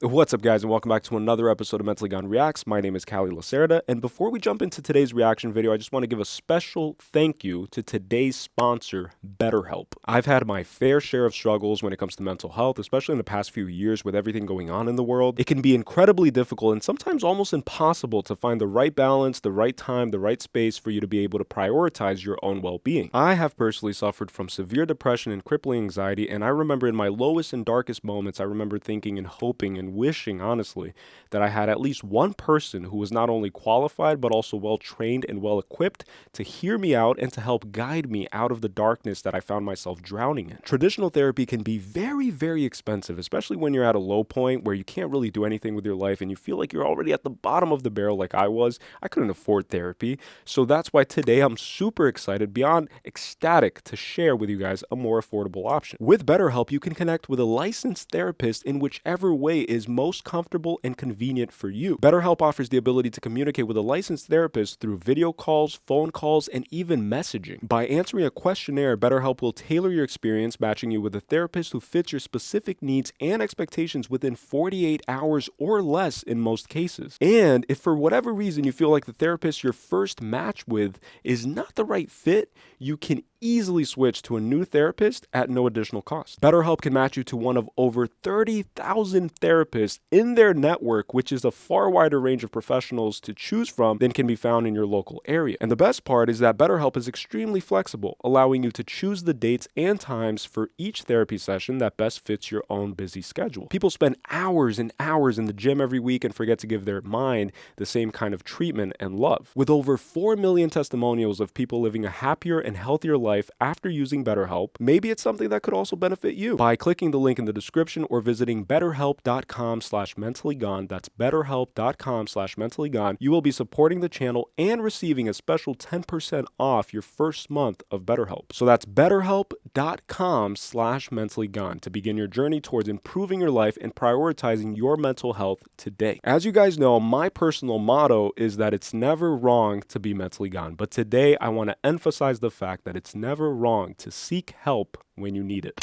What's up, guys, and welcome back to another episode of Mentally Gone Reacts. My name is Louis Leterrier, and before we jump into today's reaction video, I just want to give a special thank you to today's sponsor, BetterHelp. I've had my fair share of struggles when it comes to mental health, especially in the past few years with everything going on in the world. It can be incredibly difficult and sometimes almost impossible to find the right balance, the right time, the right space for you to be able to prioritize your own well-being. I have personally suffered from severe depression and crippling anxiety, and I remember in my lowest and darkest moments, I remember thinking and hoping and wishing, honestly, that I had at least one person who was not only qualified but also well trained and well equipped to hear me out and to help guide me out of the darkness that I found myself drowning in. Traditional therapy can be very, very expensive, especially when you're at a low point where you can't really do anything with your life and you feel like you're already at the bottom of the barrel like I was. I couldn't afford therapy. So that's why today I'm super excited, beyond ecstatic, to share with you guys a more affordable option. With BetterHelp, you can connect with a licensed therapist in whichever way is most comfortable and convenient for you. BetterHelp offers the ability to communicate with a licensed therapist through video calls, phone calls, and even messaging. By answering a questionnaire, BetterHelp will tailor your experience, matching you with a therapist who fits your specific needs and expectations within 48 hours or less in most cases. And if for whatever reason you feel like the therapist your first match with is not the right fit, you can easily switch to a new therapist at no additional cost. BetterHelp can match you to one of over 30,000 therapists in their network, which is a far wider range of professionals to choose from than can be found in your local area. And the best part is that BetterHelp is extremely flexible, allowing you to choose the dates and times for each therapy session that best fits your own busy schedule. People spend hours and hours in the gym every week and forget to give their mind the same kind of treatment and love. With over 4 million testimonials of people living a happier and healthier life after using BetterHelp, maybe it's something that could also benefit you. By clicking the link in the description or visiting betterhelp.com/mentallyGone, that's betterhelp.com/mentallyGone, you will be supporting the channel and receiving a special 10% off your first month of BetterHelp. So that's betterhelp.com/mentallyGone to begin your journey towards improving your life and prioritizing your mental health today. As you guys know, my personal motto is that it's never wrong to be mentally gone. But today I want to emphasize the fact that it's never wrong to seek help when you need it.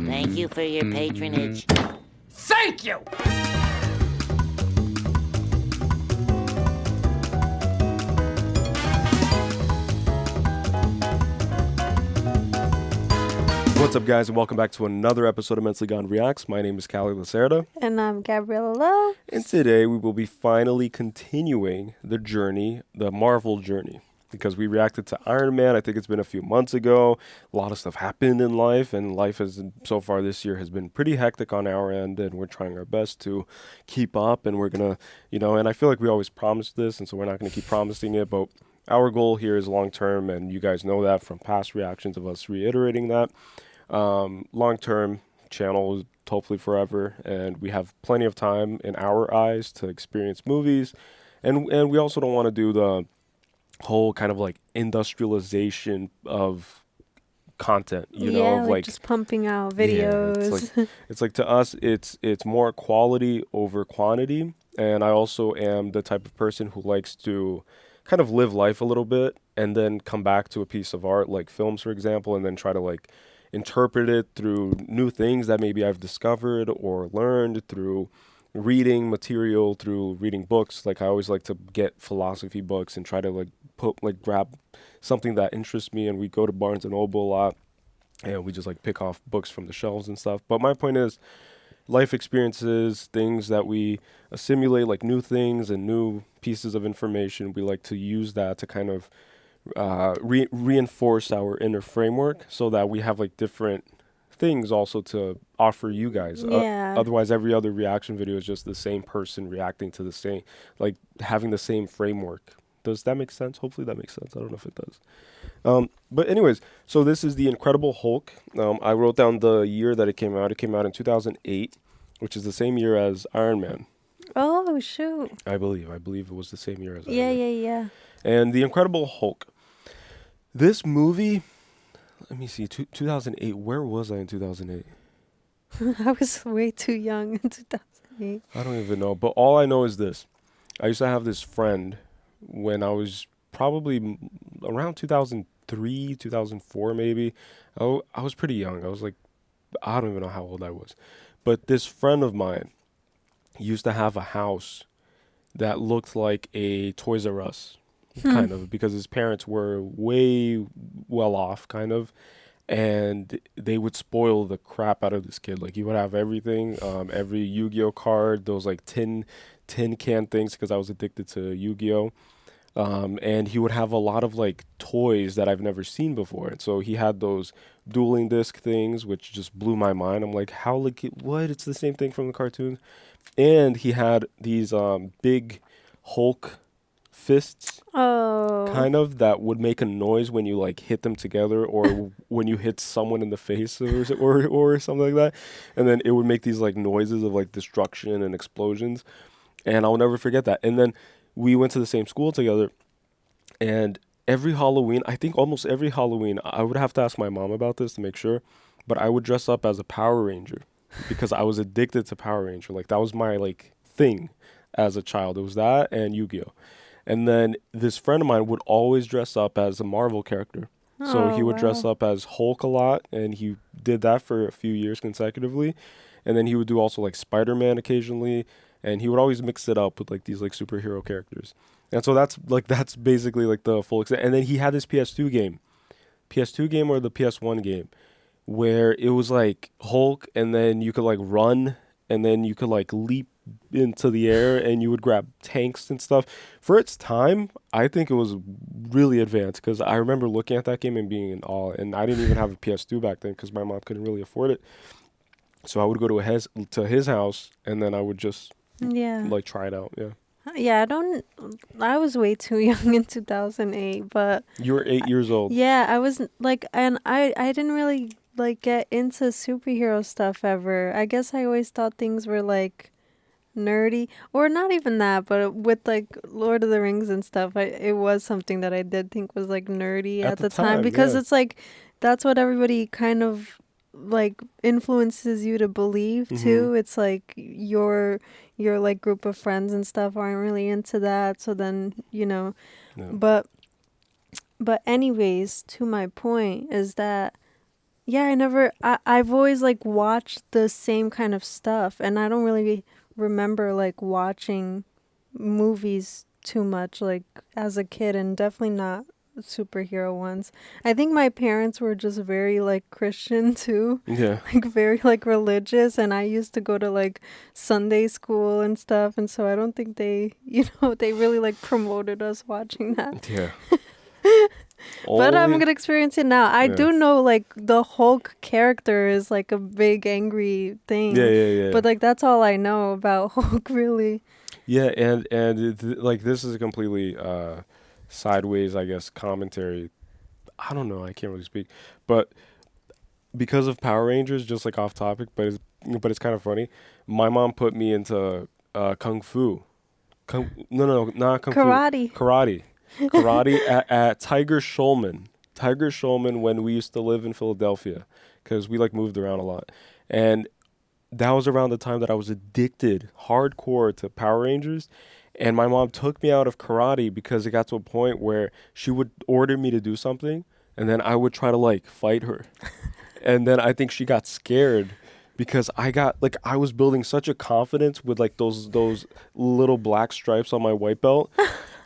Thank you for your patronage. Thank you! What's up, guys, and welcome back to another episode of Mentally Gone Reacts. My name is Louis Leterrier. And I'm Gabriella Lowe. And today we will be finally continuing the journey, the Marvel journey, because we reacted to Iron Man. I think it's been a few months ago. A lot of stuff happened in life, and life has, so far this year, has been pretty hectic on our end, and we're trying our best to keep up, and we're going to, and I feel like we always promised this, and so we're not going to keep promising it, but our goal here is long-term, and you guys know that from past reactions of us reiterating that. Long-term channel is hopefully forever, and we have plenty of time in our eyes to experience movies, and we also don't want to do the whole kind of like industrialization of content, of like just pumping out videos. Yeah, it's like to us it's more quality over quantity, and I also am the type of person who likes to kind of live life a little bit and then come back to a piece of art like films, for example, and then try to like interpret it through new things that maybe I've discovered or learned through reading material, through reading books. Like I always like to get philosophy books and try to grab something that interests me, and we go to Barnes and Noble a lot and we just like pick off books from the shelves and stuff. But my point is, life experiences, things that we assimilate, like new things and new pieces of information, we like to use that to kind of reinforce our inner framework so that we have like different things also to offer you guys. Otherwise, every other reaction video is just the same person reacting to the same, like having the same framework. Does that make sense? Hopefully that makes sense. I don't know if it does. But anyways, so this is The Incredible Hulk. I wrote down the year that it came out. It came out in 2008, which is the same year as Iron Man. Oh, shoot. I believe it was the same year as Iron Man. Yeah. And The Incredible Hulk. This movie, let me see, 2008. Where was I in 2008? I was way too young in 2008. I don't even know. But all I know is this. I used to have this friend when I was probably around 2003, 2004 maybe. I was pretty young. I was like I don't even know how old I was. But this friend of mine used to have a house that looked like a Toys R Us, kind of, because his parents were way well off, kind of, and they would spoil the crap out of this kid. Like, he would have everything, every Yu-Gi-Oh card, those like tin can things, because I was addicted to Yu-Gi-Oh. And he would have a lot of like toys that I've never seen before. And so he had those dueling disc things, which just blew my mind. I'm like, how, like, what? It's the same thing from the cartoons. And he had these big Hulk fists, Oh. kind of, that would make a noise when you like hit them together, or when you hit someone in the face, or something like that. And then it would make these like noises of like destruction and explosions. And I'll never forget that. And then we went to the same school together, and every Halloween, I think almost every Halloween, I would have to ask my mom about this to make sure, but I would dress up as a Power Ranger because I was addicted to Power Ranger. Like, that was my like thing as a child. It was that and Yu-Gi-Oh. And then this friend of mine would always dress up as a Marvel character. So he would dress up as Hulk a lot, and he did that for a few years consecutively. And then he would do also like Spider-Man occasionally, and he would always mix it up with like these like superhero characters. And so that's basically like the full extent. And then he had this PS2 game or the PS1 game, where it was like Hulk, and then you could like run, and then you could like leap into the air, and you would grab tanks and stuff. For its time, I think it was really advanced, because I remember looking at that game and being in awe. And I didn't even have a PS2 back then because my mom couldn't really afford it. So I would go to his house, and then I would just like try it out. Yeah, I was way too young in 2008, but You were 8 years old. yeah, I was like, and I didn't really like get into superhero stuff ever. I guess I always thought things were like nerdy, or not even that, but with like Lord of the Rings and stuff, it was something that I did think was like nerdy at the time, because it's like that's what everybody kind of like influences you to believe too. It's like your like group of friends and stuff aren't really into that, so then but anyways, to my point is that I've always like watched the same kind of stuff, and I don't really remember like watching movies too much like as a kid, and definitely not superhero ones. I think my parents were just very like Christian too. Yeah. Like very like religious, and I used to go to like Sunday school and stuff, and so I don't think they they really like promoted us watching that. Yeah. But I'm gonna experience it now. I do know like the Hulk character is like a big angry thing. Yeah. But like that's all I know about Hulk, really. Yeah, and like, this is a completely sideways, I guess, commentary. I don't know. I can't really speak, but because of Power Rangers, just like off topic, but it's kind of funny. My mom put me into kung fu. No, not kung Karate. fu. Karate at Tiger Schulman, when we used to live in Philadelphia, because we like moved around a lot. And that was around the time that I was addicted hardcore to Power Rangers. And my mom took me out of karate because it got to a point where she would order me to do something, and then I would try to like fight her. And then I think she got scared, because I was building such a confidence with like those little black stripes on my white belt.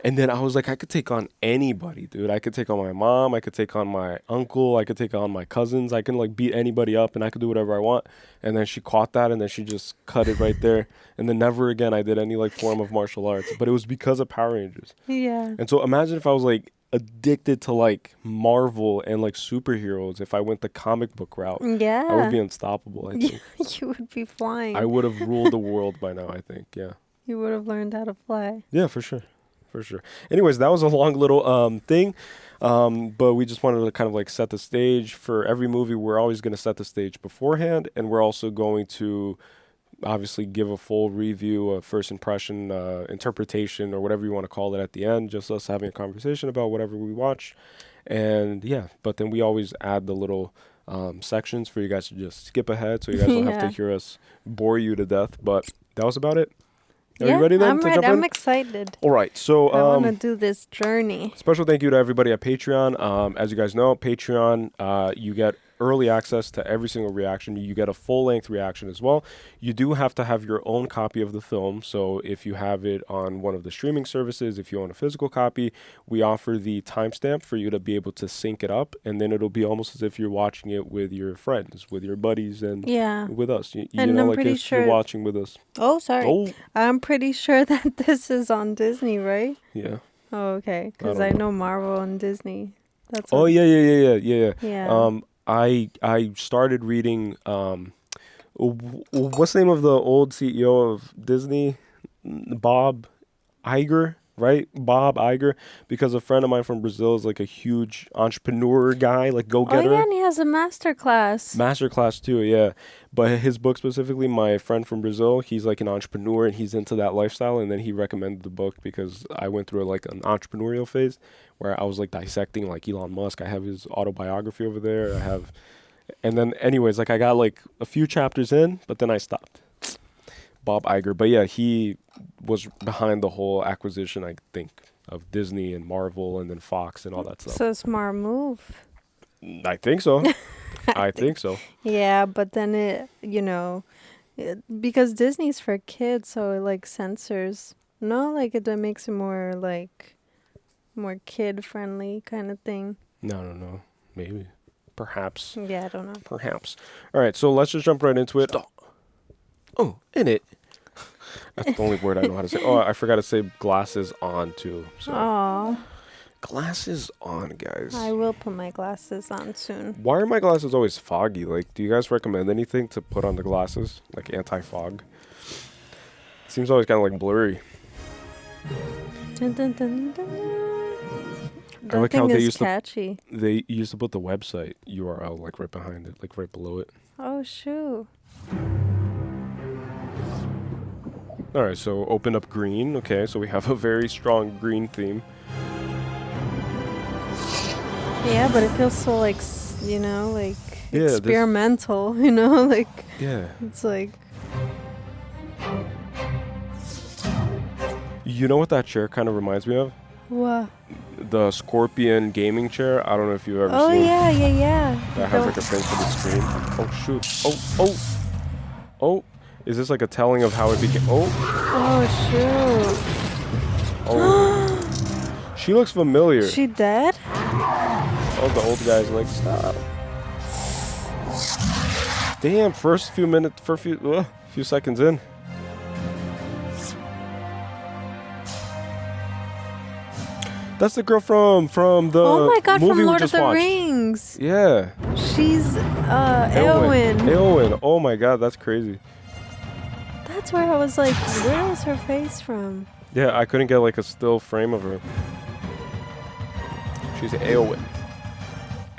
And then I was like, I could take on anybody, dude. I could take on my mom. I could take on my uncle. I could take on my cousins. I can like beat anybody up, and I could do whatever I want. And then she caught that, and then she just cut it right there. And then never again I did any like form of martial arts. But it was because of Power Rangers. Yeah. And so imagine if I was like addicted to like Marvel and like superheroes. If I went the comic book route, Yeah. I would be unstoppable, I think. You would be flying. I would have ruled the world by now, I think. Yeah. You would have learned how to fly. Yeah, for sure. Anyways, that was a long little thing, but we just wanted to kind of like set the stage for every movie. We're always going to set the stage beforehand, and we're also going to obviously give a full review, a first impression, interpretation, or whatever you want to call it at the end, just us having a conversation about whatever we watch. And yeah, but then we always add the little sections for you guys to just skip ahead, so you guys don't have to hear us bore you to death. But that was about it. Are you ready then? I'm ready. I'm excited. All right. So I want to do this journey. Special thank you to everybody at Patreon. As you guys know, Patreon, you get early access to every single reaction. You get a full-length reaction as well. You do have to have your own copy of the film. So if you have it on one of the streaming services, if you own a physical copy, we offer the timestamp for you to be able to sync it up, and then it'll be almost as if you're watching it with your friends, with your buddies, and with us. You And know, I'm like pretty if sure you're watching with us. Oh, sorry. Oh, I'm pretty sure that this is on Disney, right? yeah. Oh, okay. Because I I don't know Marvel and Disney. That's Oh, on- yeah. Yeah. I started reading, what's the name of the old CEO of Disney? Bob Iger, right? Bob Iger, because a friend of mine from Brazil is like a huge entrepreneur guy, like Oh, go-getter. yeah, and he has a master class. Masterclass too, yeah. But his book specifically, my friend from Brazil, he's like an entrepreneur and he's into that lifestyle. And then he recommended the book because I went through like an entrepreneurial phase where I was like dissecting like Elon Musk. I have his autobiography over there. And then anyways, like I got like a few chapters in, but then I stopped. Bob Iger. But yeah, he was behind the whole acquisition, I think, of Disney and Marvel and then Fox and all that stuff. It's a smart move. I think so. I think so. Yeah, but then because Disney's for kids, so it like censors. No, like it makes it more kid friendly kind of thing. No. Maybe. Perhaps. Yeah, I don't know. Perhaps. All right, so let's just jump right into it. Oh, in it. That's the only word I know how to say. Oh, I forgot to say glasses on too. So Oh, glasses on, guys. I will put my glasses on soon. Why are my glasses always foggy? Like, do you guys recommend anything to put on the glasses? Like anti-fog? Seems always kind of like blurry. Dun, dun, dun, dun. I That like how thing they is used to catchy. they used to put the website URL like right behind it, like right below it. Oh, shoot. All right, so open up green. Okay, so we have a very strong green theme. Yeah, but it feels so like, Yeah, this- experimental, like Yeah. it's like, You know what that chair kind of reminds me of? what? The Scorpion gaming chair. I don't know if you've ever Oh, seen. yeah. That has like a thing for the screen. Oh shoot. Oh. Is this like a telling of how it became? Oh. Oh, She looks familiar. shoot. She dead? Oh, the old guy's like, stop. Damn, few seconds in. That's the girl from the Oh my god, movie from we Lord of just the watched. Rings. Yeah. She's Eowyn. Eowyn. Oh my god, that's crazy. That's where I was like, where is her face from? Yeah, I couldn't get like a still frame of her. She's Eowyn.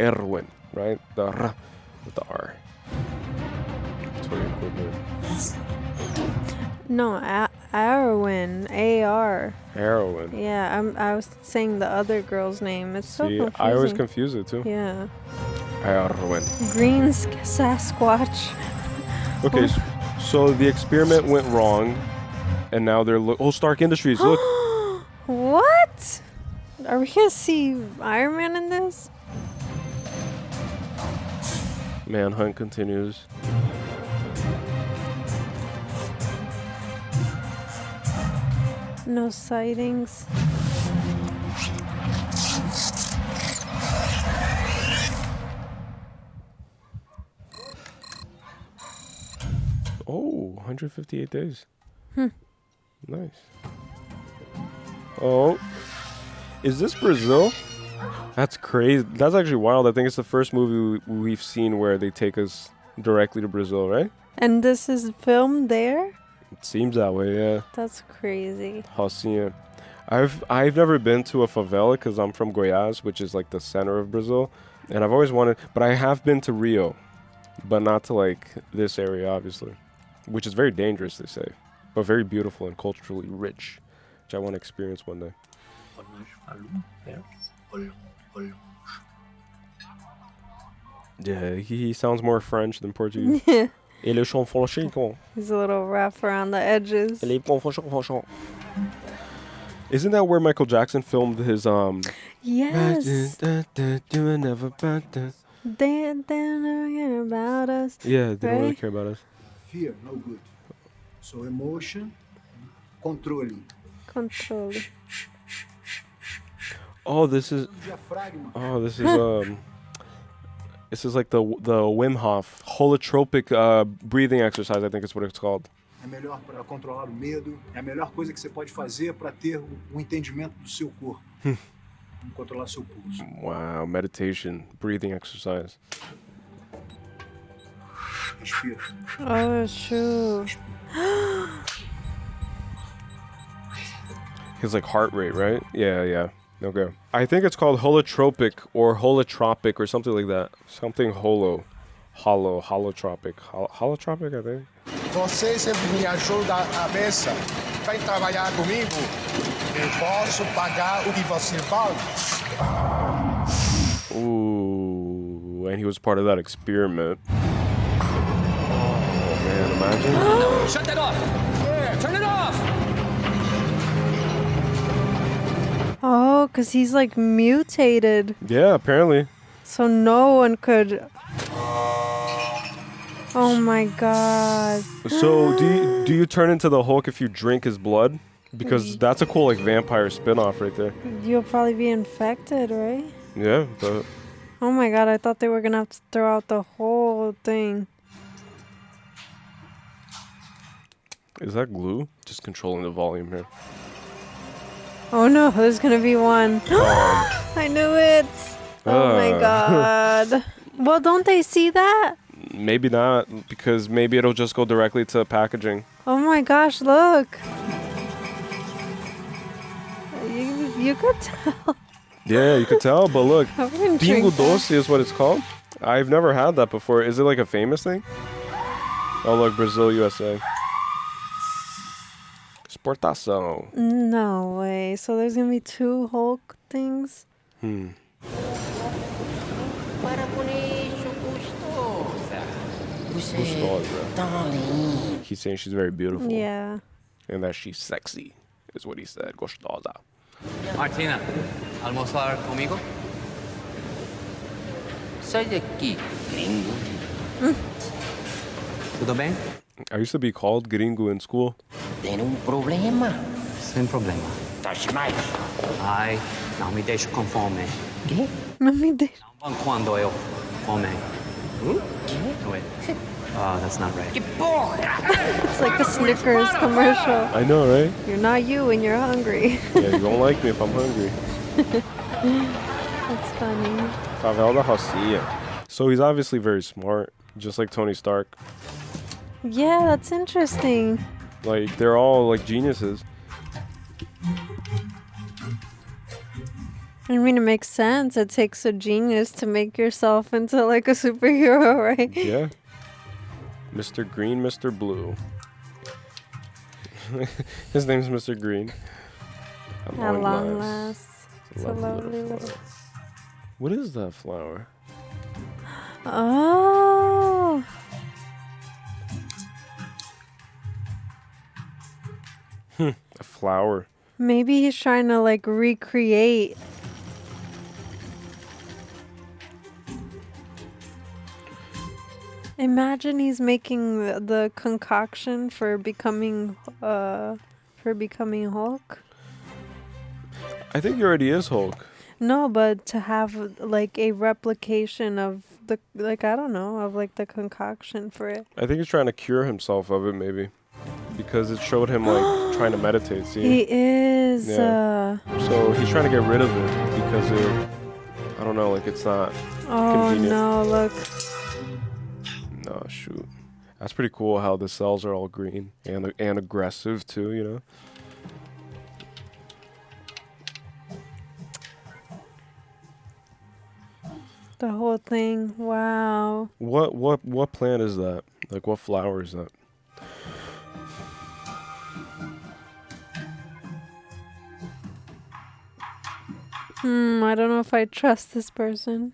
Erwin, right? The R with the R. That's what you're equivalent. No, Arwen. A-R. Heroin. Yeah, I was saying the other girl's name. It's so See, confusing. I always confuse it too. Yeah. Heroin. Green Sasquatch. Okay, so the experiment went wrong, and now they're Stark Industries. Look. What? Are we gonna see Iron Man in this? Manhunt continues. No sightings. Oh, 158 days. Nice. Oh. Is this Brazil? That's crazy. That's actually wild. I think it's the first movie we've seen where they take us directly to Brazil, right? And this is filmed there? It seems that way, yeah. That's crazy. Rocinha. I've never been to a favela because I'm from Goiás, which is like the center of Brazil. And I've always wanted, but I have been to Rio, but not to like this area, obviously, which is very dangerous, they say, but very beautiful and culturally rich, which I want to experience one day. Yeah, he sounds more French than Portuguese. Ele chão franco. He's a little rough around the edges. Isn't that where Michael Jackson filmed his Yes. They don't care about us. Yeah, they don't really Right? care about us. Fear, no good. So emotion, control. Control. Oh, this is Diafragma. this is like the Wim Hof holotropic breathing exercise. I think is what it's called. É melhor para controlar o medo. É a melhor coisa que você pode fazer para ter um entendimento do seu corpo. Controlar seu pulso. Wow, meditation, breathing exercise. Respira. Oh, shoot. His like heart rate, right? Yeah. Okay. I think it's called holotropic or holotropic or something like that. Something holotropic. Holotropic, I think. Você sempre me ajuda a cabeça. Vem trabalhar comigo. Eu posso pagar o que você vale. Ooh, and he was part of that experiment. Oh man, imagine. Shut that off! Yeah, turn it off! Oh, because he's like mutated. Yeah, apparently. So no one could. Oh my god. So do you turn into the Hulk if you drink his blood? Because that's a cool like vampire spin-off right there. You'll probably be infected, right? Yeah, but Oh my god, I thought they were gonna have to throw out the whole thing. is that glue? Just controlling the volume here. Oh no, there's gonna be one. I knew it. Oh my god. Well, don't they see that? Maybe not, because maybe it'll just go directly to packaging. Oh my gosh, look. You could tell. Yeah, you could tell, but look, I wouldn't Pingo drink that. Doce is what it's called. I've never had that before. Is it like a famous thing? Oh look, Brazil, USA. Exportação. No way. So there's gonna be two Hulk things? Para com isso, gostosa. Você Gostosa. é tão linda. He's saying she's very beautiful. Yeah. And that she's sexy, is what he said. Gostosa. Martina, almoçar comigo? Sai daqui, gringo. Tudo bem? I used to be called gringo in school. Tem problema? Sem problema. Toche mais. Ai, não me deixe com fome. Quê? Não me deixa. Não quando eu fome. Quê? Oh, wait. Oh, that's not right. Que porra! It's like a Snickers commercial. I know, right? You're not you when you're hungry. Yeah, you won't like me if I'm hungry. That's funny. Favela da Rocinha. So he's obviously very smart, just like Tony Stark. Yeah, that's interesting. Like, they're all like geniuses. I mean, it makes sense. It takes a genius to make yourself into like a superhero, right? Yeah. Mr. Green, Mr. Blue. His name's Mr. Green. At long last. It's a Lovely lovely little little. flower. What is that flower? Oh. A flower. Maybe he's trying to like recreate. Imagine he's making the concoction for becoming Hulk. I think he already is Hulk. No, but to have like a replication of the like I don't know, of like the concoction for it. I think he's trying to cure himself of it, maybe. Because it showed him like trying to meditate, see? He is Yeah. So he's trying to get rid of it because I don't know, like it's not oh convenient. no, look. No, shoot. That's pretty cool how the cells are all green and aggressive too, you know? The whole thing. Wow. What plant is that? Like what flower is that? I don't know if I trust this person.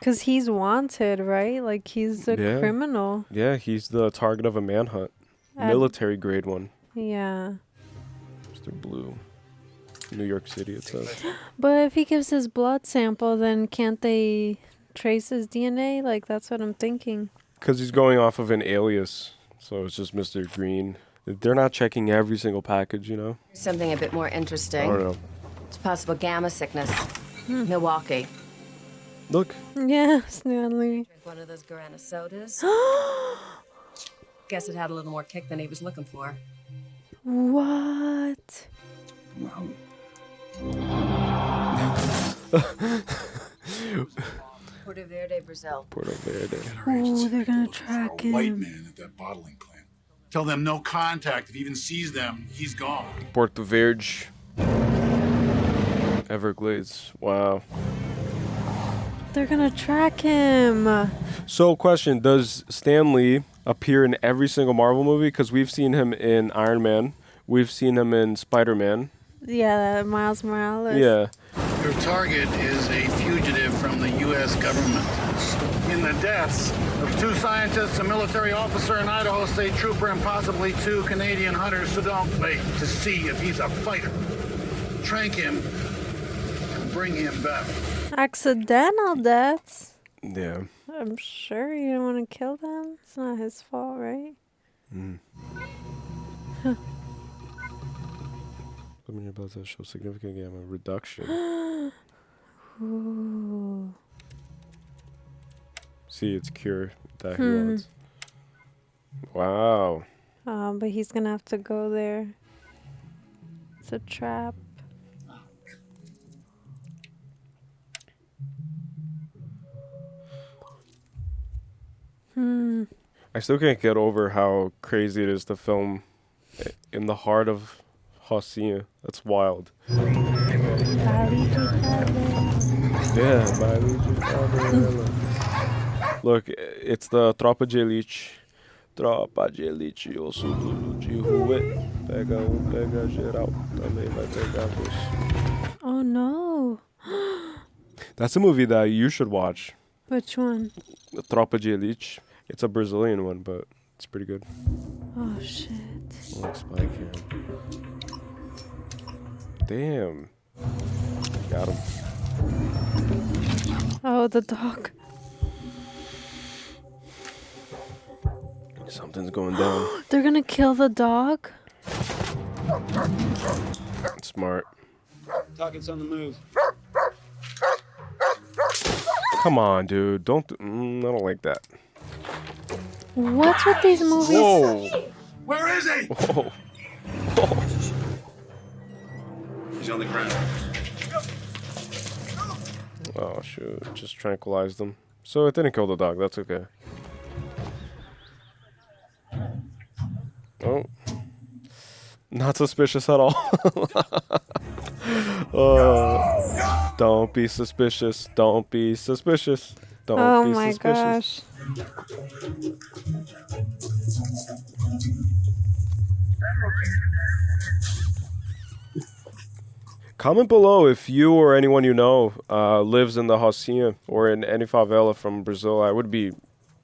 Cuz he's wanted, right? Like he's a Yeah. criminal. Yeah, he's the target of a manhunt. Ad- Military grade one. Yeah. Mr. Blue. New York City, it says. But if he gives his blood sample, then can't they trace his DNA? Like, that's what I'm thinking. Because he's going off of an alias, so it's just Mr. Green. They're not checking every single package, you know? Something a bit more I interesting. don't know. It's possible gamma sickness. Milwaukee. Look, Yeah, Stanley. Drink one of those Guarana sodas. Guess it had a little more kick than he was looking for. What? Porto Verde, Brazil. Porto Verde. Oh, they're gonna track White him. man at that bottling plant. Tell them no contact. If he even sees them, he's gone. Porto Verde. Everglades. Wow. They're gonna track him. So, question, does Stan Lee appear in every single Marvel movie? Because we've seen him in Iron Man. We've seen him in Spider-Man. Yeah, Miles Morales. Yeah. Your target is a fugitive from the U.S. government. In the deaths of 2 scientists, a military officer, an Idaho State trooper, and possibly 2 Canadian hunters, so don't wait to see if he's a fighter. Trank him and bring him back. Accidental deaths. Yeah. I'm sure you don't want to kill them. It's not his fault, right? Your blood cells show significant gamma reduction. Ooh. See, it's cure that he wants. Wow. But he's gonna have to go there. It's a trap. I still can't get over how crazy it is to film in the heart of Hacienda. That's wild. Yeah, look, it's the Tropa de Elite. Tropa de Elite, eu sou tudo de rua. Pega pega geral. Também vai pegar você. Oh no. That's a movie that you should watch. Which one? Tropa de Elite. It's a Brazilian one, but it's pretty good. Oh shit. Like spy cam. Damn. Got him. Oh, the dog. Something's going down. They're gonna kill the dog? Smart. Target's on the move. Come on, dude. Don't. I don't like that. What's with these movies? Whoa. Where is he? Whoa. He's on the ground. Oh, shoot. Just tranquilize them. So it didn't kill the dog. That's okay. Oh. Not suspicious at all. Oh. Don't be suspicious. Don't be suspicious. Don't Oh be my suspicious. gosh. Comment below if you or anyone you know lives in the Hacienda or in any favela from Brazil. I would be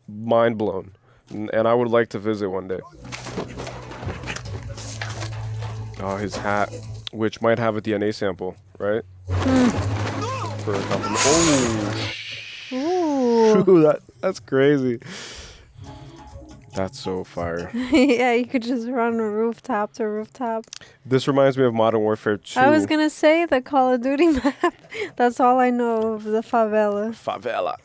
mind blown. And I would like to visit one day. Oh, his hat, which might have a DNA sample, right? For a compliment. Oh, Ooh. that's crazy. That's so fire. Yeah, you could just run rooftop to rooftop. This reminds me of Modern Warfare 2. I was gonna say the Call of Duty map. That's all I know of the favela. Favela.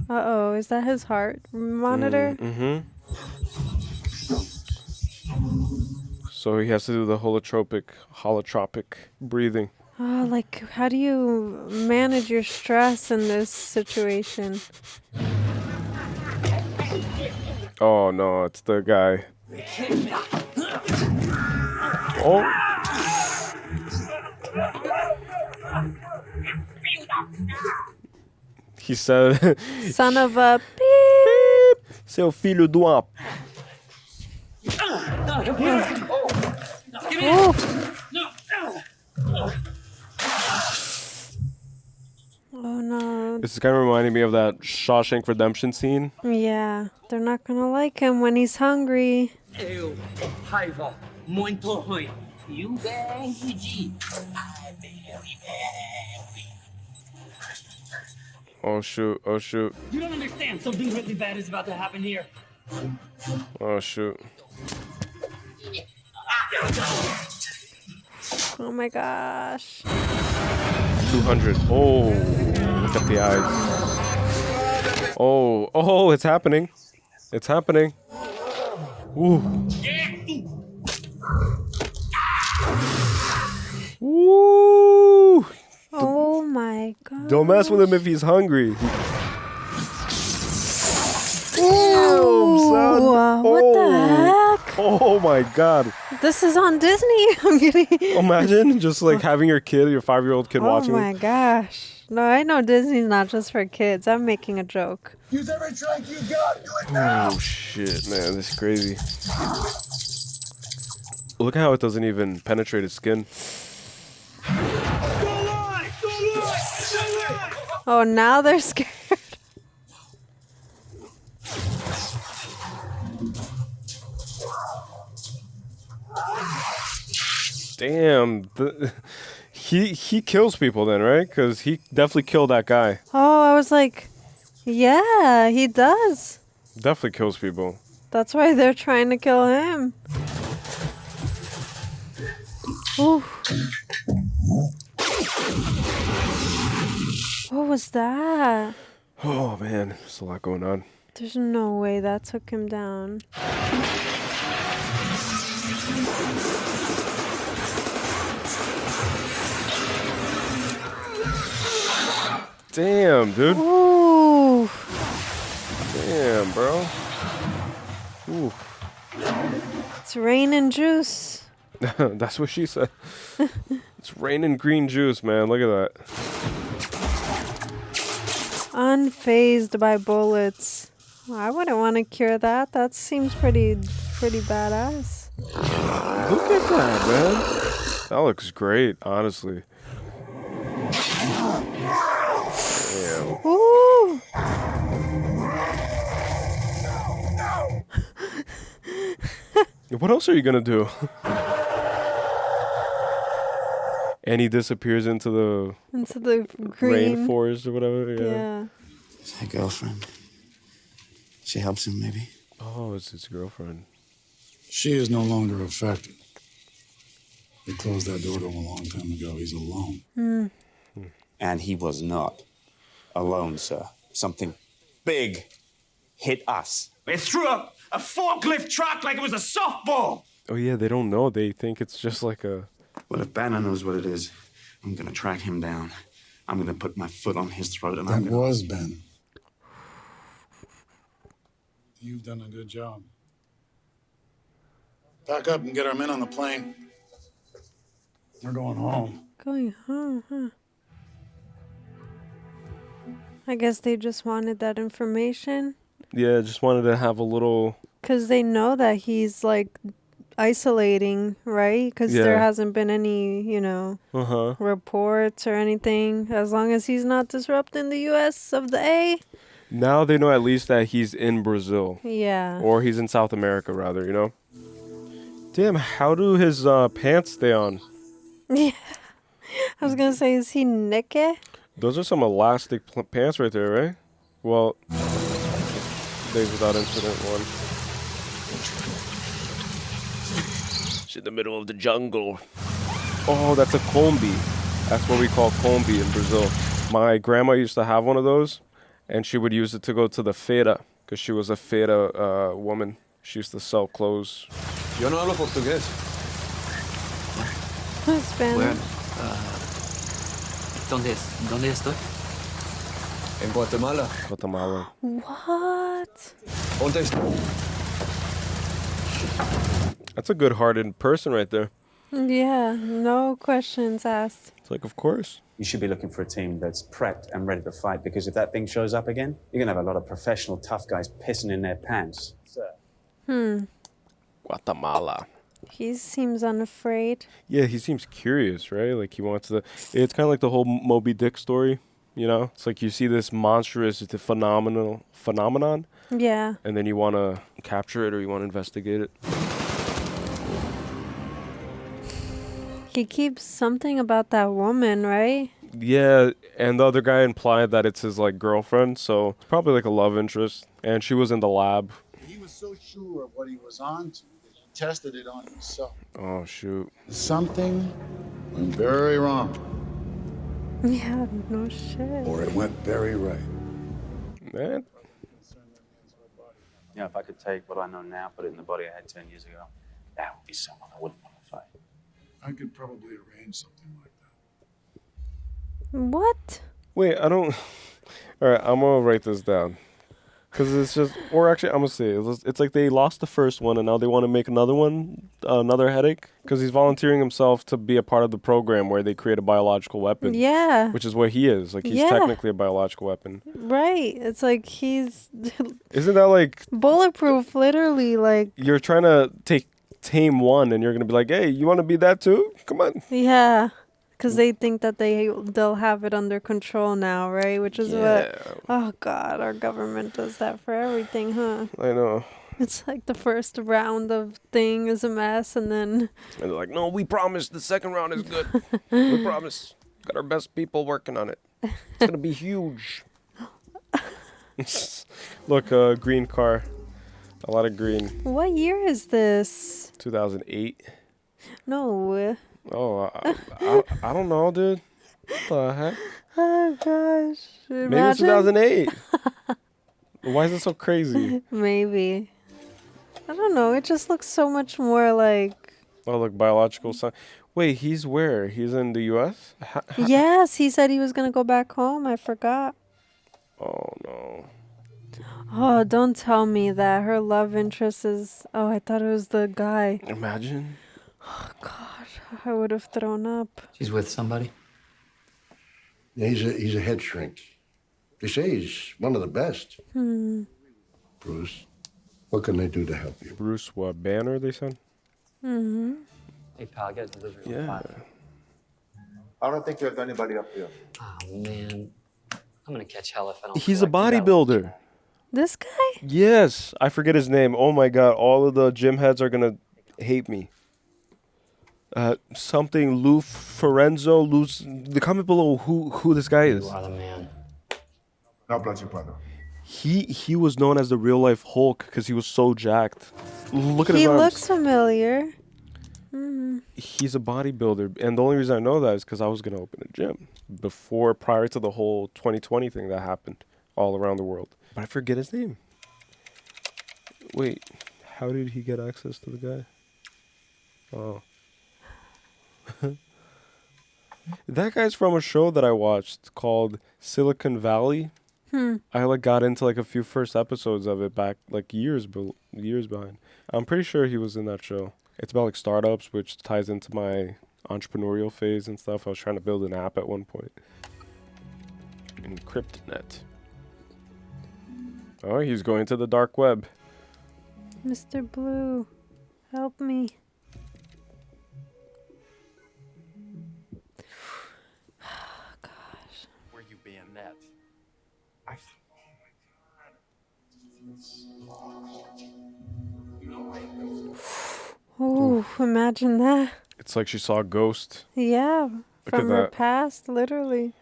Uh-oh, is that his heart monitor? Mm-hmm. So he has to do the holotropic breathing. Oh, like, how do you manage your stress in this situation? Oh no, it's the guy. Oh. He said, Son of a beep. seu filho de uma... Oh no, This is kind of reminding me of that Shawshank Redemption scene. Yeah, they're not gonna like him when he's hungry. Eu, raiva, muito ruim. You bang, Oh shoot, oh shoot. You don't understand. Something really bad is about to happen here. Oh shoot. Oh my gosh. 200. Oh, look at the eyes. Oh, it's happening. It's happening. Ooh. Woo! Oh my god. Don't mess with him if he's hungry. What the heck? Oh my god. This is on Disney. I'm kidding. Imagine just like having your 5-year-old kid watching Oh my it. gosh. No, I know Disney's not just for kids. I'm making a joke. Use every drink you got. Do it now. Oh shit, man, this is crazy. Look at how it doesn't even penetrate his skin. Oh, now they're scared. Damn, he kills people then, right? Because he definitely killed that guy. Oh, I was like, yeah, he does. Definitely kills people. That's why they're trying to kill him. Ooh. What was that? Oh man, there's a lot going on. There's no way that took him down. Damn, dude. Ooh. Damn, bro. Ooh. It's raining juice. That's what she said. It's raining green juice, man. Look at that. Unfazed by bullets. I wouldn't want to cure that. That seems pretty badass. Look at that, man. That looks great, honestly. Damn. Ooh. What else are you gonna do? And he disappears into the green rainforest or whatever. Yeah. It's my girlfriend. She helps him, maybe. Oh, it's his girlfriend. She is no longer affected. They closed that door to him a long time ago. He's alone. And he was not alone, sir. Something big hit us. It threw a forklift truck like it was a softball. Oh yeah, they don't know. They think it's just like a. Well, if Banner knows what it is, I'm gonna track him down. I'm gonna put my foot on his throat, and That I'm gonna... was Ben. You've done a good job. Pack up and get our men on the plane. We're going home. Going home, huh? I guess they just wanted that information. Yeah, just wanted to have a little. Because they know that he's like isolating, right? Because there hasn't been any, reports or anything. As long as he's not disrupting the US of the A. Now they know at least that he's in Brazil. Yeah. Or he's in South America, rather, Damn, how do his pants stay on? Yeah. I was going to say, is he naked? Those are some elastic pants right there, right? Well, days without incident one. It's in the middle of the jungle. Oh, that's a combi. That's what we call combi in Brazil. My grandma used to have one of those, and she would use it to go to the feira, because she was a feira woman. She used to sell clothes. Yo no hablo portugués. Spanish. ¿Dónde estoy? En Guatemala. Guatemala. What? That's a good-hearted person right there. Yeah, no questions asked. It's like, of course. You should be looking for a team that's prepped and ready to fight, because if that thing shows up again, you're gonna have a lot of professional tough guys pissing in their pants. Sir. Guatemala. He seems unafraid. Yeah, he seems curious, right? Like he wants to. It's kind of like the whole Moby Dick story. You know, it's like you see this monstrous phenomenon, Yeah. and then you want to capture it or you want to investigate it. He keeps something about that woman, right? Yeah, and the other guy implied that it's his like girlfriend, so it's probably like a love interest. And she was in the lab. He was so sure of what he was on to that he tested it on himself. Oh shoot. Something went very wrong. Yeah, no shit. Or it went very right. Man. Yeah, if I could take what I know now, put it in the body I had 10 years ago, that would be someone I wouldn't want to fight. I could probably arrange something like that. What? Wait, I don't. All right, I'm gonna write this down. Because it's just, or actually, I'm gonna say it's like they lost the first one and now they want to make another one, another headache. Because he's volunteering himself to be a part of the program where they create a biological weapon. Yeah. Which is what he is. Like he's technically a biological weapon. Right. It's like he's Isn't that like bulletproof? Literally, like. you're trying to tame one and you're gonna be like, hey, you want to be that too? Come on. Yeah. Because they think that they'll have it under control now, right? Which is what, oh God, our government does that for everything, huh? I know. It's like the first round of thing is a mess, and then... And they're like, no, we promise the second round is good. We promise. Got our best people working on it. It's going to be huge. Look, green car. A lot of green. What year is this? 2008. No. Oh, I don't know, dude. What the heck? Oh, gosh. Maybe it's 2008. Why is it so crazy? Maybe. I don't know. It just looks so much more like... Oh, look, biological son. Wait, he's where? He's in the U.S.? Yes, he said he was going to go back home. I forgot. Oh, no. Oh, don't tell me that her love interest is... Oh, I thought it was the guy. Imagine. Oh, God. I would have thrown up. She's with somebody? Yeah, he's a head shrink. They say he's one of the best. Bruce, what can they do to help you? Bruce, what, Banner, they said? Mm-hmm. Hey, pal, get delivery. Yeah. I don't think there's anybody up here. Oh, man. I'm going to catch hell if I don't. He's a bodybuilder. This guy? Yes. I forget his name. Oh, my God. All of the gym heads are going to hate me. Something Lou Ferenzo. Comment below who this guy is. You are the man. God bless you, brother. He was known as the real life Hulk because he was so jacked. Look at his He arms. looks familiar. He's a bodybuilder, and the only reason I know that is because I was gonna open a gym prior to the whole 2020 thing that happened all around the world. But I forget his name. Wait, how did he get access to the guy? Oh. That guy's from a show that I watched called Silicon Valley. I got into a few first episodes of it back years behind. I'm pretty sure he was in that show. It's about startups, which ties into my entrepreneurial phase and stuff. I was trying to build an app at one point. EncryptNet. Oh, he's going to the dark web. Mr. Blue, help me. Where you being net? Ooh, imagine that. It's like she saw a ghost. Yeah, Look at from her that. past, literally.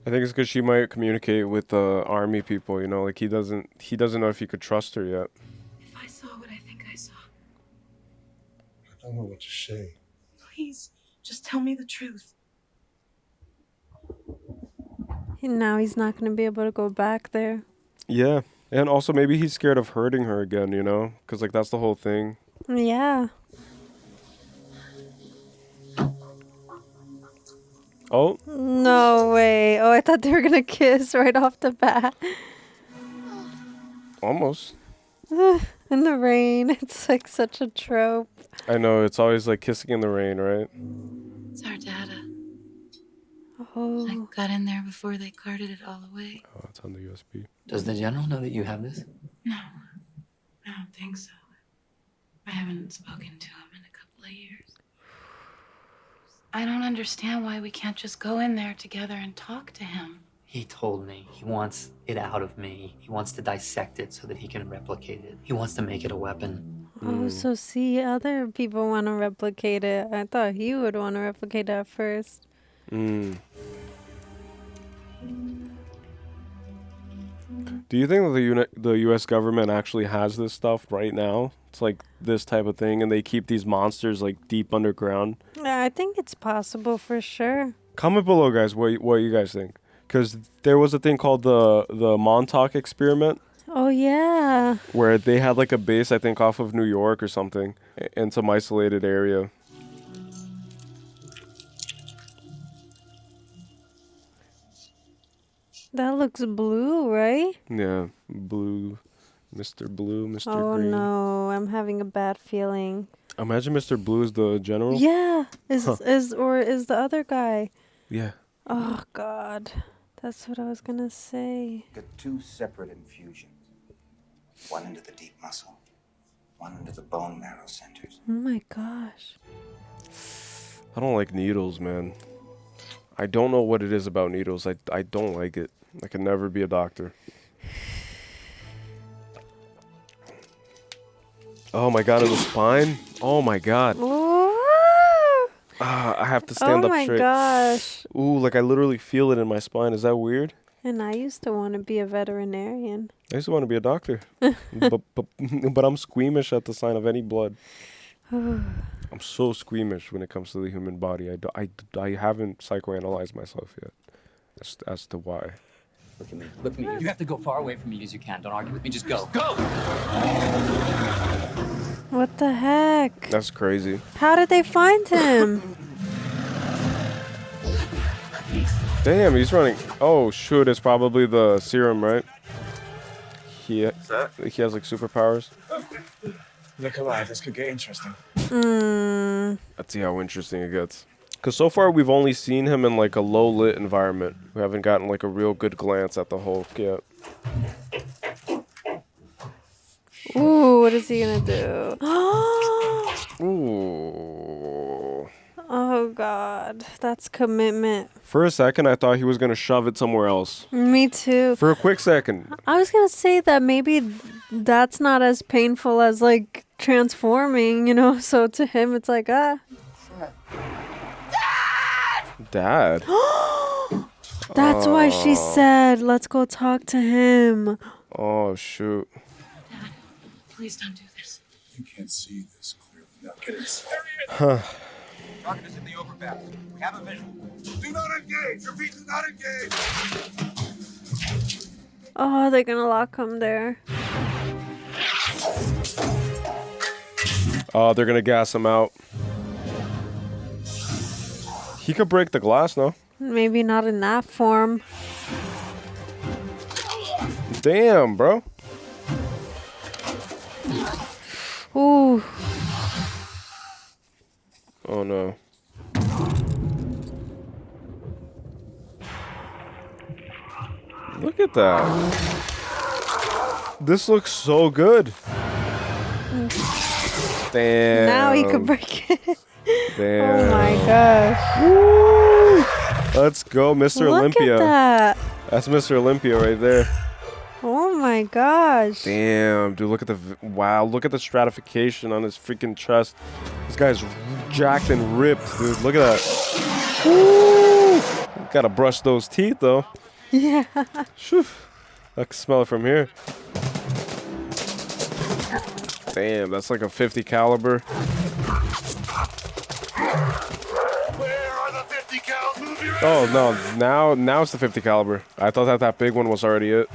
I think it's because she might communicate with the army people. He doesn't know if he could trust her yet. If I saw what I think I saw, I don't know what to say. please, just tell me the truth. Now he's not going to be able to go back there. Yeah, and also maybe he's scared of hurting her again. Because that's the whole thing. Yeah. Oh. No way. Oh, I thought they were going to kiss right off the bat. Almost. In the rain. It's like such a trope. I know, it's always like kissing in the rain, right? It's our data. Oh. I got in there before they carted it all away. Oh, it's on the USB. Does the general know that you have this? No, I don't think so. I haven't spoken to him in a couple of years. I don't understand why we can't just go in there together and talk to him. He told me he wants it out of me. He wants to dissect it so that he can replicate it. He wants to make it a weapon. Oh, so see, other people want to replicate it. I thought he would want to replicate it at first. Do you think that the U.S. government actually has this stuff right now? It's like this type of thing, and they keep these monsters like deep underground. Yeah, I think it's possible for sure. Comment below, guys, what you guys think. Because there was a thing called the Montauk experiment. Oh, yeah. Where they had like a base, I think, off of New York or something, in some isolated area. That looks blue, right? Yeah, blue, Mr. Blue, Mr. Oh, Green. no, I'm having a bad feeling. Imagine Mr. Blue is the general. Yeah, is the other guy. Yeah. Oh, God. That's what I was going to say. Got two separate infusions. One into the deep muscle, one into the bone marrow centers. Oh, my gosh. I don't like needles, man. I don't know what it is about needles. I don't like it. I can never be a doctor. Oh my god, in the spine? Oh my god. I have to stand up straight. Oh my gosh. Ooh, like I literally feel it in my spine. Is that weird? And I used to want to be a veterinarian. I used to want to be a doctor. but I'm squeamish at the sign of any blood. I'm so squeamish when it comes to the human body. I haven't psychoanalyzed myself yet as to why. Look at me. Look at me. You have to go far away from me as you can. Don't argue with me. Just go. Go! What the heck? That's crazy. How did they find him? Damn, he's running. Oh, shoot. It's probably the serum, right? He has like superpowers. Look alive. This could get interesting. Let's see how interesting it gets. Because so far we've only seen him in like a low lit environment. We haven't gotten like a real good glance at the Hulk yet. Ooh, what is he gonna do? Ooh. Oh God, that's commitment. For a second, I thought he was gonna shove it somewhere else. Me too. For a quick second. I was gonna say that maybe that's not as painful as like transforming, you know? So to him, it's like, Dad. That's why she said, let's go talk to him. Oh, shoot. Dad, please don't do this. You can't see this clearly. Now get it. Huh. Rocket is in the overpass. We have a visual. Do not engage. Repeat, do not engage. Oh, they're gonna lock him there. Oh, they're gonna gas him out. He could break the glass, no? Maybe not in that form. Damn, bro. Ooh. Oh, no. Look at that. This looks so good. Damn. Now he could break it. Damn. Oh my gosh. Woo! Let's go, Mr. Olympia. Look at that. That's Mr. Olympia right there. Oh my gosh. Damn, dude, look at the wow, look at the stratification on his freaking chest. This guy's jacked and ripped, dude. Look at that. Woo! Gotta brush those teeth though. Yeah. Shoo. I can smell it from here. Damn, that's like a 50 caliber. Where are the 50 cals? Move your Oh no, now it's the 50 caliber. I thought that big one was already it.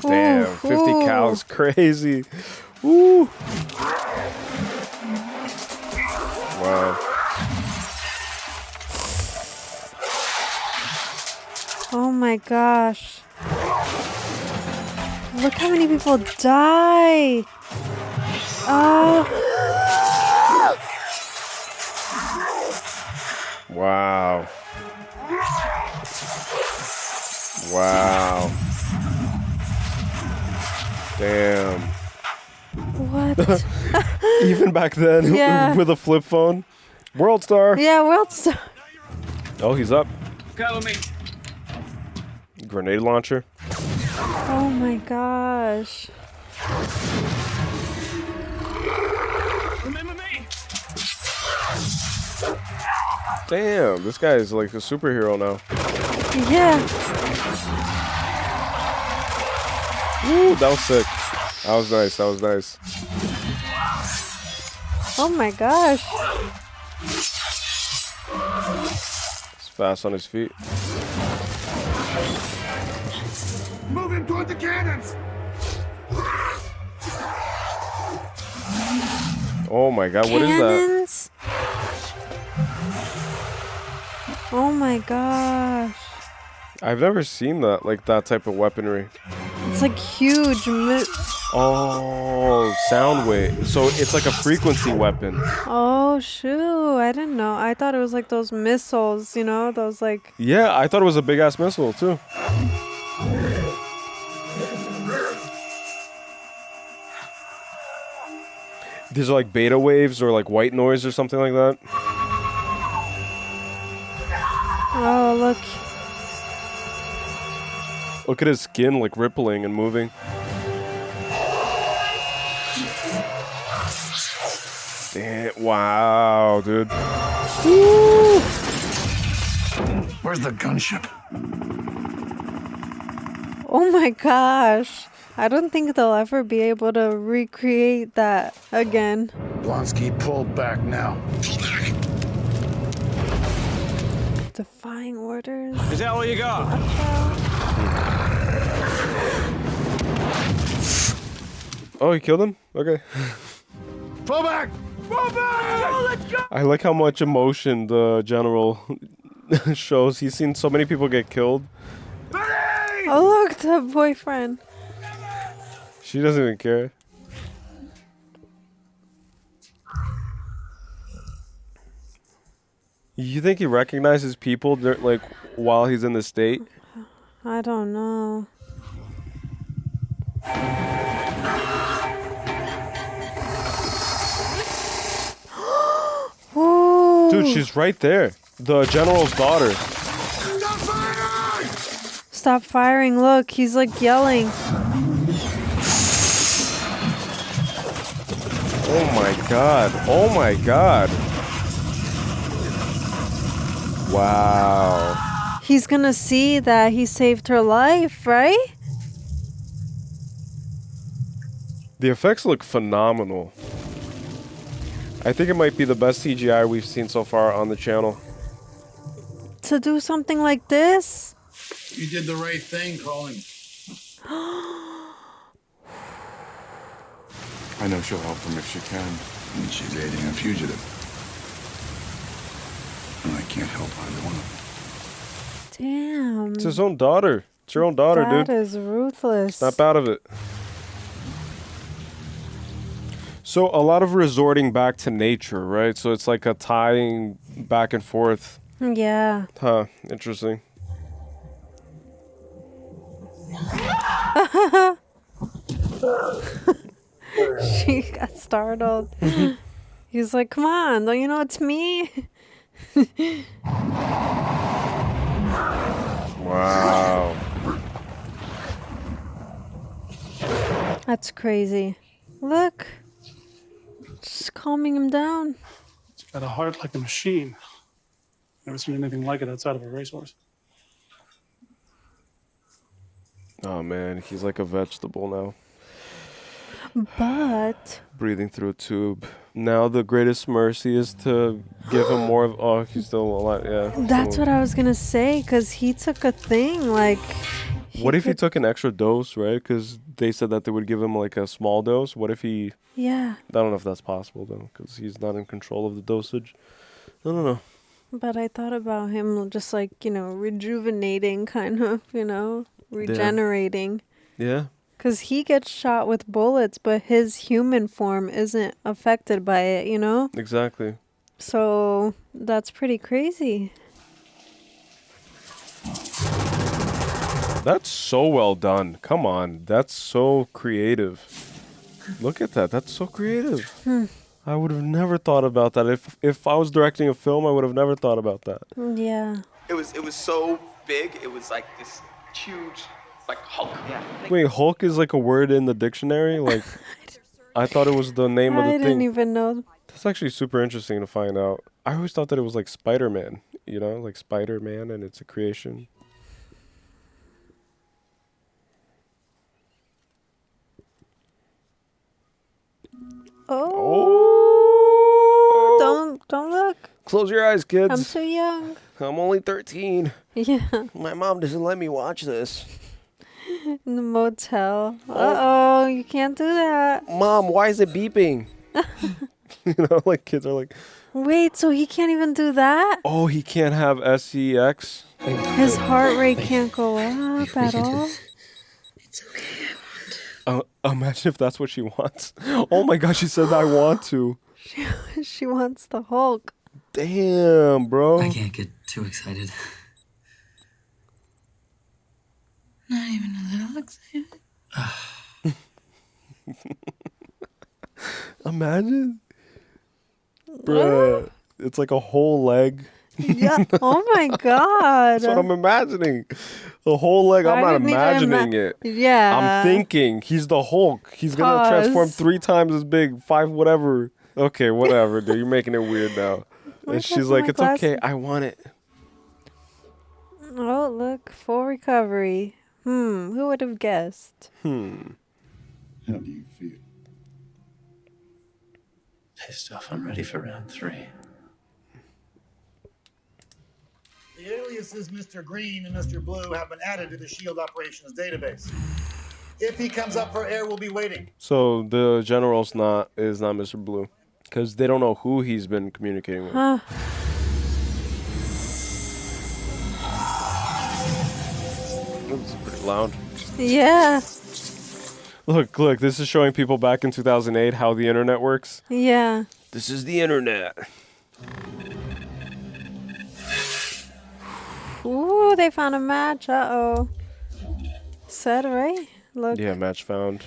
Damn, 50 cal is crazy. Woo. Wow. Oh my gosh. Look how many people die. Wow. Wow. Damn. What? Even back then, Yeah. with a flip phone. World Star. Yeah, World Star. Oh, he's up. Cover me. Grenade launcher. Oh my gosh. Remember me? Damn, this guy is like a superhero now. Yeah. Woo, that was sick. That was nice. That was nice. Oh my gosh. He's fast on his feet. Moving toward the cannons. Oh my god, what is that? Cannons? Oh my gosh. I've never seen that, like that type of weaponry. It's like huge. Oh, sound wave. So it's like a frequency weapon. Oh shoot, I didn't know. I thought it was like those missiles, you know, those like. Yeah, I thought it was a big ass missile too. These are like beta waves or like white noise or something like that. Oh look. Look at his skin like rippling and moving. Damn, wow, dude. Woo! Where's the gunship? Oh my gosh. I don't think they'll ever be able to recreate that again. Blonsky, pull back now. Pull back. Defying orders. Is that all you got? Oh, he killed him? Okay. Pull back! Pull back! Let's go! I like how much emotion the general shows. He's seen so many people get killed. Oh look, the boyfriend. She doesn't even care. You think he recognizes people like while he's in the state? I don't know. Dude, she's right there. The general's daughter. Stop firing. Look, he's like yelling. Oh my god. Oh my god. Wow. He's gonna see that he saved her life, right? The effects look phenomenal. I think it might be the best CGI we've seen so far on the channel. To do something like this? You did the right thing calling. I know she'll help him if she can. And she's aiding a fugitive. And I can't help either one of them. Damn. It's his own daughter. It's your own daughter, dude. That is ruthless. Snap out of it. So a lot of resorting back to nature, right? So it's like a tying back and forth. Yeah. Huh. Interesting. She got startled. He's like, come on, don't you know it's me? Wow. That's crazy. Look. Just calming him down. It's got a heart like a machine. Never seen anything like it outside of a racehorse. Oh man, he's like a vegetable now. But Breathing through a tube. Now the greatest mercy is to give him more of. Oh, he's still alive. Yeah. that's what I was gonna say, because he took a thing like. What if he took an extra dose, right? Because they said that they would give him like a small dose. What if he? Yeah. I don't know if that's possible though, because he's not in control of the dosage. I don't know. But I thought about him just like, you know, rejuvenating, kind of, you know, regenerating. Yeah. Because he gets shot with bullets, but his human form isn't affected by it, you know? Exactly. So that's pretty crazy. That's so well done. Come on. That's so creative. Look at that. That's so creative. I would have never thought about that. If I was directing a film, I would have never thought about that. Yeah. It was so big. It was like this huge, like Hulk. Yeah. Wait, Hulk is like a word in the dictionary? Like, I thought it was the name of the I thing. didn't even know. That's actually super interesting to find out. I always thought that it was like Spider-Man, you know, like Spider-Man and it's a creation. Oh. Don't look. Close your eyes, kids. I'm too young. I'm only 13. Yeah. My mom doesn't let me watch this. In the motel. Uh-oh, you can't do that. Mom, why is it beeping? You know, like kids are like, Wait, so he can't even do that? oh, he can't have SEX. His heart rate can't go up at all? Imagine if that's what she wants. Oh my gosh, she said I want to. She wants the Hulk. Damn, bro. I can't get too excited. Not even a little excited. Imagine. Bruh. It's like a whole leg. Yeah. Oh my god. That's what I'm imagining. The whole leg. I'm I not didn't even imagining it. Yeah. I'm thinking he's the Hulk. He's going to transform 3 times as big, 5, whatever. Okay, whatever, dude. You're making it weird now. And she's like, it's okay. I want it. Oh, look. Full recovery. Who would have guessed? How do you feel? Pissed off. I'm ready for round 3. The aliases Mr. Green and Mr. Blue have been added to the SHIELD operations database. If he comes up for air, we'll be waiting. So the general's is not Mr. Blue. Because they don't know who he's been communicating with. Huh. It's pretty loud. Yeah. Look, this is showing people back in 2008 how the internet works. Yeah. This is the internet. Ooh, they found a match. Uh-oh. Said right? Look. Yeah, match found.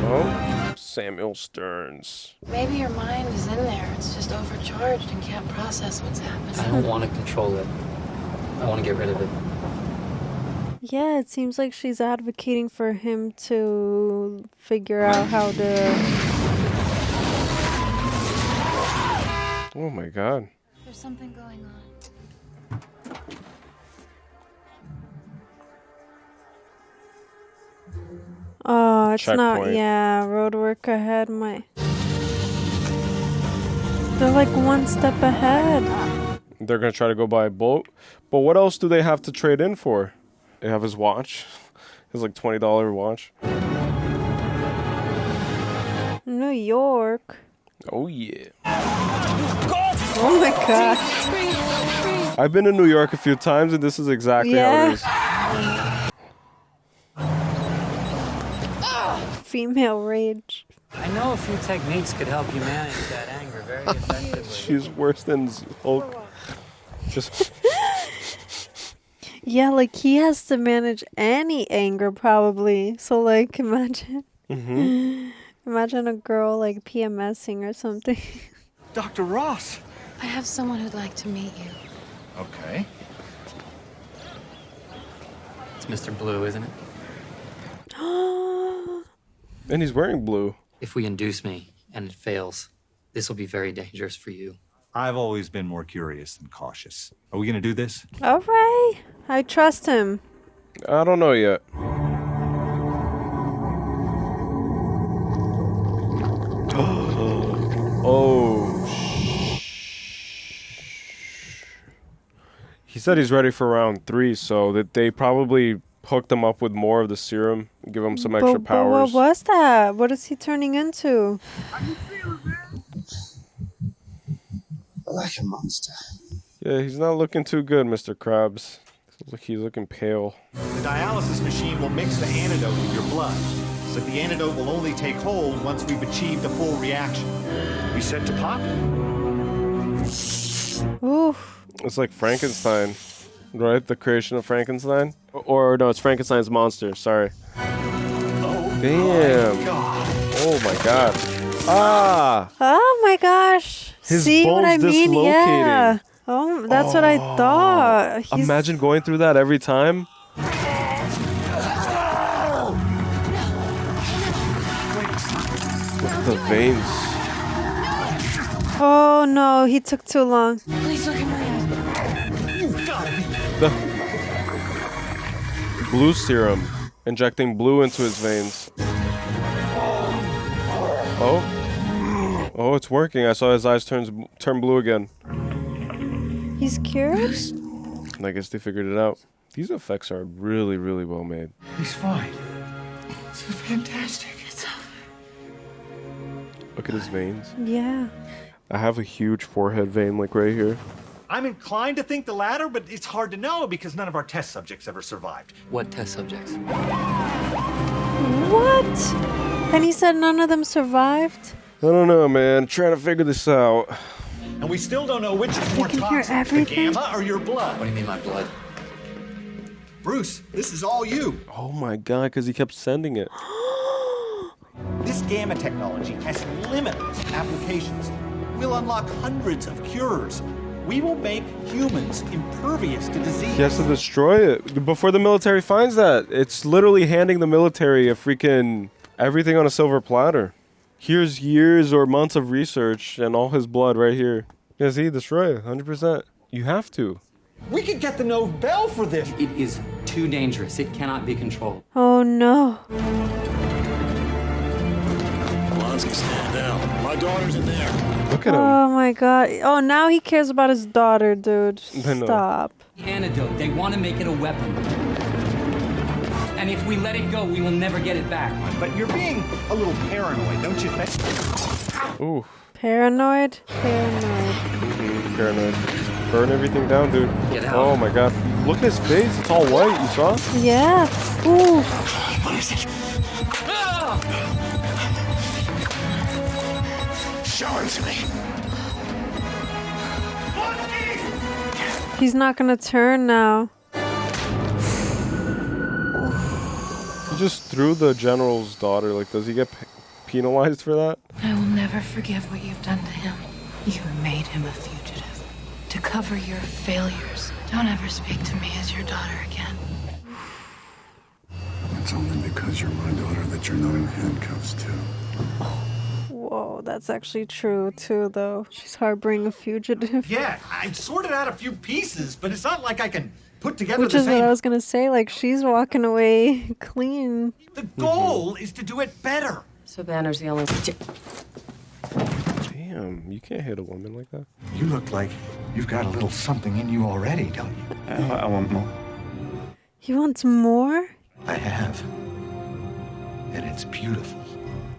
Oh, Samuel Stearns. Maybe your mind is in there. It's just overcharged and can't process what's happening. I don't want to control it. I want to get rid of it. Yeah, it seems like she's advocating for him to figure out how to... Oh my god. There's something going on. Oh, it's not... Checkpoint. Yeah, road work ahead might... They're like one step ahead. They're going to try to go by boat. But what else do they have to trade in for? They have his watch. His like $20 watch. New York. Oh yeah. Oh my gosh. I've been to New York a few times and this is exactly how it is. Female rage. I know a few techniques could help you manage that anger very effectively. She's worse than Hulk. Just Yeah, like he has to manage any anger probably. So like imagine. Imagine a girl like PMSing or something. Dr. Ross. I have someone who'd like to meet you. Okay. It's Mr. Blue, isn't it? And he's wearing blue. If we induce me and it fails, this will be very dangerous for you. I've always been more curious than cautious. Are we gonna do this? All right. I trust him. I don't know yet. Oh. He said he's ready for round 3, so that they probably hooked him up with more of the serum, give him some extra But powers. what was that? What is he turning into? Like a monster. Yeah, he's not looking too good, Mr. Krabs. He's looking pale. The dialysis machine will mix the antidote with your blood, so the antidote will only take hold once we've achieved a full reaction. We set to pop? Oof. It's like Frankenstein, right? The creation of Frankenstein? Or no, it's Frankenstein's monster, sorry. Damn. Oh my god. Ah! Oh my gosh. His See what I bone's mean? Yeah. dislocating. Oh, that's what I thought. Imagine going through that every time. Look at the veins. Oh no, he took too long. Please look at my eyes. You've got to be. The blue serum. Injecting blue into his veins. Oh. Oh, it's working. I saw his eyes turn blue again. He's cured? I guess they figured it out. These effects are really, really well made. He's fine. It's fantastic. Look at his veins. Yeah. I have a huge forehead vein like right here. I'm inclined to think the latter, but it's hard to know because none of our test subjects ever survived. What test subjects? What? And he said none of them survived? I don't know, man. Trying to figure this out. And we still don't know which is more can hear toxic, the everything? gamma or your blood. What do you mean my blood? Bruce, this is all you. Oh my god, because he kept sending it. This gamma technology has limitless applications. We'll unlock hundreds of cures. We will make humans impervious to disease. He has to destroy it before the military finds that. It's literally handing the military a freaking everything on a silver platter. Here's years or months of research and all his blood right here. Yeah, see, destroy it, 100%. You have to. We could get the Nobel for this. It is too dangerous. It cannot be controlled. Oh no. Blonsky, stand down. My daughter's in there. Look at him. Oh my god. Oh, now he cares about his daughter, dude. I know. Stop. Antidote. They want to make it a weapon. And if we let it go, we will never get it back. But you're being a little paranoid, don't you think? Ooh. Paranoid? Paranoid. Paranoid. Burn everything down, dude. Get out. Oh my god. Look at his face. It's all white. You saw? Yeah. Ooh. What is it? Show him to me. He's not gonna turn now. He just threw the general's daughter. Like, does he get penalized for that? I will never forgive what you've done to him. You made him a fugitive. To cover your failures. Don't ever speak to me as your daughter again. It's only because you're my daughter that you're not in handcuffs, too. Whoa, that's actually true too, though. She's harboring a fugitive. Yeah, I've sorted out a few pieces, but it's not like I can put together Which the is same. what I was gonna say. Like, she's walking away clean. The goal is to do it better. So Banner's the only. Damn, you can't hit a woman like that. You look like you've got a little something in you already, don't you? I want more. He wants more? I have. And it's beautiful.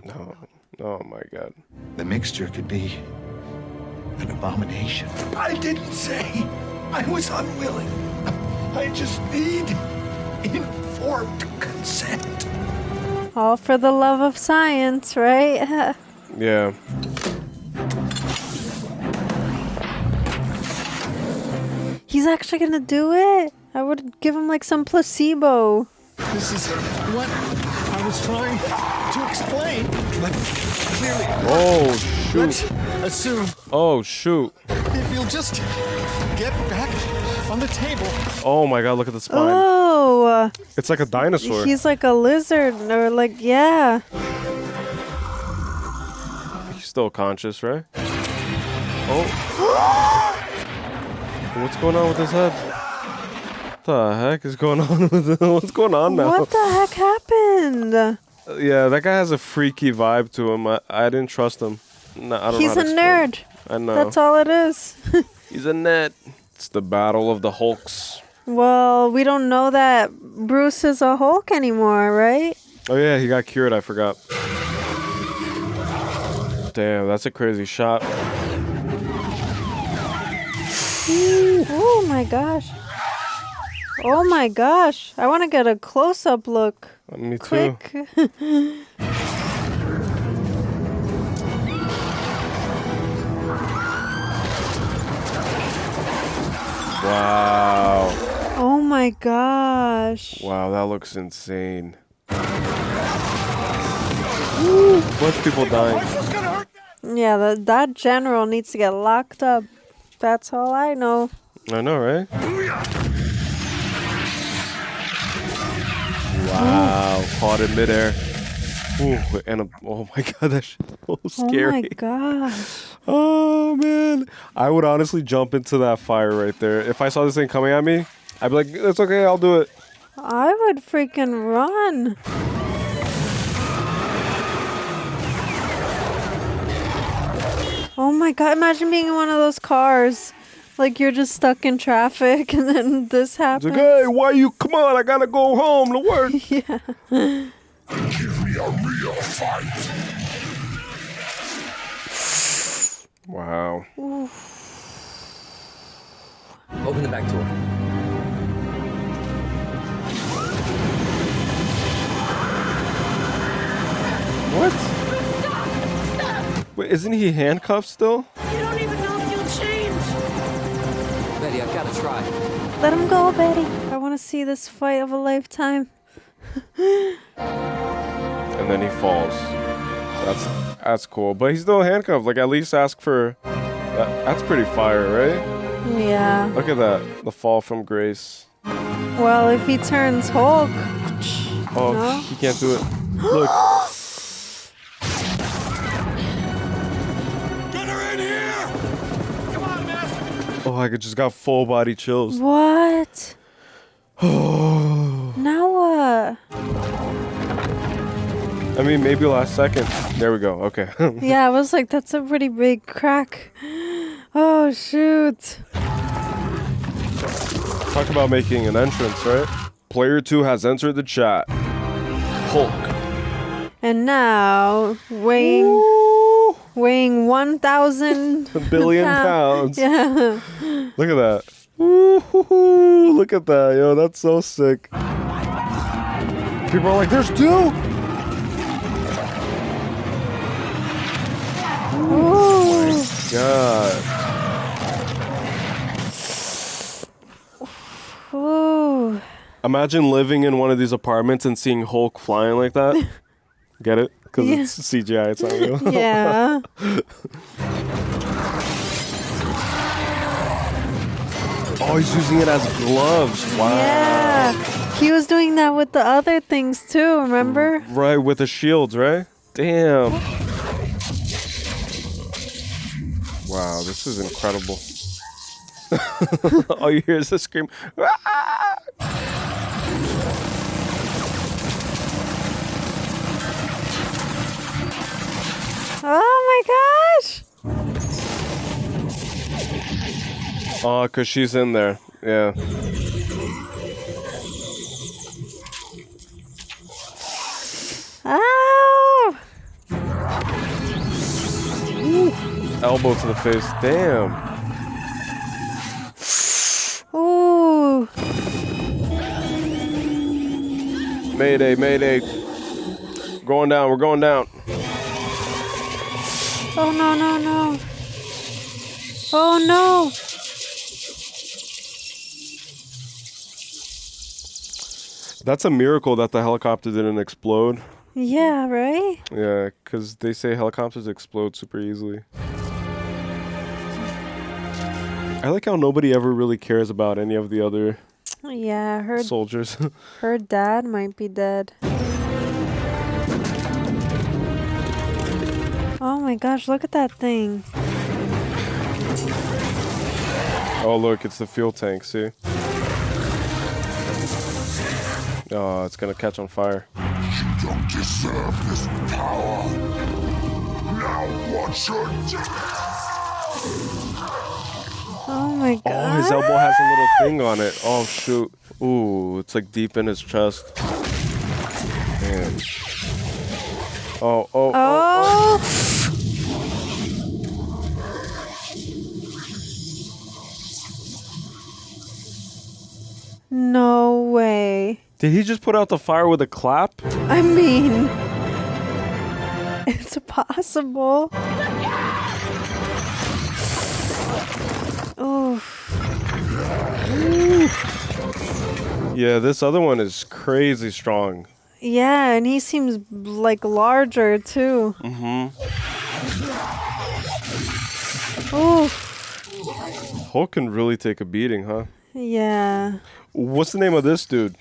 No. Oh my god. The mixture could be an abomination. I didn't say I was unwilling. I just need informed consent. All for the love of science, right? Yeah. He's actually gonna do it? I would give him like some placebo. This is what I was trying to explain. But clearly, Oh shoot. let's assume Oh shoot. if you'll just get back on the table. Oh my god, look at the spine. Oh, It's like a dinosaur. he's like a lizard, or like, yeah. He's still conscious, right? Oh. What's going on with his head? What the heck is going on with it? What's going on now? What the heck happened? Yeah, that guy has a freaky vibe to him. I didn't trust him. No, I don't He's know a how to explain. nerd. I know. That's all it is. He's a net. It's the battle of the Hulks. Well, we don't know that Bruce is a Hulk anymore, right? Oh yeah, he got cured. I forgot. Damn, that's a crazy shot. Oh my gosh. Oh my gosh. I want to get a close-up look. Me too. Quick. Wow. Oh my gosh. Wow, that looks insane. Ooh. bunch of people dying. Yeah, that general needs to get locked up. That's all I know. I know, right? Wow, caught in midair. Ooh, and oh my god, that's so scary. Oh my gosh. Oh man, I would honestly jump into that fire right there. If I saw this thing coming at me, I'd be like, it's okay, I'll do it. I would freaking run. Oh my god, imagine being in one of those cars. Like you're just stuck in traffic and then this happens. It's like, hey, why you? Come on, I gotta go home to work. Yeah. Give me a real fight. Wow. Open the back door. What? Wait, isn't he handcuffed still? You don't even know if you'll change. Betty, I've got to try. Let him go, Betty. I want to see this fight of a lifetime. And then he falls. That's cool. But he's still handcuffed. Like, at least ask for... That's pretty fire, right? Yeah. Look at that. The fall from grace. Well, if he turns Hulk... Oh, no? he can't do it. Look. Get her in here! Come on, miss! Oh, I just got full body chills. What? Now what? I mean, maybe last second. There we go. Okay. Yeah, I was like, that's a pretty big crack. Oh, shoot. Talk about making an entrance, right? Player 2 has entered the chat. Hulk. And now, weighing 1,000 billion pounds. Yeah. Look at that. Ooh, look at that. Yo, that's so sick. People are like, there's two. Oh my god. Ooh. Imagine living in one of these apartments and seeing Hulk flying like that. Get it? Because Yeah. it's CGI, it's not real. Yeah. Oh, he's using it as gloves. Wow. Yeah. He was doing that with the other things too, remember? Right, with the shields, right? Damn. Wow, this is incredible. All you hear is a scream. Ah! Oh my gosh. Oh, because she's in there. Yeah. Oh. Elbow to the face. Damn. Ooh. Mayday, mayday. Going down, we're going down. Oh no, no, no. Oh no. That's a miracle that the helicopter didn't explode. Yeah, right? Yeah, because they say helicopters explode super easily. I like how nobody ever really cares about any of the other Yeah, her soldiers. her dad might be dead. Oh my gosh, look at that thing. Oh, look, it's the fuel tank, see? Oh, it's gonna catch on fire. You don't deserve this power. Now watch your death. Oh my god. Oh, his elbow has a little thing on it. Oh, shoot. Ooh, it's like deep in his chest. Man. Oh, oh, oh, oh. No way. Did he just put out the fire with a clap? I mean, it's possible. Oof. Yeah, this other one is crazy strong. Yeah, and he seems like larger too. Mm-hmm. Oof. Hulk can really take a beating, huh? Yeah. What's the name of this dude?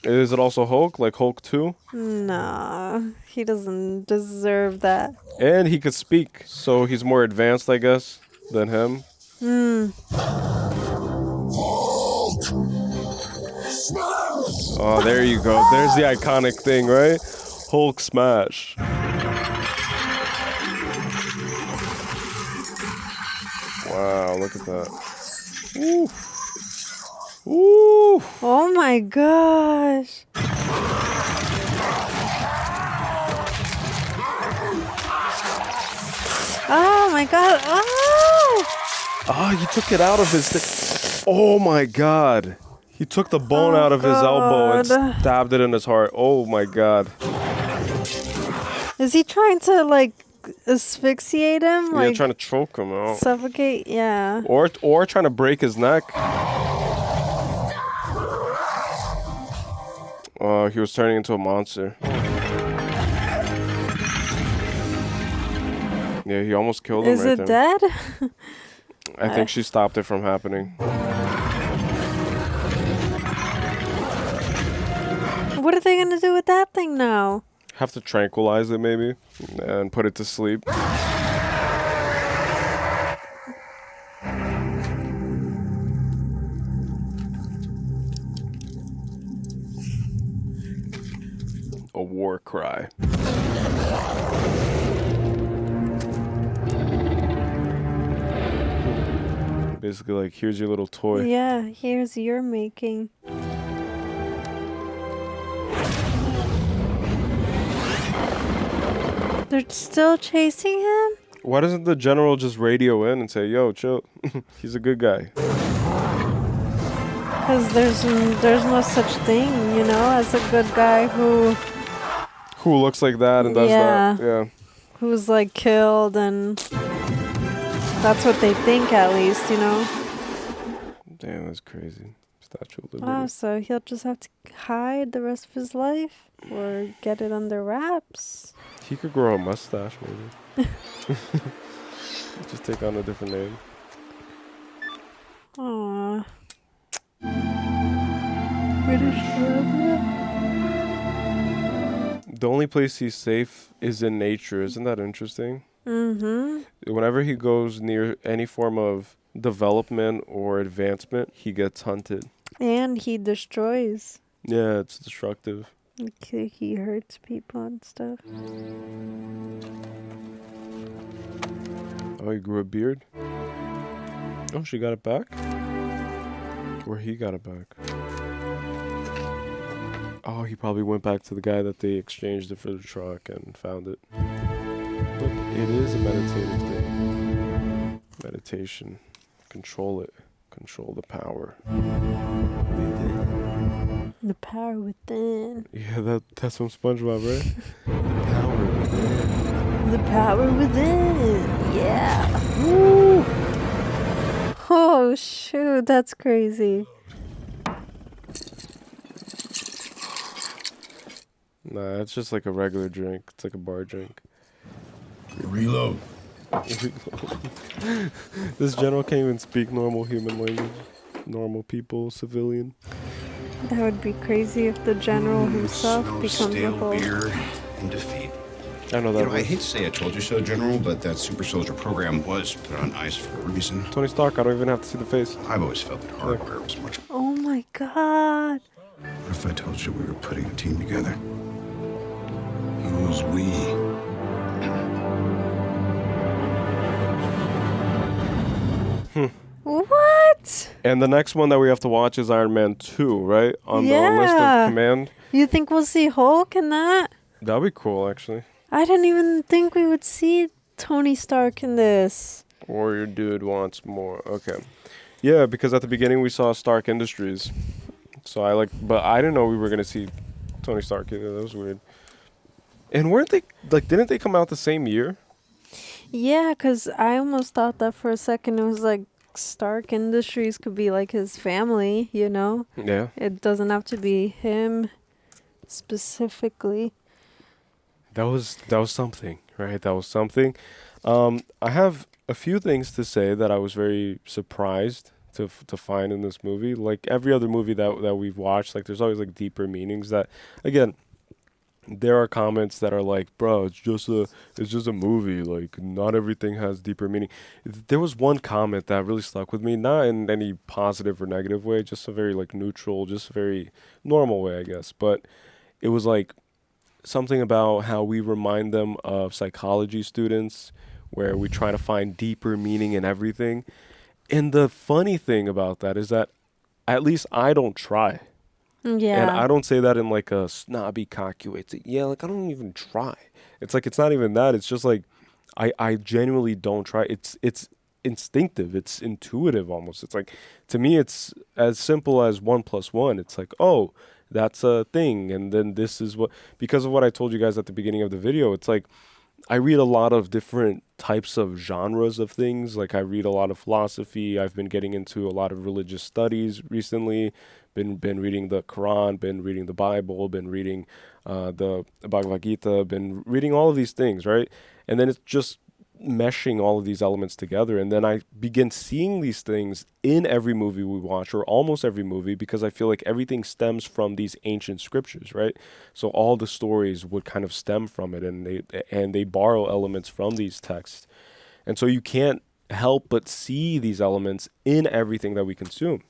Is it also Hulk? Like Hulk 2? Nah, he doesn't deserve that. And he could speak, so he's more advanced, I guess, than him. Oh, there you go. There's the iconic thing, right? Hulk smash. Wow, look at that. Ooh. Ooh. Oh my gosh. Oh my god. Oh! Oh, he took it out of his... Oh my god. He took the bone out of his elbow and stabbed it in his heart. Oh my god. Is he trying to like asphyxiate him? Yeah, Like trying to choke him out. suffocate? Yeah. Or trying to break his neck. Oh, he was turning into a monster. Yeah, he almost killed him Is right it there. dead? I think she stopped it from happening. What are they gonna do with that thing now? Have to tranquilize it maybe and put it to sleep. A war cry. Basically like, here's your little toy. Yeah, here's your making. They're still chasing him? Why doesn't the general just radio in and say, yo, chill? He's a good guy. Because there's no such thing, you know, as a good guy who looks like that and does that. Yeah. Who's like killed, and that's what they think, at least, you know. Damn, that's crazy. Statue of Oh, Liberty. so he'll just have to hide the rest of his life or get it under wraps. He could grow a mustache, maybe. Just take on a different name. Aww. British Columbia? The only place he's safe is in nature. Isn't that interesting? Mm-hmm. Whenever he goes near any form of development or advancement, he gets hunted. And he destroys. Yeah, it's destructive. He hurts people and stuff. Oh, he grew a beard? Oh, she got it back? Or he got it back? Oh, he probably went back to the guy that they exchanged it for the truck and found it. Look, it is a meditative thing. Meditation. Control it. Control the power. The power within. Yeah, that's from SpongeBob, right? The power within. The power within. Yeah. Woo. Oh, shoot. That's crazy. Nah, it's just like a regular drink. It's like a bar drink. Reload. This general can't even speak normal human language. Normal people, civilian. That would be crazy if the general himself becomes a stale whole... beer and defeat. I know that. You know, I hate to say I told you so, General, but that super soldier program was put on ice for a reason. Tony Stark, I don't even have to see the face. I've always felt that hardware was much. Oh my god. What if I told you we were putting a team together? Who's we? What? And the next one that we have to watch is Iron Man 2, right? On the list of command. You think we'll see Hulk in that? That'd be cool, actually. I didn't even think we would see Tony Stark in this. Warrior dude wants more. Okay. Yeah, because at the beginning we saw Stark Industries. So but I didn't know we were going to see Tony Stark either. That was weird. And weren't they, didn't they come out the same year? Yeah, because I almost thought that for a second. It was like Stark Industries could be like his family, you know? Yeah. It doesn't have to be him specifically. That was something, right? That was something. I have a few things to say that I was very surprised to find in this movie. Like every other movie that we've watched, like there's always like deeper meanings that, again, there are comments that are like, bro, it's just a movie. Like not everything has deeper meaning. There was one comment that really stuck with me, not in any positive or negative way, just a very like neutral, just a very normal way, I guess. But it was like something about how we remind them of psychology students, where we try to find deeper meaning in everything. And the funny thing about that is that at least I don't try. Yeah. And I don't say that in like a snobby, cocky way. It's like, yeah, like I don't even try. It's like, it's not even that. It's just like, I genuinely don't try. It's instinctive. It's intuitive almost. It's like, to me, it's as simple as 1 + 1. It's like, oh, that's a thing. And then this is what, because of what I told you guys at the beginning of the video, it's like, I read a lot of different types of genres of things. Like I read a lot of philosophy. I've been getting into a lot of religious studies recently. Been reading the Quran, been reading the Bible, been reading the Bhagavad Gita, been reading all of these things, right? And then it's just meshing all of these elements together. And then I begin seeing these things in every movie we watch, or almost every movie, because I feel like everything stems from these ancient scriptures, right? So all the stories would kind of stem from it, and they borrow elements from these texts. And so you can't help but see these elements in everything that we consume.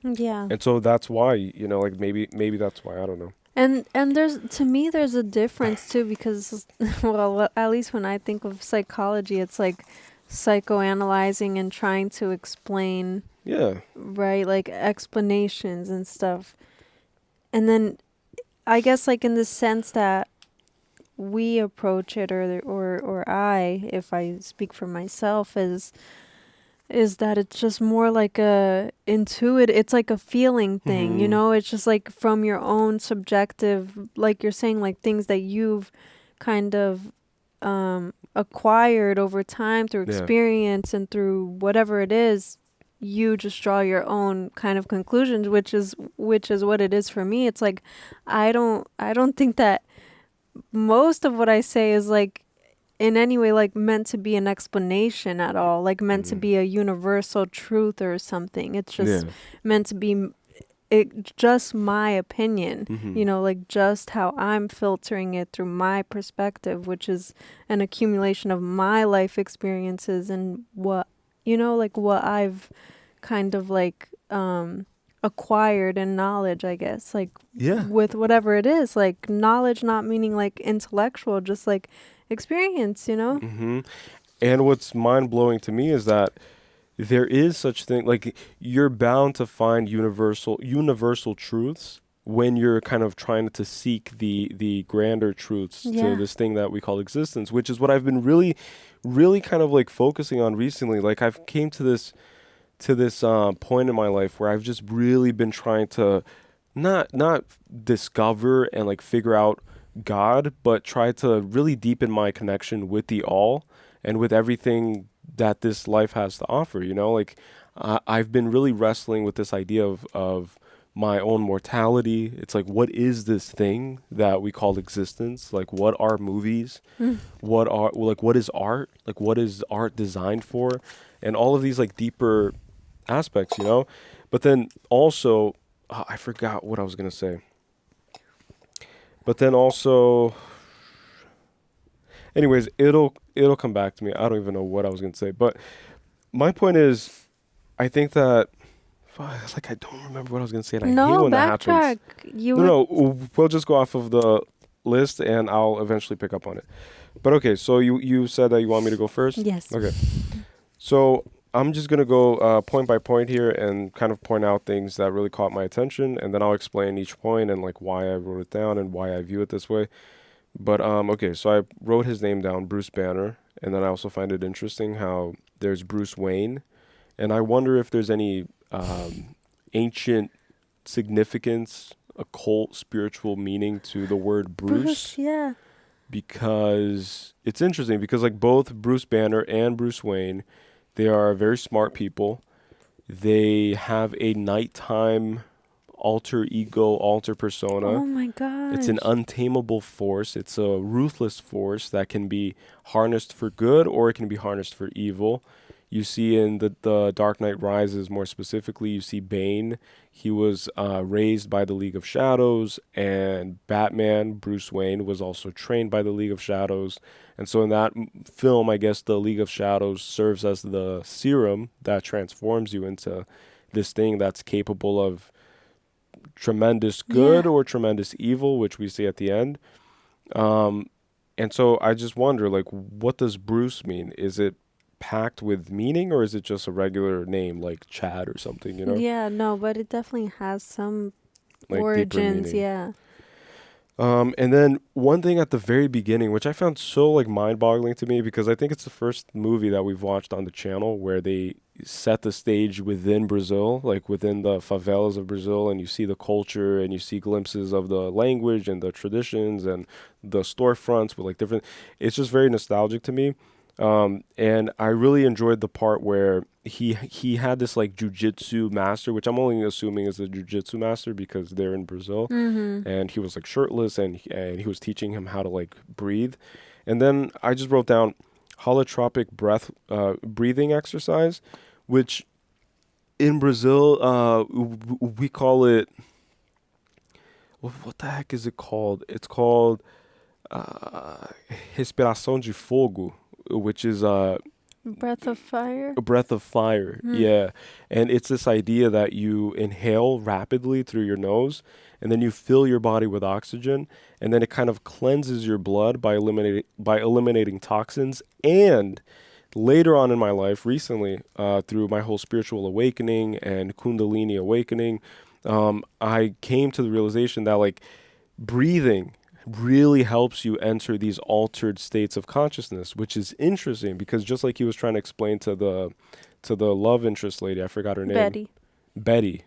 Yeah. And so that's why, you know, like maybe that's why, I don't know. And there's, to me, there's a difference too, because well, at least when I think of psychology, it's like psychoanalyzing and trying to explain, right, like explanations and stuff. And then I guess like in the sense that we approach it, or I, if I speak for myself, is that it's just more like a intuitive, it's like a feeling thing, you know? It's just like from your own subjective, like you're saying, like things that you've kind of acquired over time through experience and through whatever it is. You just draw your own kind of conclusions, which is what it is for me. It's like I don't think that most of what I say is like in any way like meant to be an explanation at all, like meant to be a universal truth or something. It's just meant to be just my opinion, you know, like just how I'm filtering it through my perspective, which is an accumulation of my life experiences and what, you know, like what I've kind of like acquired in knowledge, I guess, like with whatever it is, like knowledge not meaning like intellectual, just like experience, you know? And what's mind-blowing to me is that there is such thing, like you're bound to find universal truths when you're kind of trying to seek the grander truths to this thing that we call existence, which is what I've been really kind of like focusing on recently. Like I've came to this point in my life where I've just really been trying to not discover and like figure out God, but try to really deepen my connection with the all and with everything that this life has to offer, you know? Like I've been really wrestling with this idea of my own mortality. It's like, what is this thing that we call existence? Like, what are movies? What is art? Like, what is art designed for? And all of these like deeper aspects, you know? But then also, I forgot what I was going to say. But then also, anyways, it'll come back to me. I don't even know what I was going to say. But my point is, I think that, like, I don't remember what I was going to say. And I hate when that happens. No, we'll just go off of the list and I'll eventually pick up on it. But okay, so you said that you want me to go first? Yes. Okay. So I'm just going to go point by point here and kind of point out things that really caught my attention. And then I'll explain each point and like why I wrote it down and why I view it this way. But okay, so I wrote his name down, Bruce Banner. And then I also find it interesting how there's Bruce Wayne. And I wonder if there's any ancient significance, occult, spiritual meaning to the word Bruce. Yeah. Because it's interesting because like both Bruce Banner and Bruce Wayne, they are very smart people. They have a nighttime alter ego, alter persona. Oh my god. It's an untamable force. It's a ruthless force that can be harnessed for good or it can be harnessed for evil. You see in the Dark Knight Rises, more specifically, you see Bane. He was raised by the League of Shadows, and Batman, Bruce Wayne, was also trained by the League of Shadows. And so in that film, I guess the League of Shadows serves as the serum that transforms you into this thing that's capable of tremendous good or tremendous evil, which we see at the end. And so I just wonder, like, what does Bruce mean? Is it packed with meaning, or is it just a regular name like Chad or something, you know? Yeah, no, but it definitely has some Like, deeper origins, meaning. yeah. And then one thing at the very beginning, which I found so like mind-boggling to me, because I think it's the first movie that we've watched on the channel where they set the stage within Brazil, like within the favelas of Brazil, and you see the culture and you see glimpses of the language and the traditions and the storefronts with like different. It's just very nostalgic to me. And I really enjoyed the part where he had this like jujitsu master, which I'm only assuming is the jujitsu master because they're in Brazil, and he was like shirtless and he was teaching him how to like breathe. And then I just wrote down holotropic breathing exercise, which in Brazil we call it, what the heck is it called? It's called respiração de fogo, which is Breath of fire. a breath of fire. Yeah. And it's this idea that you inhale rapidly through your nose and then you fill your body with oxygen, and then it kind of cleanses your blood by eliminating toxins. And later on in my life, recently, through my whole spiritual awakening and Kundalini awakening, I came to the realization that like breathing really helps you enter these altered states of consciousness, which is interesting because just like he was trying to explain to the love interest lady, I forgot her name. Betty.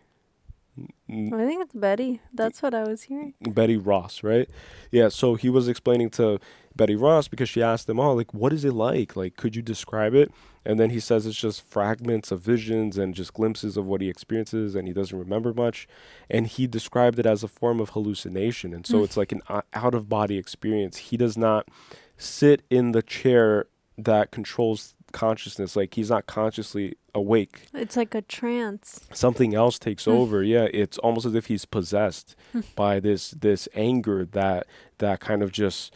I think it's Betty. That's what I was hearing. Betty Ross, right? Yeah, so he was explaining to Betty Ross because she asked him, oh, like, what is it like? Like, could you describe it? And then he says it's just fragments of visions and just glimpses of what he experiences, and he doesn't remember much. And he described it as a form of hallucination. And so it's like an out-of-body experience. He does not sit in the chair that controls consciousness. Like, he's not consciously awake. It's like a trance. Something else takes over. Yeah, it's almost as if he's possessed by this anger that kind of just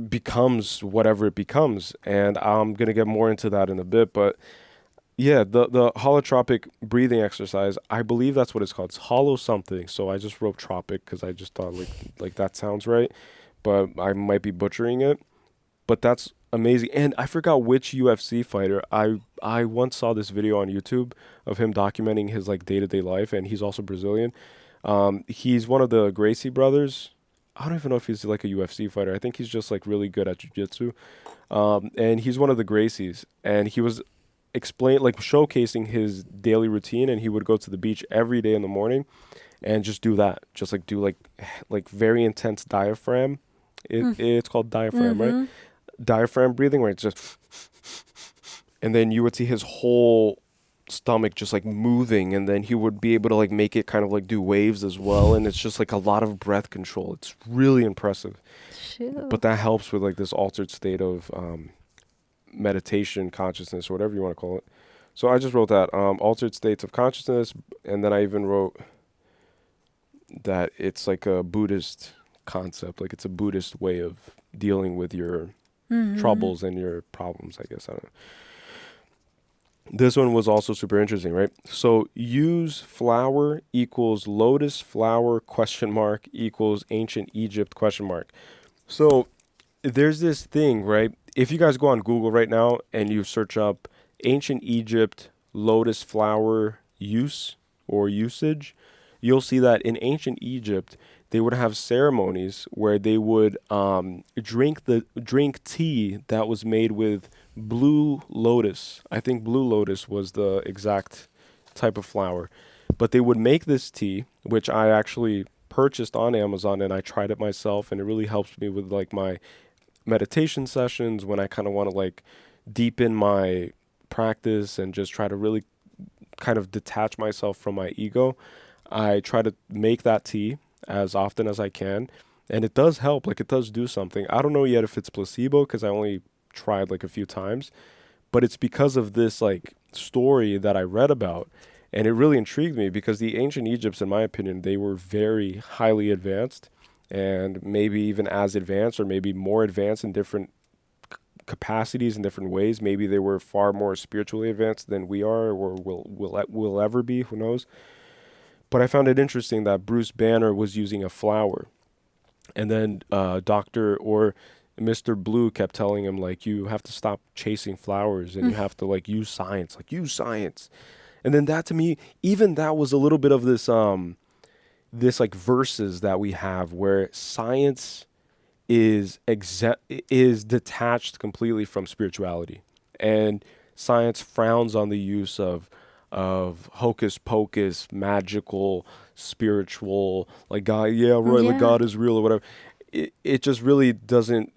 becomes whatever it becomes. And I'm gonna get more into that in a bit, but yeah, the holotropic breathing exercise, I believe that's what it's called. It's hollow something. So I just wrote tropic because I just thought like that sounds right, but I might be butchering it. But that's amazing. And I forgot which UFC fighter. I once saw this video on YouTube of him documenting his like day-to-day life, and he's also Brazilian. He's one of the Gracie brothers. I don't even know if he's like a UFC fighter. I think he's just like really good at jiu-jitsu. And he's one of the Gracies, and he was showcasing his daily routine, and he would go to the beach every day in the morning and just do that. Just like do like very intense diaphragm. It's called diaphragm, right? Diaphragm breathing, where it's just, and then you would see his whole stomach just like moving, and then he would be able to like make it kind of like do waves as well, and it's just like a lot of breath control. It's really impressive. Shoot. But that helps with like this altered state of meditation, consciousness, or whatever you want to call it. So I just wrote that altered states of consciousness, and then I even wrote that it's like a Buddhist concept, like it's a Buddhist way of dealing with your troubles and your problems, I guess. I don't know. This one was also super interesting, right? So use flower equals lotus flower ? Equals ancient Egypt ? So there's this thing, right? If you guys go on Google right now and you search up ancient Egypt lotus flower use or usage, you'll see that in ancient Egypt, they would have ceremonies where they would drink tea that was made with blue lotus. I think blue lotus was the exact type of flower. But they would make this tea, which I actually purchased on Amazon, and I tried it myself, and it really helps me with like my meditation sessions when I kind of want to like deepen my practice and just try to really kind of detach myself from my ego. I try to make that tea as often as I can, and it does help. Like, it does do something. I don't know yet if it's placebo because I only tried like a few times, but it's because of this like story that I read about, and it really intrigued me because the ancient Egypts, in my opinion, they were very highly advanced, and maybe even as advanced or maybe more advanced in different capacities in different ways. Maybe they were far more spiritually advanced than we are or will ever be, who knows. But I found it interesting that Bruce Banner was using a flower, and then Dr. or Mr. Blue kept telling him, like, you have to stop chasing flowers and you have to like use science. And then that, to me, even that was a little bit of this this like verses that we have where science is detached completely from spirituality, and science frowns on the use of hocus pocus, magical, spiritual, like God, like God is real or whatever. It just really doesn't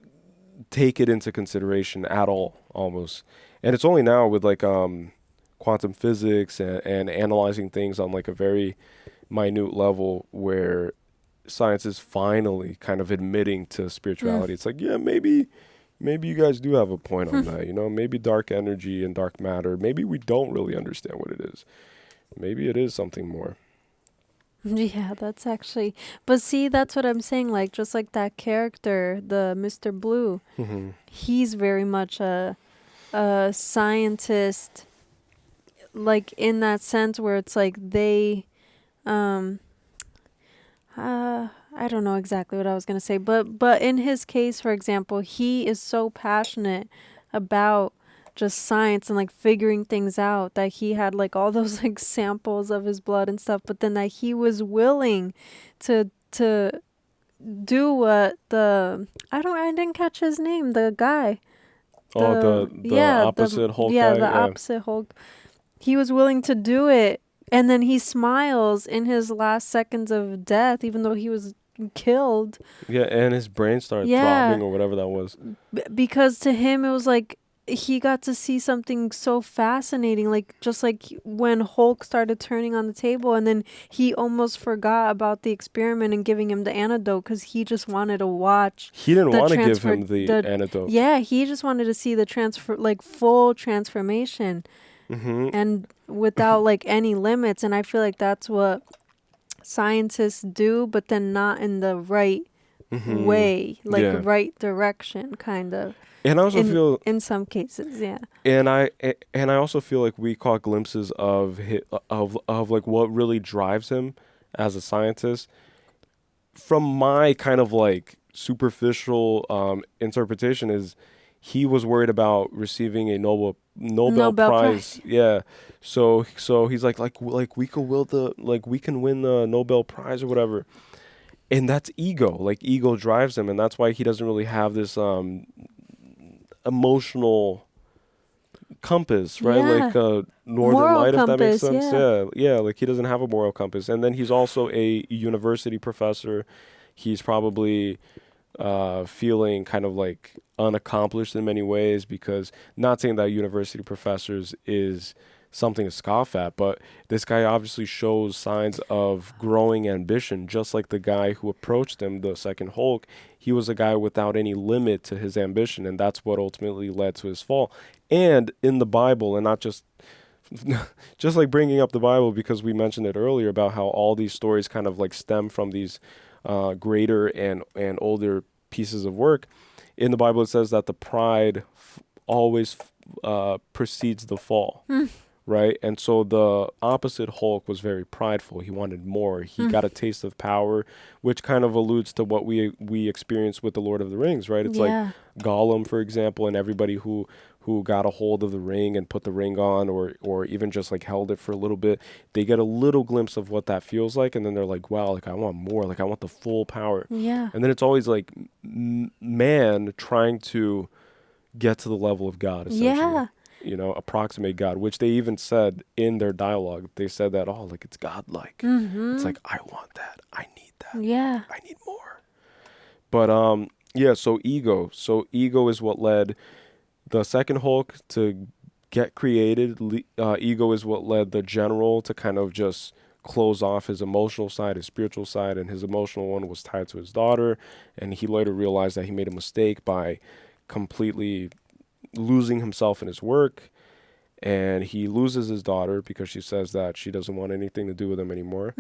take it into consideration at all, almost. And it's only now with like quantum physics and analyzing things on like a very minute level where science is finally kind of admitting to spirituality. It's like, yeah, maybe you guys do have a point on that, you know, maybe dark energy and dark matter, maybe we don't really understand what it is. Maybe it is something more. Yeah, that's actually, but see, that's what I'm saying, like, just like that character, the Mr. Blue, he's very much a scientist, like, in that sense where it's like they, I don't know exactly what I was going to say, but in his case, for example, he is so passionate about just science and like figuring things out that he had like all those like samples of his blood and stuff, but then that he was willing to do what I didn't catch his name, the guy. The opposite Hulk guy. The opposite Hulk. He was willing to do it. And then he smiles in his last seconds of death, even though he was killed. Yeah, and his brain started throbbing or whatever that was. Because to him, it was like he got to see something so fascinating. Like, just like when Hulk started turning on the table, and then he almost forgot about the experiment and giving him the antidote because he just wanted to watch. He didn't want to give him the antidote. Yeah, he just wanted to see the full transformation. And without like any limits. And I feel like that's what scientists do, but then not in the right way, like right direction, kind of. And I also feel in some cases, yeah. And I also feel like we caught glimpses of like what really drives him as a scientist. From my kind of like superficial interpretation is he was worried about receiving a Nobel Prize. Yeah. So he's like we can win the Nobel Prize or whatever. And that's ego. Like, ego drives him, and that's why he doesn't really have this emotional compass, right? Yeah. Like Northern Moral Light, compass, if that makes sense. yeah. Yeah, like he doesn't have a moral compass. And then he's also a university professor. He's probably feeling kind of like unaccomplished in many ways, because, not saying that university professors is something to scoff at, but this guy obviously shows signs of growing ambition, just like the guy who approached him, the second Hulk. He was a guy without any limit to his ambition, and that's what ultimately led to his fall. And in the Bible, and not just like bringing up the Bible because we mentioned it earlier about how all these stories kind of like stem from these greater and older pieces of work. In the Bible, it says that the pride always precedes the fall. Right? And so the opposite Hulk was very prideful. He wanted more. He got a taste of power, which kind of alludes to what we experienced with the Lord of the Rings, right? It's like Gollum, for example, and everybody who got a hold of the ring and put the ring on, or even just like held it for a little bit, they get a little glimpse of what that feels like, and then they're like, wow, like I want more, like I want the full power. Yeah. And then it's always like man trying to get to the level of God, essentially. Yeah. You know, approximate God, which they even said in their dialogue. They said that, oh, like it's godlike. It's like, I want that. I need that. Yeah. I need more. But yeah, so ego. So ego is what led the second Hulk to get created. Ego is what led the general to kind of just close off his emotional side, his spiritual side, and his emotional one was tied to his daughter. And he later realized that he made a mistake by completely losing himself in his work. And he loses his daughter because she says that she doesn't want anything to do with him anymore.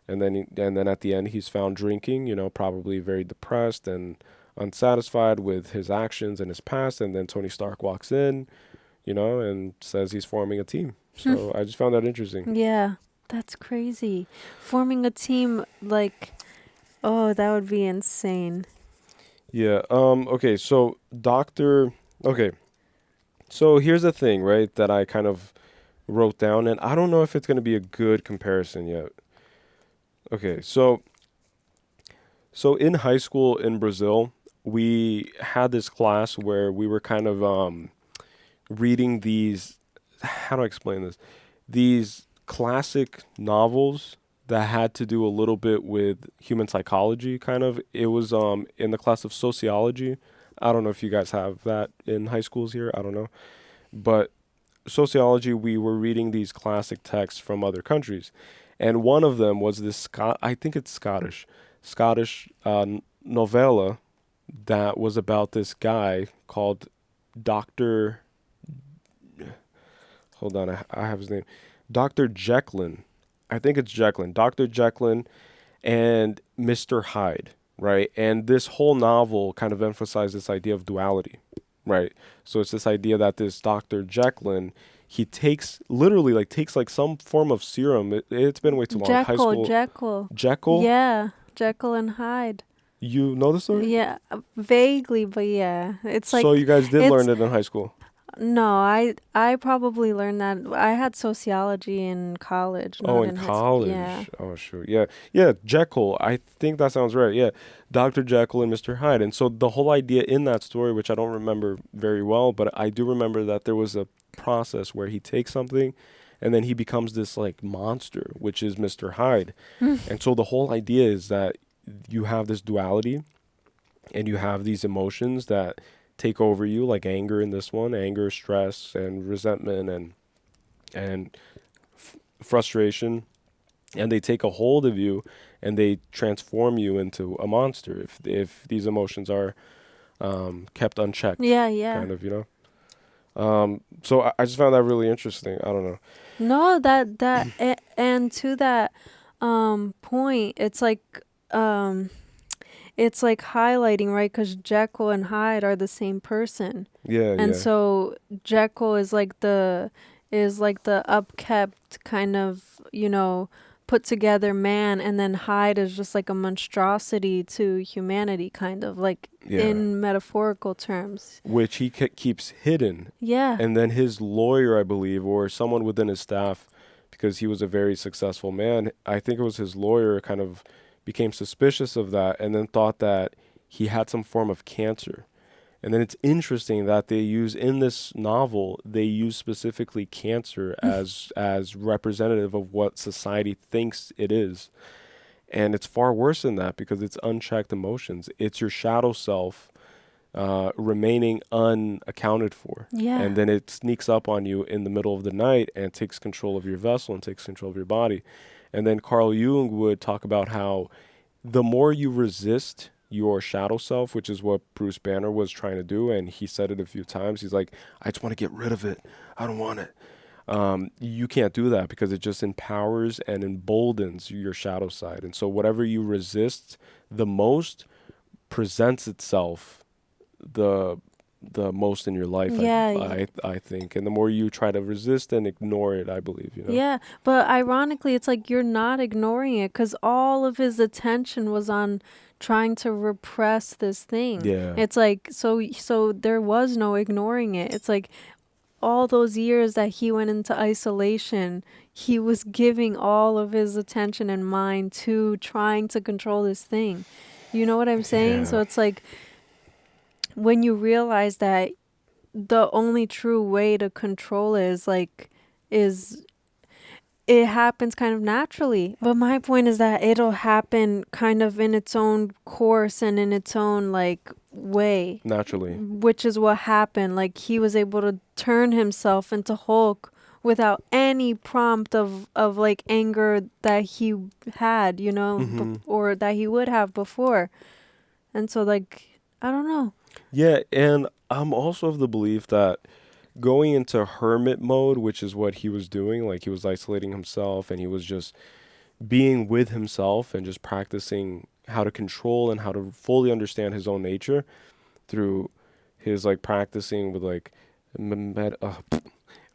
And then at the end, he's found drinking, you know, probably very depressed and unsatisfied with his actions and his past. And then Tony Stark walks in, you know, and says he's forming a team. So I just found that interesting. Yeah, that's crazy. Forming a team, like, oh, that would be insane. Yeah. Okay. So So here's the thing, right, that I kind of wrote down, and I don't know if it's going to be a good comparison yet. Okay. So in high school in Brazil, we had this class where we were kind of reading these, how do I explain this? These classic novels that had to do a little bit with human psychology, kind of. It was in the class of sociology. I don't know if you guys have that in high schools here. I don't know. But sociology, we were reading these classic texts from other countries. And one of them was this, I think it's Scottish novella that was about this guy called Dr. Hold on, I have his name. Dr. Jekyll. I think it's Jekyll. Dr. Jekyll and Mr. Hyde, right? And this whole novel kind of emphasized this idea of duality, right? So it's this idea that this Dr. Jekyll, he takes some form of serum. It's been way too long. High school. Jekyll? Yeah, Jekyll and Hyde. You know the story? Yeah, vaguely, but yeah. It's like, so you guys did learn it in high school? No, I probably learned that. I had sociology in college. Oh, in college. Yeah. Oh, sure. Yeah, Jekyll. I think that sounds right. Yeah, Dr. Jekyll and Mr. Hyde. And so the whole idea in that story, which I don't remember very well, but I do remember that there was a process where he takes something and then he becomes this like monster, which is Mr. Hyde. And so the whole idea is that you have this duality and you have these emotions that take over you, like anger in this one, anger, stress, and resentment and frustration, and they take a hold of you and they transform you into a monster if these emotions are kept unchecked. Yeah. Kind of, you know. So I just found that really interesting. I don't know. No, that and to that point, it's like highlighting, right? Because Jekyll and Hyde are the same person. Yeah. And so Jekyll is like the upkept kind of, you know, put together man, and then Hyde is just like a monstrosity to humanity, kind of like in metaphorical terms. Which he keeps hidden. Yeah. And then his lawyer, I believe, or someone within his staff, because he was a very successful man, I think it was his lawyer kind of became suspicious of that and then thought that he had some form of cancer. And then it's interesting that they use in this novel, they use specifically cancer as representative of what society thinks it is. And it's far worse than that because it's unchecked emotions. It's your shadow self remaining unaccounted for. Yeah. And then it sneaks up on you in the middle of the night and takes control of your vessel and takes control of your body. And then Carl Jung would talk about how the more you resist your shadow self, which is what Bruce Banner was trying to do, and he said it a few times, he's like, I just want to get rid of it. I don't want it. You can't do that because it just empowers and emboldens your shadow side. And so whatever you resist the most presents itself the most in your life, I think. And the more you try to resist and ignore it, I believe, you know? Yeah, but ironically, it's like you're not ignoring it because all of his attention was on trying to repress this thing. Yeah. It's like, so there was no ignoring it. It's like all those years that he went into isolation, he was giving all of his attention and mind to trying to control this thing. You know what I'm saying? Yeah. So it's like, when you realize that the only true way to control it is it happens kind of naturally. But my point is that it'll happen kind of in its own course and in its own like way. Naturally. Which is what happened. Like he was able to turn himself into Hulk without any prompt of like anger that he had, you know, or that he would have before. And so like, I don't know. Yeah, and I'm also of the belief that going into hermit mode, which is what he was doing, like he was isolating himself and he was just being with himself and just practicing how to control and how to fully understand his own nature through his like practicing with like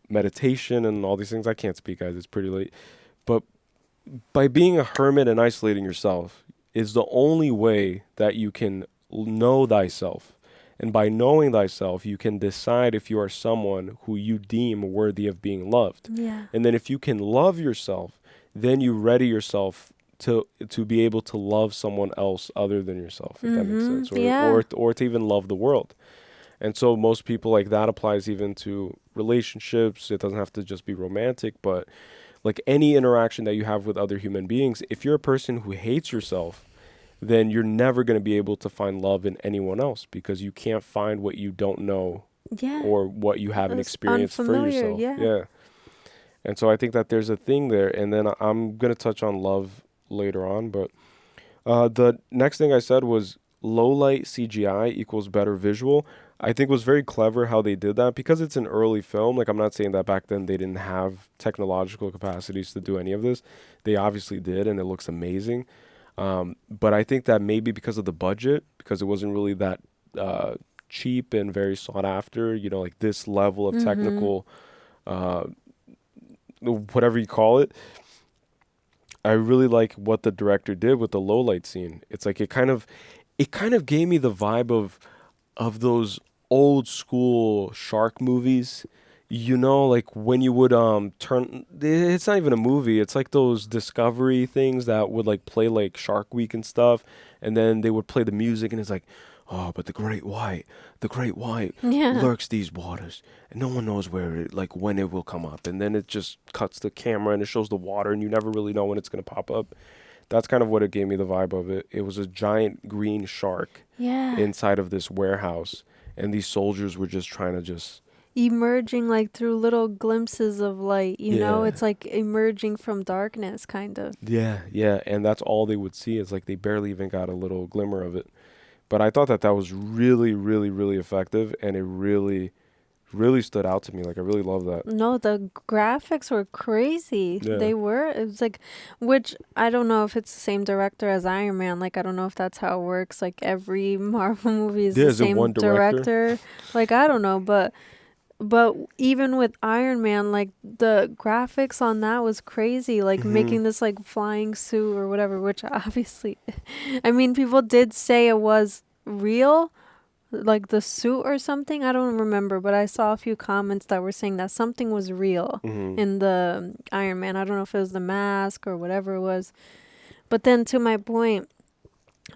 meditation and all these things. I can't speak, guys, it's pretty late. But by being a hermit and isolating yourself is the only way that you can know thyself. And by knowing thyself, you can decide if you are someone who you deem worthy of being loved. Yeah. And then if you can love yourself, then you ready yourself to be able to love someone else other than yourself, if that makes sense. Or to even love the world. And so most people, like, that applies even to relationships. It doesn't have to just be romantic, but like any interaction that you have with other human beings, if you're a person who hates yourself, then you're never going to be able to find love in anyone else because you can't find what you don't know or what you haven't experienced for yourself. Yeah. And so I think that there's a thing there. And then I'm going to touch on love later on. But the next thing I said was low light CGI equals better visual. I think it was very clever how they did that because it's an early film. Like, I'm not saying that back then they didn't have technological capacities to do any of this. They obviously did, and it looks amazing. But I think that maybe because of the budget, because it wasn't really that cheap and very sought after, you know, like this level of technical, whatever you call it, I really like what the director did with the low light scene. It's like it kind of gave me the vibe of those old school shark movies. You know, like when you would turn, it's not even a movie, it's like those Discovery things that would like play like Shark Week and stuff, and then they would play the music and it's like, oh, but the great white lurks these waters and no one knows when it will come up, and then it just cuts the camera and it shows the water and you never really know when it's going to pop up. That's kind of what it gave me the vibe of it. It was a giant green shark inside of this warehouse, and these soldiers were just trying to just emerging like through little glimpses of light, you know, it's like emerging from darkness kind of. Yeah, and that's all they would see. It's like they barely even got a little glimmer of it. But I thought that was really, really, really effective, and it really, really stood out to me. Like, I really love that. No, the graphics were crazy. They were. It was like, which I don't know if it's the same director as Iron Man. Like, I don't know if that's how it works. Like, every Marvel movie is the same one director. Like, I don't know, but even with Iron Man, like the graphics on that was crazy, like making this like flying suit or whatever, which obviously, I mean, people did say it was real, like the suit or something. I don't remember, but I saw a few comments that were saying that something was real in the Iron Man. I don't know if it was the mask or whatever it was. But then to my point,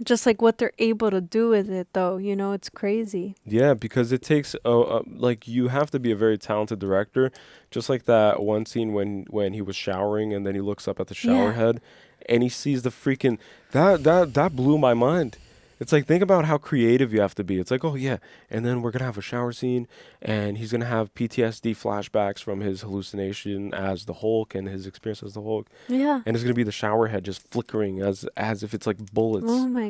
just like what they're able to do with it, though, you know, it's crazy. Yeah, because it takes like, you have to be a very talented director. Just like that one scene when he was showering and then he looks up at the shower head and he sees the freaking that blew my mind. It's like, think about how creative you have to be. It's like, oh yeah, and then we're gonna have a shower scene and he's gonna have PTSD flashbacks from his hallucination as the Hulk and his experience as the Hulk. Yeah. And it's gonna be the shower head just flickering as if it's like bullets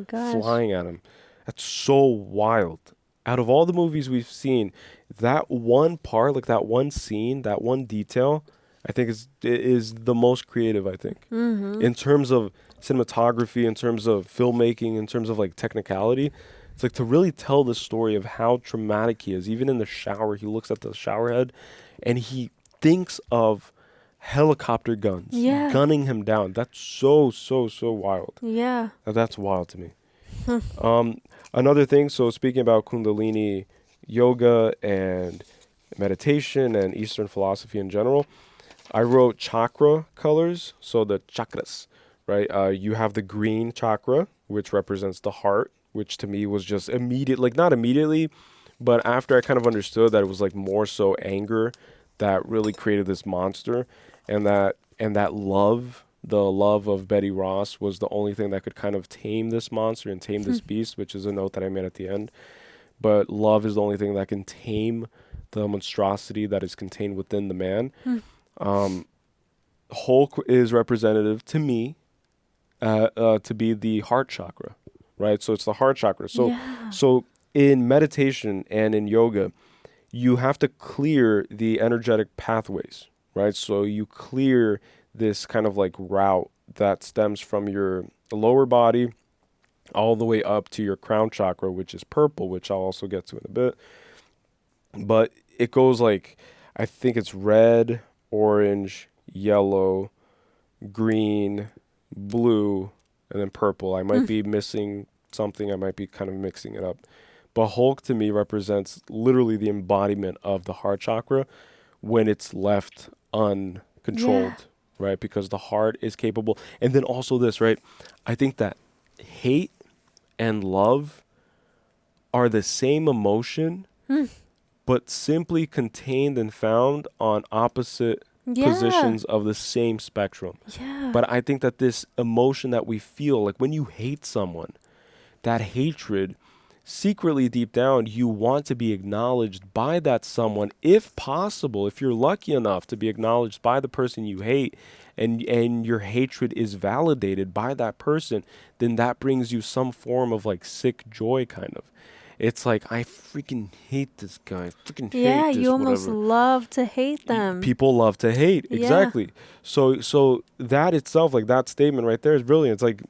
flying at him. That's so wild. Out of all the movies we've seen, that one part, like that one scene, that one detail, I think is the most creative, I think. In terms of cinematography, in terms of filmmaking, in terms of like technicality. It's like to really tell the story of how traumatic he is. Even in the shower, he looks at the shower head and he thinks of helicopter guns gunning him down. That's so wild. Yeah. That's wild to me. Another thing, so speaking about Kundalini yoga and meditation and Eastern philosophy in general, I wrote chakra colors, so the chakras, right? You have the green chakra, which represents the heart, which to me was just immediate, like not immediately, but after I kind of understood that it was like more so anger that really created this monster, and that love, the love of Betty Ross was the only thing that could kind of tame this monster and tame this beast, which is a note that I made at the end. But love is the only thing that can tame the monstrosity that is contained within the man. Hulk is representative to me to be the heart chakra, right? So it's the heart chakra. So in meditation and in yoga, you have to clear the energetic pathways, right? So you clear this kind of like route that stems from your lower body all the way up to your crown chakra, which is purple, which I'll also get to in a bit. But it goes like, I think it's red, orange, yellow, green, blue, and then purple. I might be missing something. I might be kind of mixing it up. But Hulk to me represents literally the embodiment of the heart chakra when it's left uncontrolled, right? Because the heart is capable. And then also this, right? I think that hate and love are the same emotion, but simply contained and found on opposite positions of the same spectrum. But I think that this emotion that we feel, like when you hate someone, that hatred, secretly deep down, you want to be acknowledged by that someone, if possible, if you're lucky enough to be acknowledged by the person you hate, and your hatred is validated by that person, then that brings you some form of like sick joy, kind of. It's like, I freaking hate this guy. I freaking hate this, you almost whatever. love to hate them. People love to hate. Exactly. So that itself, like that statement right there is brilliant. It's like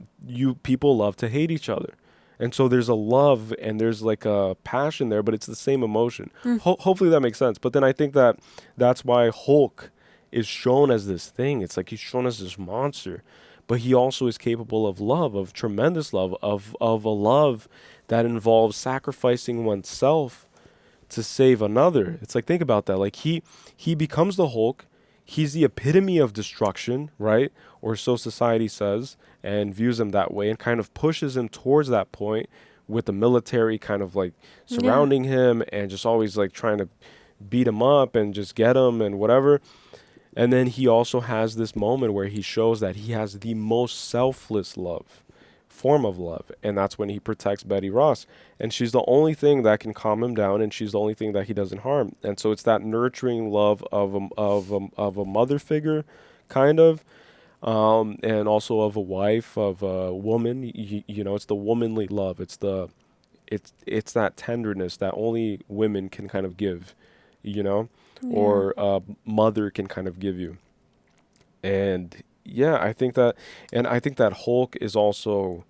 people love to hate each other. And so there's a love and there's like a passion there, but it's the same emotion. Hopefully that makes sense. But then I think that that's why Hulk is shown as this thing. It's like he's shown as this monster, but he also is capable of love, of tremendous love, of a love that involves sacrificing oneself to save another. It's like, think about that. Like he becomes the Hulk. He's the epitome of destruction, right? Or so society says, and views him that way, and kind of pushes him towards that point with the military kind of like surrounding him and just always like trying to beat him up and just get him and whatever. And then he also has this moment where he shows that he has the most selfless form of love, and that's when he protects Betty Ross, and she's the only thing that can calm him down, and she's the only thing that he doesn't harm. And so it's that nurturing love of a mother figure, kind of, and also of a wife, of a woman. You know, it's the womanly love. It's that tenderness that only women can kind of give, you know, or a mother can kind of give you. And I think that Hulk is also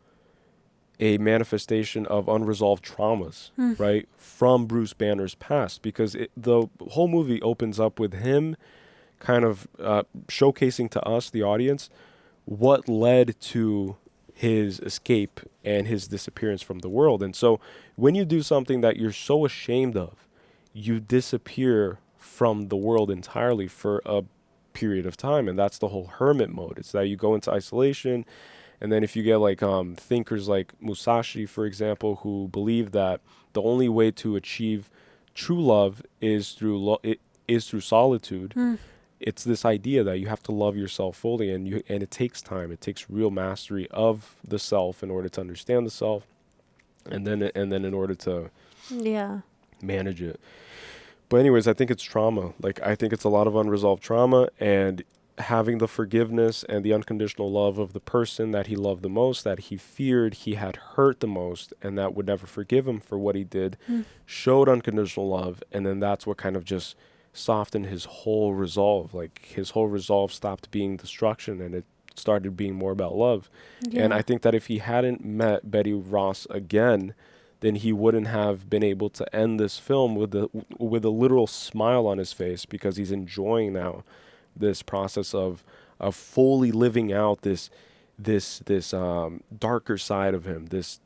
a manifestation of unresolved traumas, right, from Bruce Banner's past, because the whole movie opens up with him kind of showcasing to us, the audience, what led to his escape and his disappearance from the world. And so when you do something that you're so ashamed of, you disappear from the world entirely for a period of time. And that's the whole hermit mode. It's that you go into isolation. And then if you get like thinkers like Musashi, for example, who believe that the only way to achieve true love is through solitude. It's this idea that you have to love yourself fully, and it takes time. It takes real mastery of the self in order to understand the self, and then in order to manage it. But anyways, I think it's trauma. Like, I think it's a lot of unresolved trauma, and having the forgiveness and the unconditional love of the person that he loved the most, that he feared he had hurt the most, and that would never forgive him for what he did, showed unconditional love. And then that's what kind of just softened his whole resolve. Like, his whole resolve stopped being destruction, and it started being more about love. And I think that if he hadn't met Betty Ross again, then he wouldn't have been able to end this film with a literal smile on his face, because he's enjoying now this process of fully living out this darker side of him, this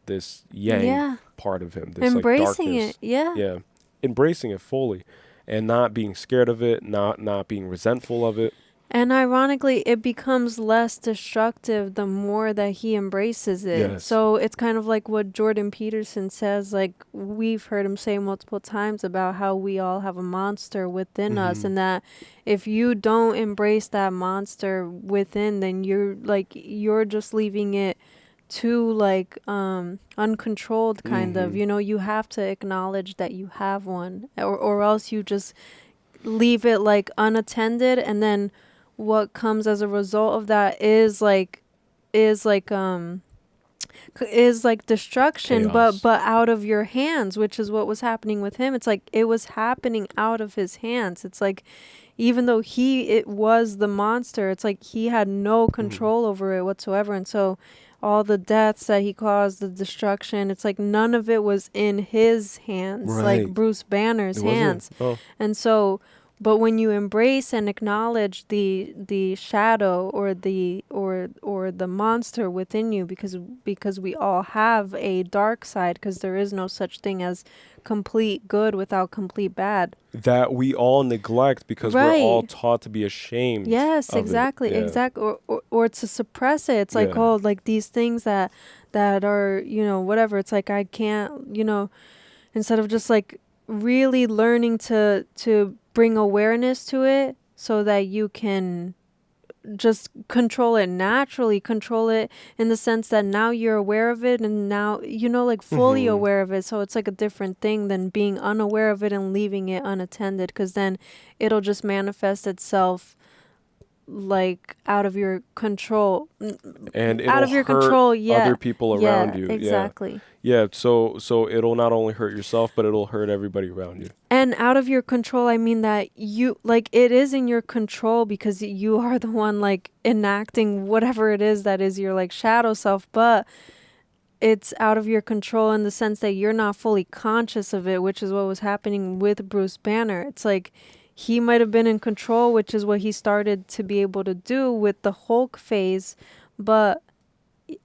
yang part of him, this embracing like darkness. Embracing it fully, and not being scared of it, not being resentful of it. And ironically, it becomes less destructive the more that he embraces it. Yes. So it's kind of like what Jordan Peterson says, like we've heard him say multiple times about how we all have a monster within us, and that if you don't embrace that monster within, then you're just leaving it too like uncontrolled kind of, you know. You have to acknowledge that you have one, or else you just leave it like unattended, and then what comes as a result of that is like destruction, Chaos. but out of your hands, which is what was happening with him. It's like it was happening out of his hands. It's like even though it was the monster, it's like he had no control over it whatsoever. And so all the deaths that he caused, the destruction, it's like none of it was in his hands, like Right. Bruce Banner's It wasn't? hands. Oh. And so, but when you embrace and acknowledge the shadow or the monster within you, because we all have a dark side, because there is no such thing as complete good without complete bad. That we all neglect because we're all taught to be ashamed. Yes, of it. exactly, Yeah. exactly, or to suppress it. It's like, Yeah. oh, like these things that are, whatever. It's like I can't, instead of just like really learning to bring awareness to it so that you can just control it naturally, control it in the sense that now you're aware of it and now, like fully aware of it. So it's like a different thing than being unaware of it and leaving it unattended, because then it'll just manifest itself like out of your control, And out of it'll your hurt control. Yeah, other people around you. Exactly. Yeah. So it'll not only hurt yourself, but it'll hurt everybody around you. And out of your control, I mean that you, like, it is in your control because you are the one, like, enacting whatever it is that is your, like, shadow self. But it's out of your control in the sense that you're not fully conscious of it, which is what was happening with Bruce Banner. It's like he might have been in control, which is what he started to be able to do with the Hulk phase, but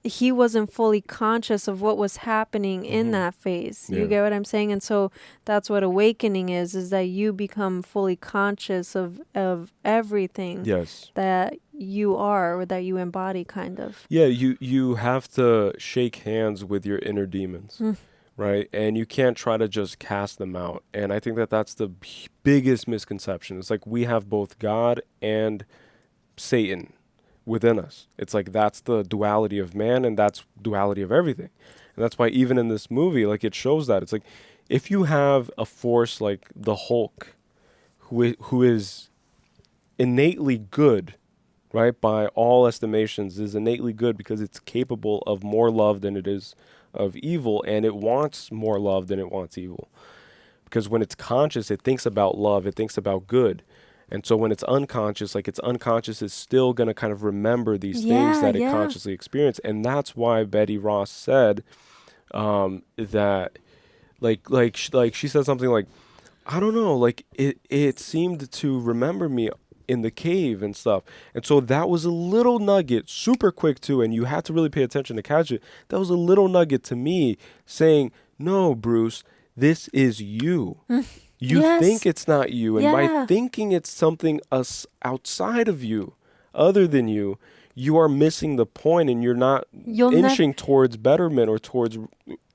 he wasn't fully conscious of what was happening in that phase. You get what I'm saying? And so that's what awakening is that you become fully conscious of everything that you are, or that you embody, kind of. Yeah, you have to shake hands with your inner demons, right? And you can't try to just cast them out. And I think that that's the biggest misconception. It's like we have both God and Satan within us. It's like that's the duality of man, and that's duality of everything. And that's why even in this movie, like, it shows that. It's like if you have a force like the Hulk, who is innately good, right, by all estimations, is innately good because it's capable of more love than it is of evil, and it wants more love than it wants evil. Because when it's conscious, it thinks about love, it thinks about good. And so when it's unconscious, like, its unconscious is still going to kind of remember these things that it consciously experienced. And that's why Betty Ross said that, like she said something like, I don't know, like, it seemed to remember me in the cave and stuff. And so that was a little nugget, super quick too, and you had to really pay attention to catch it. That was a little nugget to me saying, no, Bruce, this is you. You think it's not you, and by thinking it's something outside of you, other than you, you are missing the point, and you're not inching towards betterment or towards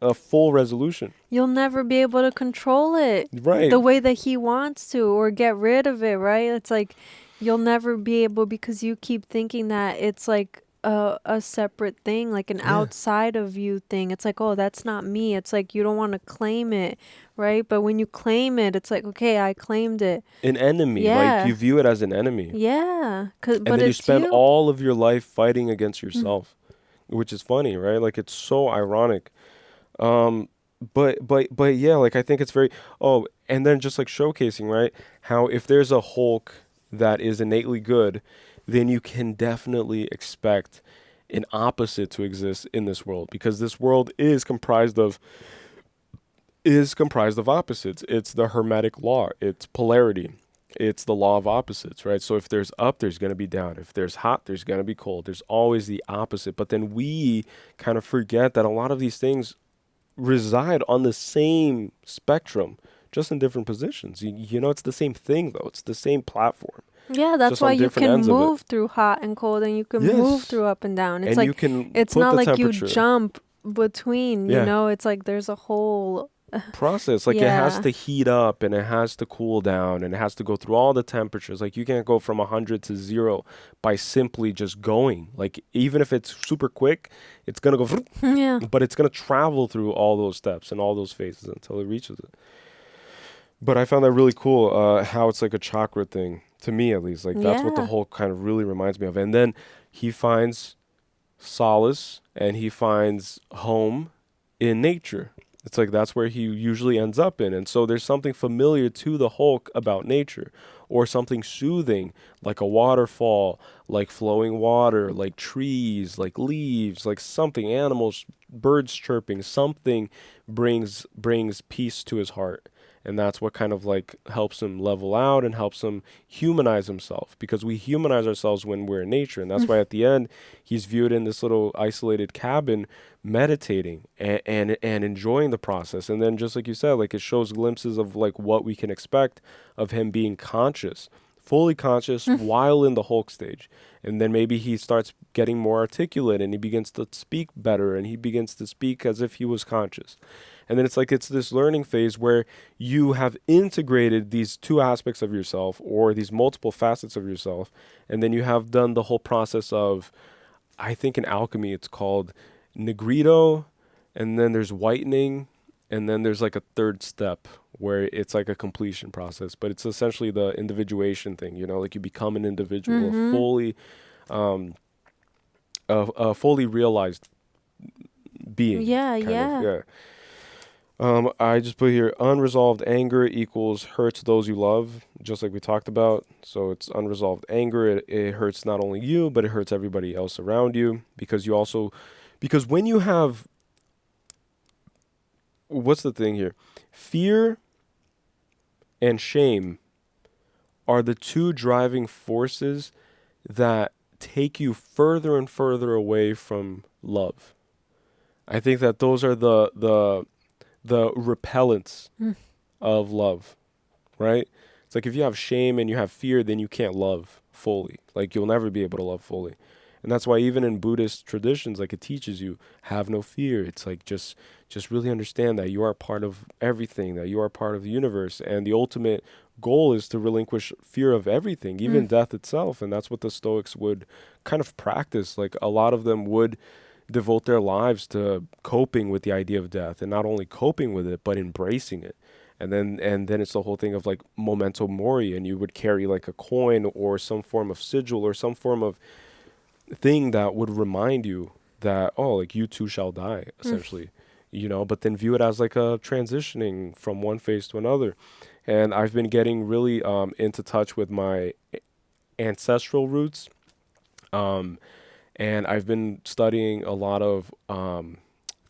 a full resolution. You'll never be able to control it the way that he wants to, or get rid of it, right? It's like you'll never be able, because you keep thinking that it's like a separate thing, like an outside of you thing. It's like, oh, that's not me. It's like you don't want to claim it, right? But when you claim it, it's like, okay, I claimed it. An enemy, like, you view it as an enemy. Yeah, and then you spend all of your life fighting against yourself, which is funny, right? Like, it's so ironic. But yeah, like, I think it's very, and then just like showcasing, right, how if there's a Hulk that is innately good, then you can definitely expect an opposite to exist in this world, because this world is comprised of opposites. It's the Hermetic law. It's polarity. It's the law of opposites, right? So if there's up, there's going to be down. If there's hot, there's going to be cold. There's always the opposite. But then we kind of forget that a lot of these things reside on the same spectrum, just in different positions. You know, it's the same thing, though. It's the same platform. Yeah, that's why you can move through hot and cold, and you can move through up and down. It's like, it's not like you jump between, you know, it's like there's a whole process. Like, it has to heat up, and it has to cool down, and it has to go through all the temperatures. Like, you can't go from 100 to 0 by simply just going. Like, even if it's super quick, it's going to go, but it's going to travel through all those steps and all those phases until it reaches it. But I found that really cool, how it's like a chakra thing To me, at least, like that's what the Yeah. Hulk kind of really reminds me of. And then he finds solace and he finds home in nature. It's like that's where he usually ends up in. And so there's something familiar to the Hulk about nature, or something soothing, like a waterfall, like flowing water, like trees, like leaves, like something, animals, birds chirping, something brings peace to his heart. And that's what kind of like helps him level out and helps him humanize himself, because we humanize ourselves when we're in nature. And that's why at the end, he's viewed in this little isolated cabin, meditating and enjoying the process. And then just like you said, like it shows glimpses of like what we can expect of him being conscious, fully conscious while in the Hulk stage. And then maybe he starts getting more articulate and he begins to speak better and he begins to speak as if he was conscious. And then it's like it's this learning phase where you have integrated these two aspects of yourself, or these multiple facets of yourself. And then you have done the whole process of, I think in alchemy, it's called negrito. And then there's whitening. And then there's like a third step where it's like a completion process. But it's essentially the individuation thing, you know, like you become an individual, a fully realized being. Yeah, kind yeah. of, yeah. I just put here, unresolved anger equals hurts those you love, just like we talked about. So it's unresolved anger. It hurts not only you, but it hurts everybody else around you, because when you have, what's the thing here? Fear and shame are the two driving forces that take you further and further away from love. I think that those are the repellents of love, right? It's like if you have shame and you have fear, then you can't love fully. Like you'll never be able to love fully. And that's why even in Buddhist traditions, like it teaches you, have no fear. It's like just really understand that you are part of everything, that you are part of the universe. And the ultimate goal is to relinquish fear of everything, even death itself. And that's what the Stoics would kind of practice. Like a lot of them would devote their lives to coping with the idea of death, and not only coping with it, but embracing it. And then it's the whole thing of like memento mori, and you would carry like a coin or some form of sigil or some form of thing that would remind you that, oh, like you too shall die, essentially, you know, but then view it as like a transitioning from one phase to another. And I've been getting really into touch with my ancestral roots. And I've been studying a lot of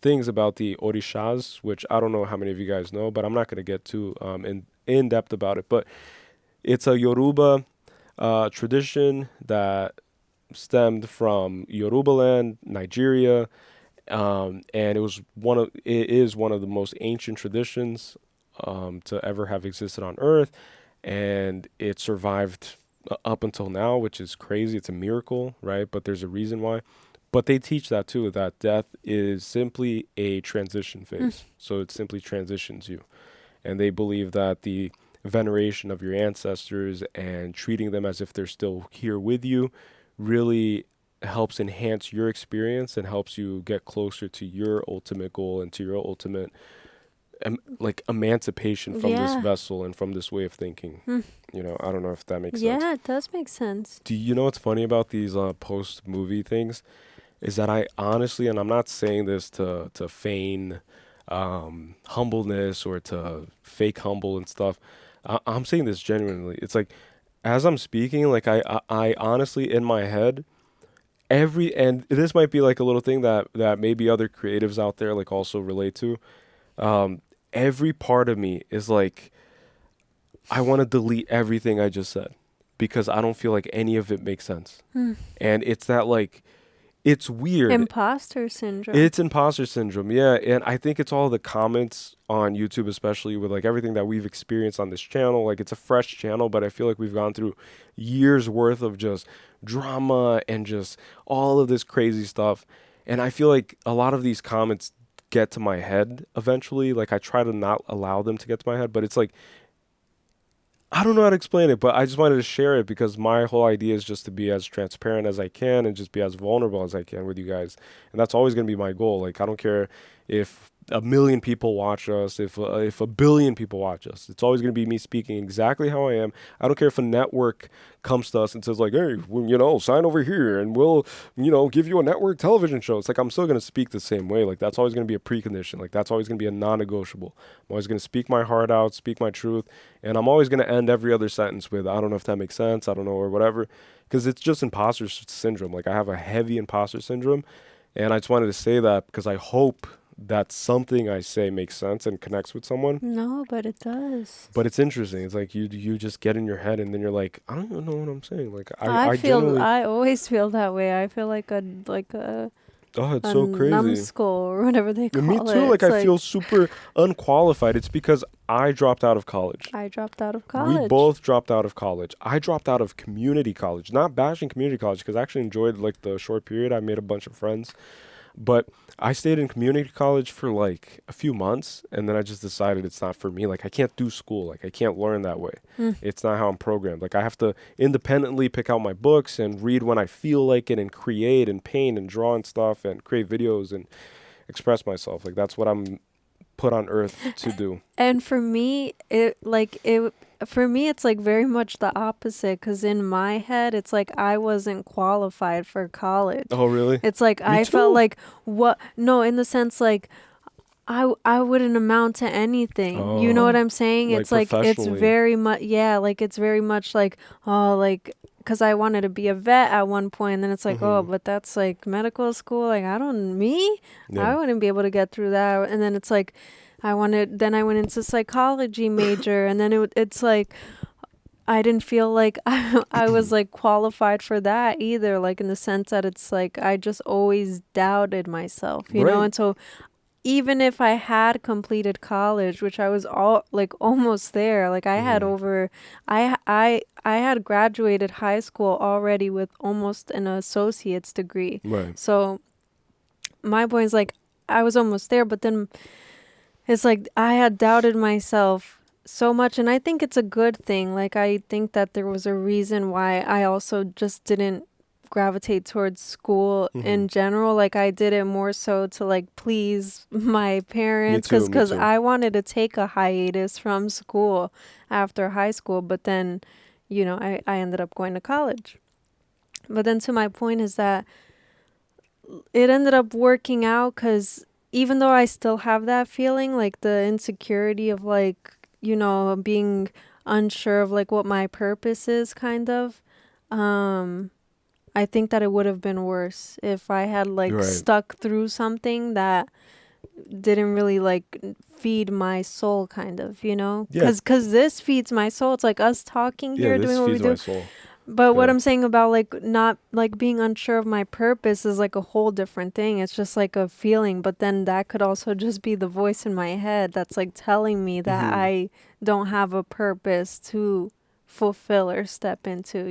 things about the orishas, which I don't know how many of you guys know, but I'm not going to get too in depth about it. But it's a Yoruba tradition that stemmed from Yoruba land, Nigeria, and it is one of the most ancient traditions to ever have existed on Earth, and it survived up until now, which is crazy. It's a miracle, right? But there's a reason why. But they teach that too, that death is simply a transition phase. So it simply transitions you. And they believe that the veneration of your ancestors and treating them as if they're still here with you really helps enhance your experience and helps you get closer to your ultimate goal and to your ultimate like emancipation from this vessel and from this way of thinking. You know, I don't know if that makes sense. Yeah, it does make sense. Do you know what's funny about these post-movie things is that I honestly, and I'm not saying this to feign humbleness or to fake humble and stuff. I'm saying this genuinely. It's like, as I'm speaking, like I honestly, in my head, and this might be like a little thing that maybe other creatives out there like also relate to. Every part of me is like, I want to delete everything I just said because I don't feel like any of it makes sense. And it's that like, it's weird. Imposter syndrome. It's imposter syndrome, yeah. And I think it's all the comments on YouTube, especially with like everything that we've experienced on this channel. Like it's a fresh channel, but I feel like we've gone through years worth of just drama and just all of this crazy stuff. And I feel like a lot of these comments get to my head eventually. Like I try to not allow them to get to my head, but it's like, I don't know how to explain it, but I just wanted to share it because my whole idea is just to be as transparent as I can and just be as vulnerable as I can with you guys. And that's always going to be my goal. Like, I don't care if a million people watch us, if a billion people watch us, it's always going to be me speaking exactly how I am. I don't care if a network comes to us and says like, hey, sign over here and we'll, give you a network television show. It's like, I'm still going to speak the same way. Like, that's always going to be a precondition. Like, that's always going to be a non-negotiable. I'm always going to speak my heart out, speak my truth. And I'm always going to end every other sentence with, I don't know if that makes sense. I don't know, or whatever. Because it's just imposter syndrome. Like, I have a heavy imposter syndrome. And I just wanted to say that because I hope that something I say makes sense and connects with someone. No, but it does. But it's interesting. It's like you just get in your head and then you're like, I don't even know what I'm saying. Like I always feel that way. I feel like a it's so crazy. numbskull or whatever they call it. Me too. Like, I feel super unqualified. It's because I dropped out of college. I dropped out of college. We both dropped out of college. I dropped out of community college. Not bashing community college because I actually enjoyed like the short period. I made a bunch of friends. But I stayed in community college for like a few months, and then I just decided it's not for me. Like, I can't do school. Like, I can't learn that way. It's not how I'm programmed. Like, I have to independently pick out my books and read when I feel like it and create and paint and draw and stuff and create videos and express myself. Like, that's what I'm put on earth to do. And for me, it's like very much the opposite, because in my head it's like I wasn't qualified for college. Oh, really? It's like I felt like in the sense like I wouldn't amount to anything. Oh, you know what I'm saying? like It's like it's professionally. very much it's very much like because I wanted to be a vet at one point, and then it's like, oh, but that's like medical school. Like, I wouldn't be able to get through that. And then it's like, I went into psychology major, and then it's like, I didn't feel like I was like qualified for that either. Like, in the sense that it's like, I just always doubted myself, you know? And so even if I had completed college, which I was almost there, like I had I had graduated high school already with almost an associate's degree. Right. So my point is like, I was almost there, but then it's like I had doubted myself so much, and I think it's a good thing. Like, I think that there was a reason why I also just didn't gravitate towards school in general. Like, I did it more so to like please my parents, because I wanted to take a hiatus from school after high school, but then I ended up going to college. But then to my point is that it ended up working out, because even though I still have that feeling, like the insecurity of like being unsure of like what my purpose is, kind of, I think that it would have been worse if I had like stuck through something that didn't really like feed my soul, kind of, because this feeds my soul. It's like us talking here, doing what we do. But what I'm saying about like not like being unsure of my purpose is like a whole different thing. It's just like a feeling, but then that could also just be the voice in my head that's like telling me that I don't have a purpose to fulfill or step into,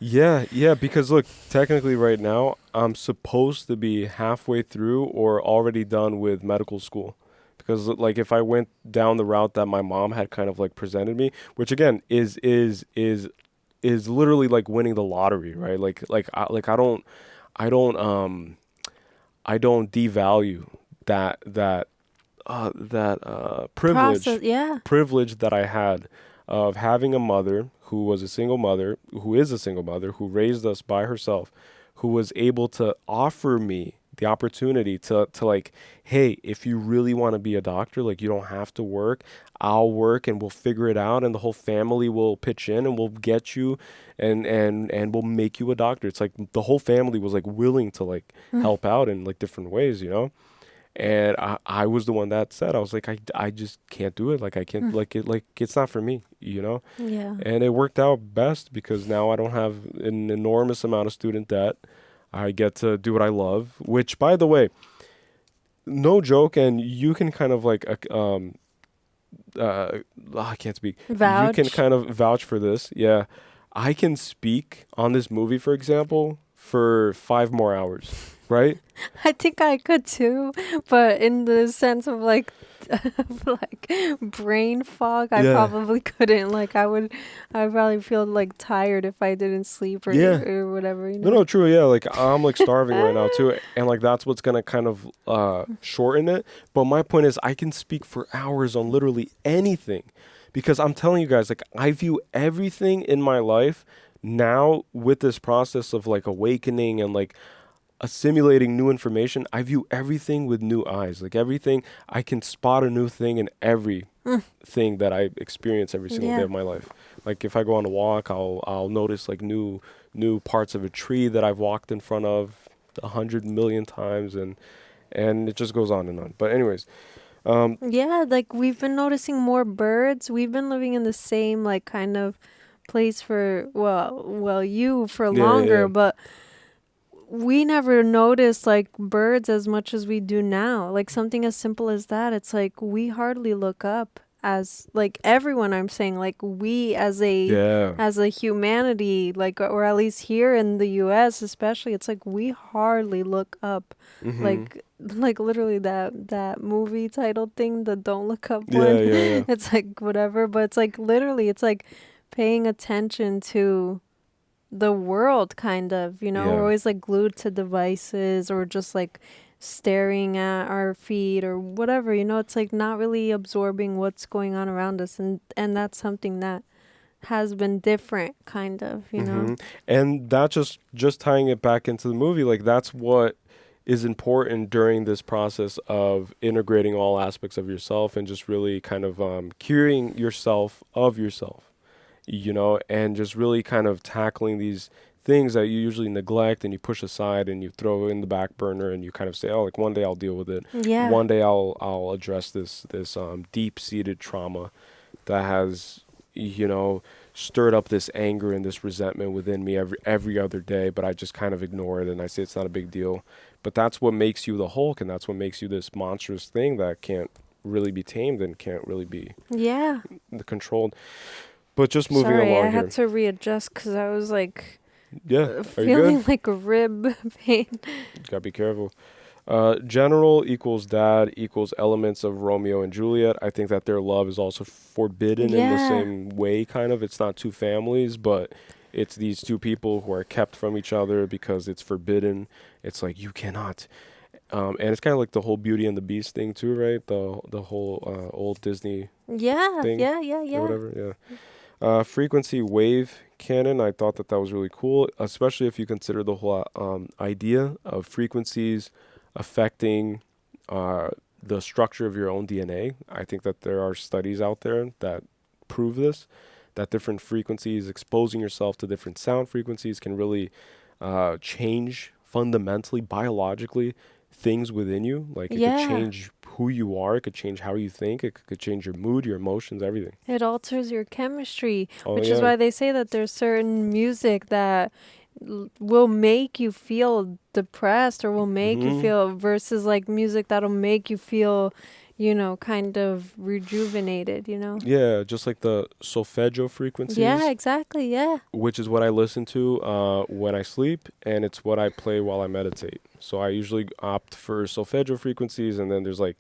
Yeah, because look, technically right now I'm supposed to be halfway through or already done with medical school, because like if I went down the route that my mom had kind of like presented me, which again is literally like winning the lottery, right? I don't devalue that privilege that I had of having a mother who is a single mother, who raised us by herself, who was able to offer me the opportunity to like, hey, if you really want to be a doctor, like you don't have to work, I'll work and we'll figure it out, and the whole family will pitch in and we'll get you and we'll make you a doctor. It's like the whole family was like willing to like help out in like different ways, And I was the one that said, I was like, I just can't do it. Like, I can't, it's not for me, Yeah. And it worked out best because now I don't have an enormous amount of student debt. I get to do what I love, which, by the way, no joke, and you can kind of like, I can't speak. Vouch. You can kind of vouch for this. Yeah. I can speak on this movie, for example, for 5 more hours. right? I think I could too, but in the sense of like brain fog, I Yeah. probably couldn't. Like I'd probably feel like tired if I didn't sleep or Yeah. or whatever. You know? No, true. Yeah, like I'm like starving right now too, and like that's what's gonna kind of shorten it. But my point is, I can speak for hours on literally anything, because I'm telling you guys, like I view everything in my life now with this process of like awakening and like assimilating new information. I view everything with new eyes. Like everything, I can spot a new thing in every thing that I experience every single day of my life. Like if I go on a walk, I'll notice like new parts of a tree that I've walked in front of 100 million times, and it just goes on and on. But anyways, yeah, like we've been noticing more birds. We've been living in the same like kind of place for you for longer, but we never noticed like birds as much as we do now. Like something as simple as that. It's like we hardly look up as like everyone. I'm saying like we as a humanity, like or at least here in the US especially, it's like we hardly look up. Like literally that movie title thing, the Don't Look Up one. Yeah. It's like whatever, but it's like literally it's like paying attention to the world, kind of, you know. We're always like glued to devices or just like staring at our feet or whatever, you know. It's like not really absorbing what's going on around us, and that's something that has been different, kind of, you know. And that just tying it back into the movie, like that's what is important during this process of integrating all aspects of yourself and just really kind of curing yourself of yourself, you know, and just really kind of tackling these things that you usually neglect and you push aside and you throw in the back burner, and you kind of say, oh, like one day I'll deal with it. Yeah. One day I'll address this deep-seated trauma that has, you know, stirred up this anger and this resentment within me every other day, but I just kind of ignore it and I say it's not a big deal. But that's what makes you the Hulk, and that's what makes you this monstrous thing that can't really be tamed and can't really be controlled. But just moving along I here. had to readjust because I was like feeling like a rib pain. Gotta be careful. General equals dad equals elements of Romeo and Juliet. I think that their love is also forbidden in the same way, kind of. It's not two families, but it's these two people who are kept from each other because it's forbidden. It's like you cannot. And it's kind of like the whole Beauty and the Beast thing too, right? The whole old Disney thing. Or whatever, frequency wave canon. I thought that was really cool, especially if you consider the whole idea of frequencies affecting the structure of your own DNA. I think that there are studies out there that prove this, that different frequencies, exposing yourself to different sound frequencies can really change fundamentally, biologically, things within you. Like it could change who you are, it could change how you think, it could change your mood, your emotions, everything. It alters your chemistry, which is why they say that there's certain music that will make you feel depressed or will make you feel, versus like music that'll make you feel, you know, kind of rejuvenated, you know? Yeah, just like the solfeggio frequencies. Yeah, exactly, yeah. Which is what I listen to when I sleep, and it's what I play while I meditate. So I usually opt for solfeggio frequencies, and then there's like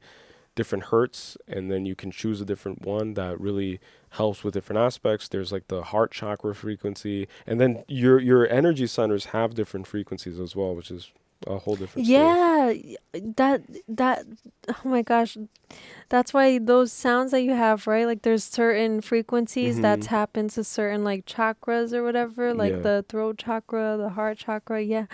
different hertz, and then you can choose a different one that really helps with different aspects. There's like the heart chakra frequency, and then your energy centers have different frequencies as well, which is a whole different story. That oh my gosh, that's why those sounds that you have, right? Like there's certain frequencies that tap into certain like chakras or whatever, like the throat chakra, the heart chakra.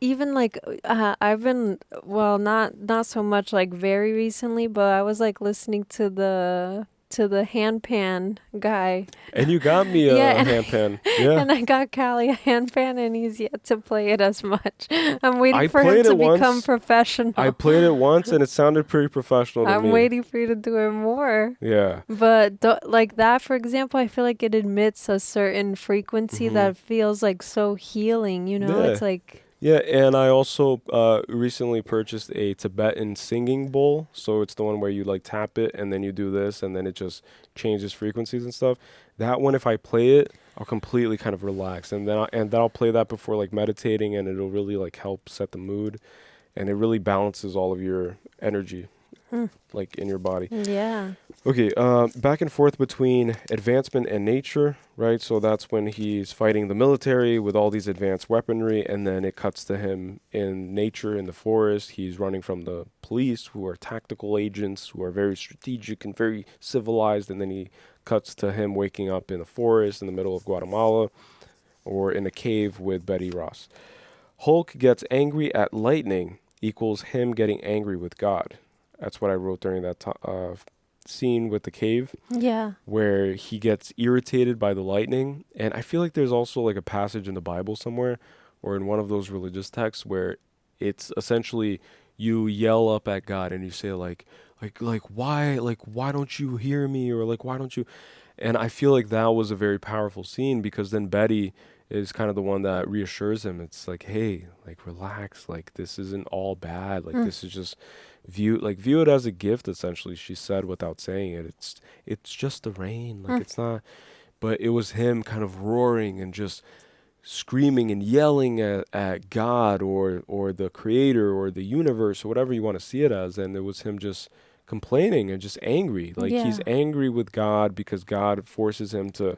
Even like I've been, well, not so much like very recently, but I was like listening to the handpan guy. And you got me a handpan. Yeah. And I got Callie a handpan, and he's yet to play it as much. I'm waiting for him to become professional. I played it once, and it sounded pretty professional to me. I'm waiting for you to do it more. Yeah. But like that, for example, I feel like it emits a certain frequency that feels like so healing, you know? It's like... Yeah, and I also recently purchased a Tibetan singing bowl. So it's the one where you like tap it and then you do this and then it just changes frequencies and stuff. That one, if I play it, I'll completely kind of relax, and then I'll play that before like meditating, and it'll really like help set the mood, and it really balances all of your energy, like in your body. Yeah. Okay, back and forth between advancement and nature, right? So that's when he's fighting the military with all these advanced weaponry, and then it cuts to him in nature in the forest. He's running from the police, who are tactical agents, who are very strategic and very civilized, and then he cuts to him waking up in a forest in the middle of Guatemala, or in a cave with Betty Ross. Hulk gets angry at lightning equals him getting angry with God. That's what I wrote during that scene with the cave. Yeah. Where he gets irritated by the lightning. And I feel like there's also like a passage in the Bible somewhere, or in one of those religious texts, where it's essentially you yell up at God and you say why don't you hear me, or like why don't you. And I feel like that was a very powerful scene, because then Betty is kind of the one that reassures him. It's like, hey, like relax, like this isn't all bad, like this is just view it as a gift, essentially, she said without saying it. It's just the rain, like it's not. But it was him kind of roaring and just screaming and yelling at God or the creator or the universe or whatever you want to see it as, and it was him just complaining and just angry. Like he's angry with God because God forces him to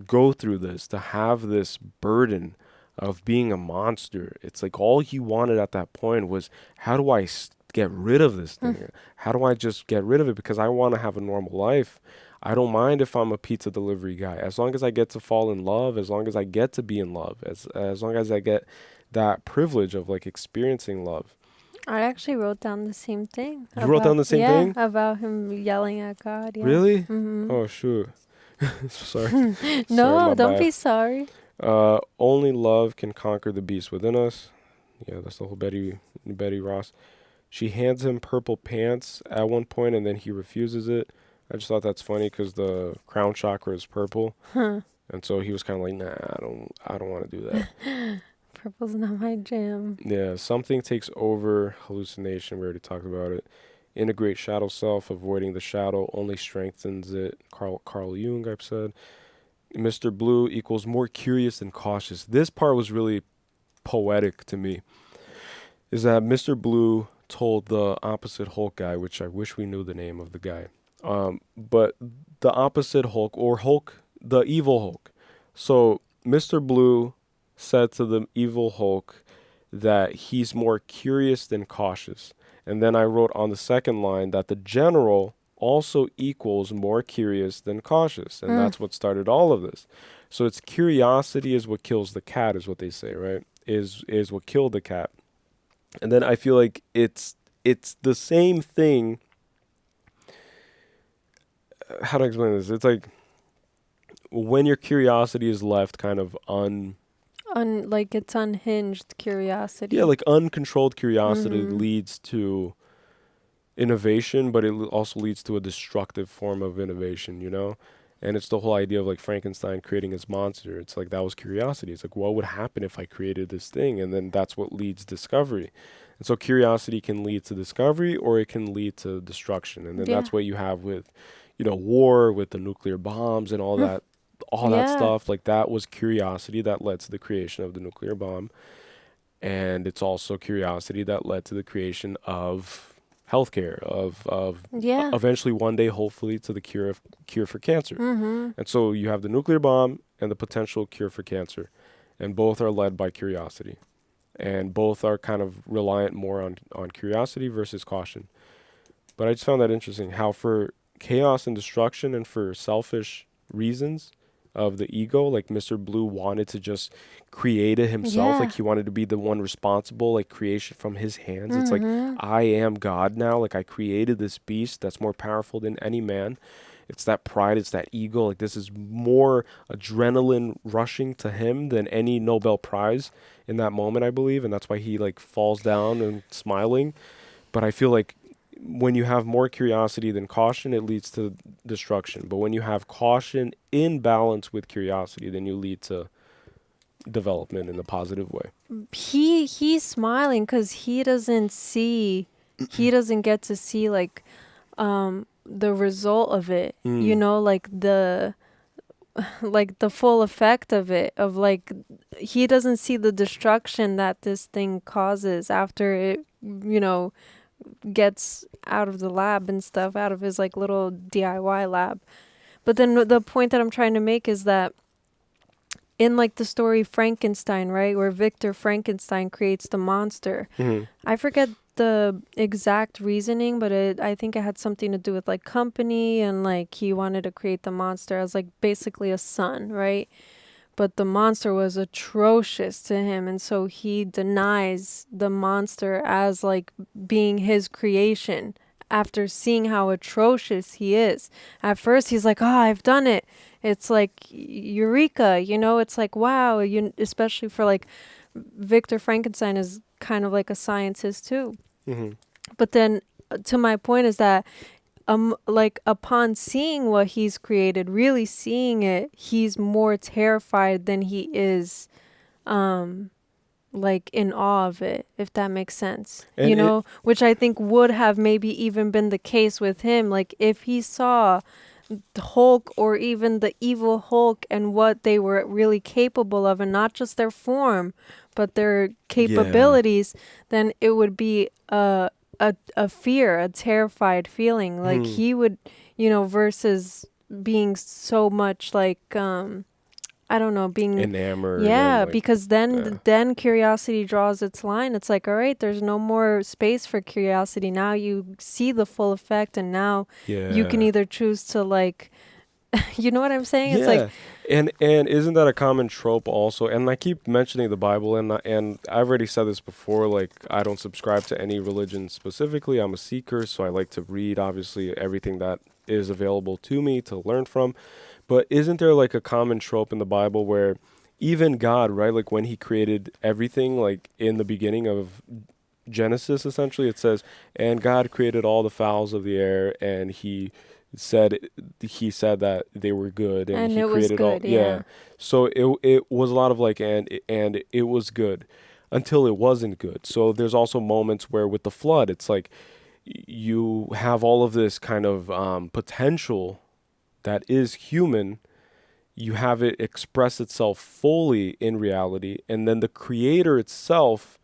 go through this, to have this burden of being a monster. It's like all he wanted at that point was, how do I get rid of this thing? How do I just get rid of it? Because I want to have a normal life. I don't mind if I'm a pizza delivery guy, as long as I get to fall in love, as long as I get to be in love, as long as I get that privilege of like experiencing love. I actually wrote down the same thing. You wrote down the same thing? Yeah, about him yelling at God. Yeah. Really? Mm-hmm. Oh, shoot. Sorry. No, don't be sorry. Only love can conquer the beast within us. Yeah, that's the whole Betty Ross. She hands him purple pants at one point, and then he refuses it. I just thought that's funny because the crown chakra is purple. Huh. And so he was kind of like, nah, I don't want to do that. Purple's not my jam. Yeah, something takes over. Hallucination, we already talked about it. Integrate shadow self, avoiding the shadow only strengthens it. Carl Jung, I've said. Mr. Blue equals more curious than cautious. This part was really poetic to me. Is that Mr. Blue told the opposite Hulk guy, which I wish we knew the name of the guy. But the opposite Hulk, or Hulk, the evil Hulk. So Mr. Blue said to the evil Hulk that he's more curious than cautious. And then I wrote on the second line that the general also equals more curious than cautious. And that's what started all of this. So it's curiosity is what kills the cat, is what they say, right? Is what killed the cat. And then I feel like it's the same thing. How to explain this? It's like when your curiosity is left kind of like it's unhinged curiosity. Yeah, like uncontrolled curiosity leads to innovation, but it also leads to a destructive form of innovation, you know? And it's the whole idea of like Frankenstein creating his monster. It's like that was curiosity. It's like, what would happen if I created this thing? And then that's what leads discovery. And so curiosity can lead to discovery, or it can lead to destruction. And then that's what you have with, you know, war, with the nuclear bombs and all that. All that stuff, like that was curiosity that led to the creation of the nuclear bomb. And it's also curiosity that led to the creation of healthcare, of eventually one day, hopefully, to the cure for cancer. And so you have the nuclear bomb and the potential cure for cancer. And both are led by curiosity. And both are kind of reliant more on curiosity versus caution. But I just found that interesting, how for chaos and destruction and for selfish reasons of the ego, like Mr. Blue wanted to just create it himself, like he wanted to be the one responsible, like creation from his hands. It's like, I am God now, like I created this beast that's more powerful than any man. It's that pride, it's that ego, like this is more adrenaline rushing to him than any Nobel Prize in that moment, I believe, and that's why he like falls down and smiling. But I feel like when you have more curiosity than caution, it leads to destruction. But when you have caution in balance with curiosity, then you lead to development in a positive way. He's smiling because he doesn't get to see like the result of it, you know, like the full effect of it, of like he doesn't see the destruction that this thing causes after it, you know, gets out of the lab and stuff, out of his like little DIY lab. But then the point that I'm trying to make is that in like the story Frankenstein, right, where Victor Frankenstein creates the monster, I forget the exact reasoning, but I think it had something to do with like company, and like he wanted to create the monster as like basically a son, right? But the monster was atrocious to him, and so he denies the monster as like being his creation after seeing how atrocious he is. At first he's like, oh, I've done it. It's like eureka, you know, it's like, wow, especially for like Victor Frankenstein is kind of like a scientist too. But then to my point is that like upon seeing what he's created, really seeing it, he's more terrified than he is like in awe of it, if that makes sense. And you know, which I think would have maybe even been the case with him. Like if he saw the Hulk or even the evil Hulk and what they were really capable of, and not just their form, but their capabilities, then it would be a fear, a terrified feeling. Like he would, you know, versus being so much like I don't know, being enamored. Yeah, like, because then curiosity draws its line. It's like, all right, there's no more space for curiosity. Now you see the full effect, and now you can either choose to like, you know what I'm saying? Yeah. It's like, and isn't that a common trope also? And I keep mentioning the Bible, and I've already said this before. Like, I don't subscribe to any religion specifically. I'm a seeker, so I like to read obviously everything that is available to me to learn from. But isn't there like a common trope in the Bible where even God, right, like when he created everything, like in the beginning of Genesis, essentially, it says, and God created all the fowls of the air, and he said that they were good, and he it was created all. good, yeah. So it was a lot of like, and it was good until it wasn't good. So there's also moments where with the flood, it's like you have all of this kind of potential that is human, you have it express itself fully in reality, and then the creator itself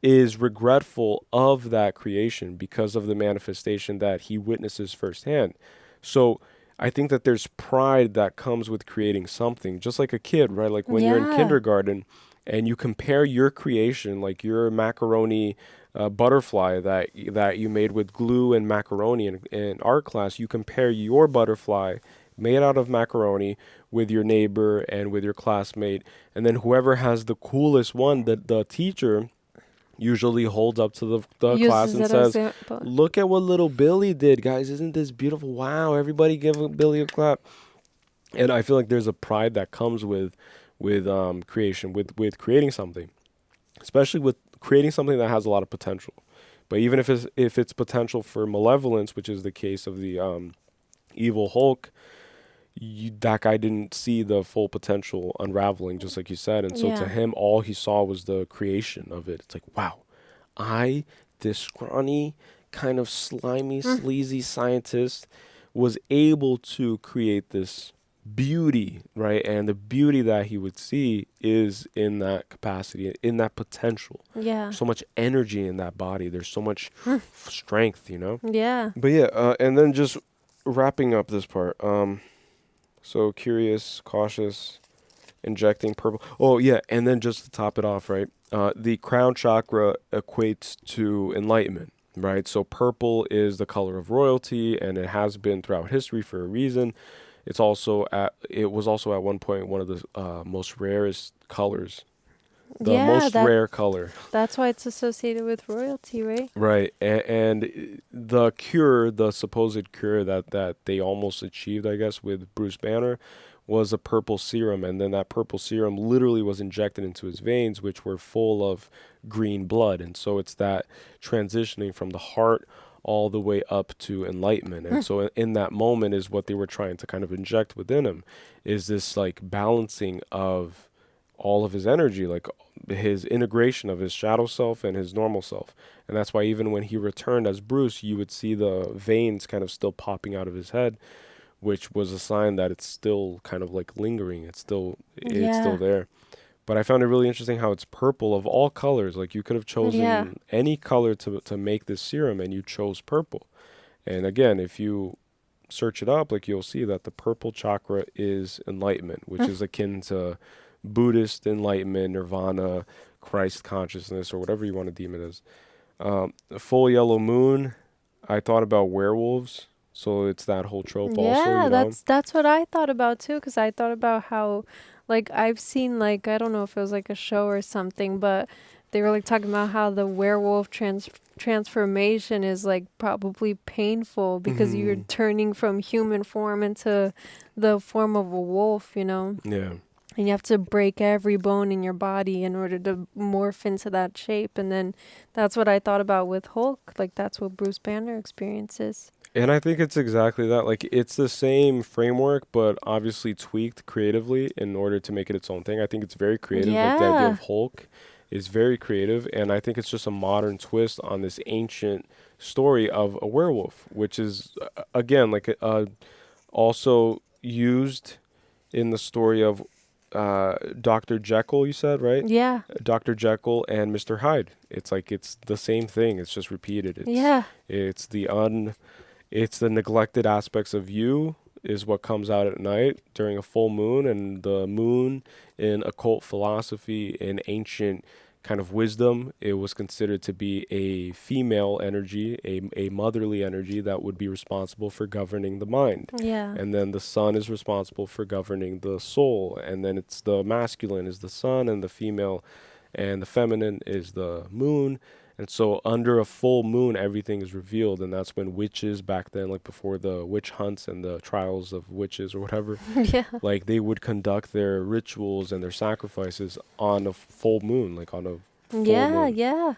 is regretful of that creation because of the manifestation that he witnesses firsthand. So I think that there's pride that comes with creating something, just like a kid, right? Like when you're in kindergarten and you compare your creation, like your macaroni butterfly that you made with glue and macaroni in art class, you compare your butterfly made out of macaroni with your neighbor and with your classmate, and then whoever has the coolest one, the teacher usually holds up to the class and says, look at what little Billy did, guys, isn't this beautiful? Wow, everybody give Billy a clap. And I feel like there's a pride that comes with creation, with creating something, especially with creating something that has a lot of potential. But even if it's potential for malevolence, which is the case of the evil Hulk, that guy didn't see the full potential unraveling, just like you said. And so to him, all he saw was the creation of it. It's like, wow, this scrawny, kind of slimy, sleazy scientist was able to create this beauty, right? And the beauty that he would see is in that capacity, in that potential. Yeah. So much energy in that body. There's so much strength, you know? Yeah. But yeah, and then just wrapping up this part. So curious, cautious, injecting purple. Oh yeah, and then just to top it off, right? The crown chakra equates to enlightenment, right? So purple is the color of royalty, and it has been throughout history for a reason. It was also at one point one of the most rarest colors. The most rare color. That's why it's associated with royalty, right? Right. And the supposed cure that they almost achieved, I guess, with Bruce Banner was a purple serum. And then that purple serum literally was injected into his veins, which were full of green blood. And so it's that transitioning from the heart all the way up to enlightenment. And so in that moment is what they were trying to kind of inject within him, is this like balancing of all of his energy, like his integration of his shadow self and his normal self. And that's why even when he returned as Bruce, you would see the veins kind of still popping out of his head, which was a sign that it's still kind of like lingering. It's still there. But I found it really interesting how it's purple of all colors. Like you could have chosen any color to make this serum, and you chose purple. And again, if you search it up, like you'll see that the purple chakra is enlightenment, which is akin to Buddhist enlightenment, nirvana, Christ consciousness, or whatever you want to deem it as. Full yellow moon, I thought about werewolves. So it's that whole trope also, you know? That's what I thought about too, because I thought about how, like, I've seen, like, I don't know if it was like a show or something, but they were like talking about how the werewolf transformation is like probably painful because you're turning from human form into the form of a wolf, you know? Yeah. And you have to break every bone in your body in order to morph into that shape. And then that's what I thought about with Hulk. Like, that's what Bruce Banner experiences. And I think it's exactly that. Like, it's the same framework, but obviously tweaked creatively in order to make it its own thing. I think it's very creative. Like, the idea of Hulk is very creative. And I think it's just a modern twist on this ancient story of a werewolf, which is, again, like, also used in the story of Dr. Jekyll, you said, right? Yeah. Dr. Jekyll and Mr. Hyde. It's like it's the same thing. It's just repeated. It's it's the neglected aspects of you is what comes out at night during a full moon, and the moon in occult philosophy and ancient kind of wisdom, it was considered to be a female energy, a motherly energy that would be responsible for governing the mind. Yeah. And then the sun is responsible for governing the soul. And then it's the masculine is the sun, and the female and the feminine is the moon. And so under a full moon, everything is revealed. And that's when witches back then, like before the witch hunts and the trials of witches or whatever, like they would conduct their rituals and their sacrifices on a full moon, like on a full moon. Yeah.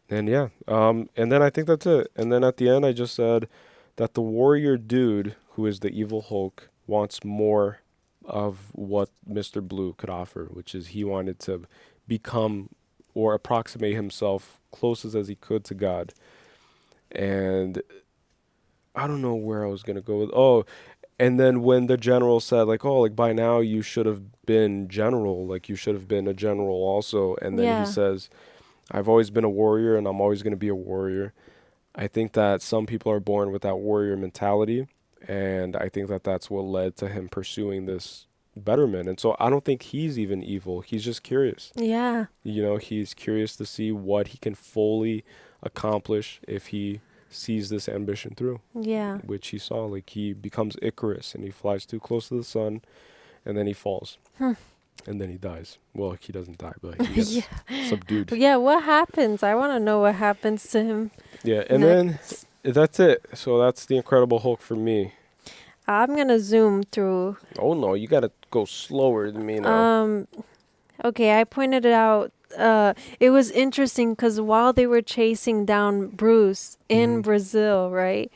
And and then I think that's it. And then at the end, I just said that the warrior dude, who is the evil Hulk, wants more of what Mr. Blue could offer, which is he wanted to become or approximate himself closest as he could to God. And I don't know where I was going to go with, and then when the general said, like, oh, like, by now you should have been general, like, you should have been a general also. And then he says, I've always been a warrior and I'm always going to be a warrior. I think that some people are born with that warrior mentality. And I think that that's what led to him pursuing this betterment. And so I don't think he's even evil. He's just curious. Yeah. You know, he's curious to see what he can fully accomplish if he sees this ambition through. Yeah. Which he saw. Like, he becomes Icarus and he flies too close to the sun and then he falls. And then he dies. Well, he doesn't die, but he gets subdued. Yeah, what happens? I want to know what happens to him. Yeah, and then that's it. So that's the Incredible Hulk for me. I'm going to zoom through. Oh, no, you got to go slower than me now. Okay, I pointed it out. It was interesting because while they were chasing down Bruce in Brazil, right?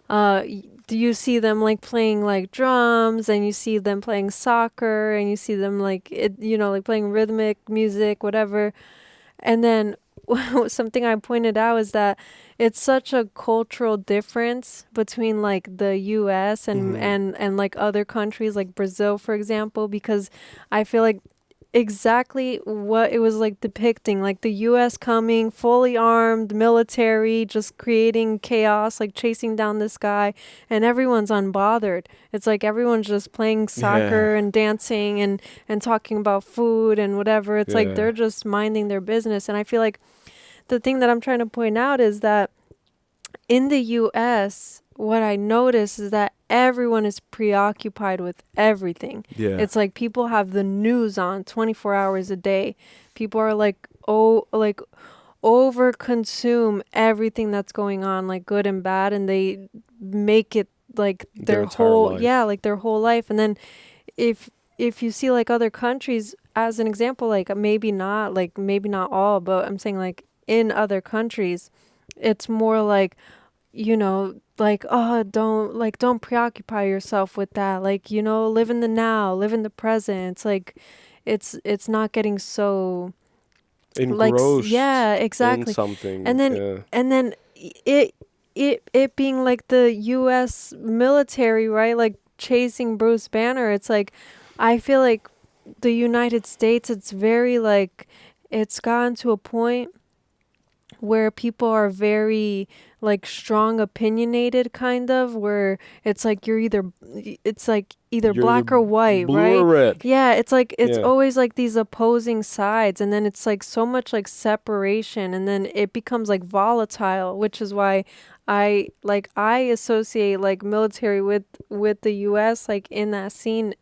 Do you see them like playing like drums, and you see them playing soccer, and you see them like like playing rhythmic music, whatever. And then something I pointed out is that it's such a cultural difference between like the US and like other countries like Brazil, for example, because I feel like exactly what it was like depicting, like the US coming fully armed, military, just creating chaos, like chasing down this guy, and everyone's unbothered. It's like everyone's just playing soccer and dancing and talking about food and whatever. It's like they're just minding their business. And I feel like the thing that I'm trying to point out is that in the US, what I notice is that everyone is preoccupied with everything. Yeah. It's like people have the news on 24 hours a day. People are like, over consume everything that's going on, like good and bad, and they make it like their whole life. Like their whole life. And then if you see like other countries as an example, like maybe not all, but I'm saying like in other countries, it's more like, like, oh, don't preoccupy yourself with that. Like, live in the now, live in the present. It's like, it's not getting so engrossed yeah, exactly. in something. And then it being like the US military, right? Like chasing Bruce Banner. It's like I feel like the United States, it's very like it's gotten to a point where people are very like strong opinionated, kind of, where it's like you're either black or white, blue right? or red. Yeah, it's like it's Yeah. always like these opposing sides, and then it's like so much like separation, and then it becomes like volatile, which is why I associate like military with the US, like in that scene,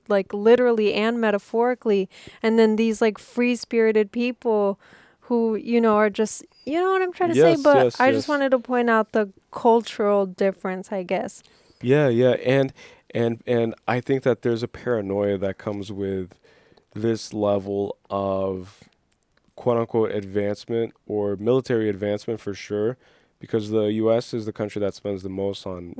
like literally and metaphorically, and then these like free-spirited people who, you know, are just, you know what I'm trying to say? But I just wanted to point out the cultural difference, I guess. Yeah, and I think that there's a paranoia that comes with this level of quote unquote advancement or military advancement for sure, because the US is the country that spends the most on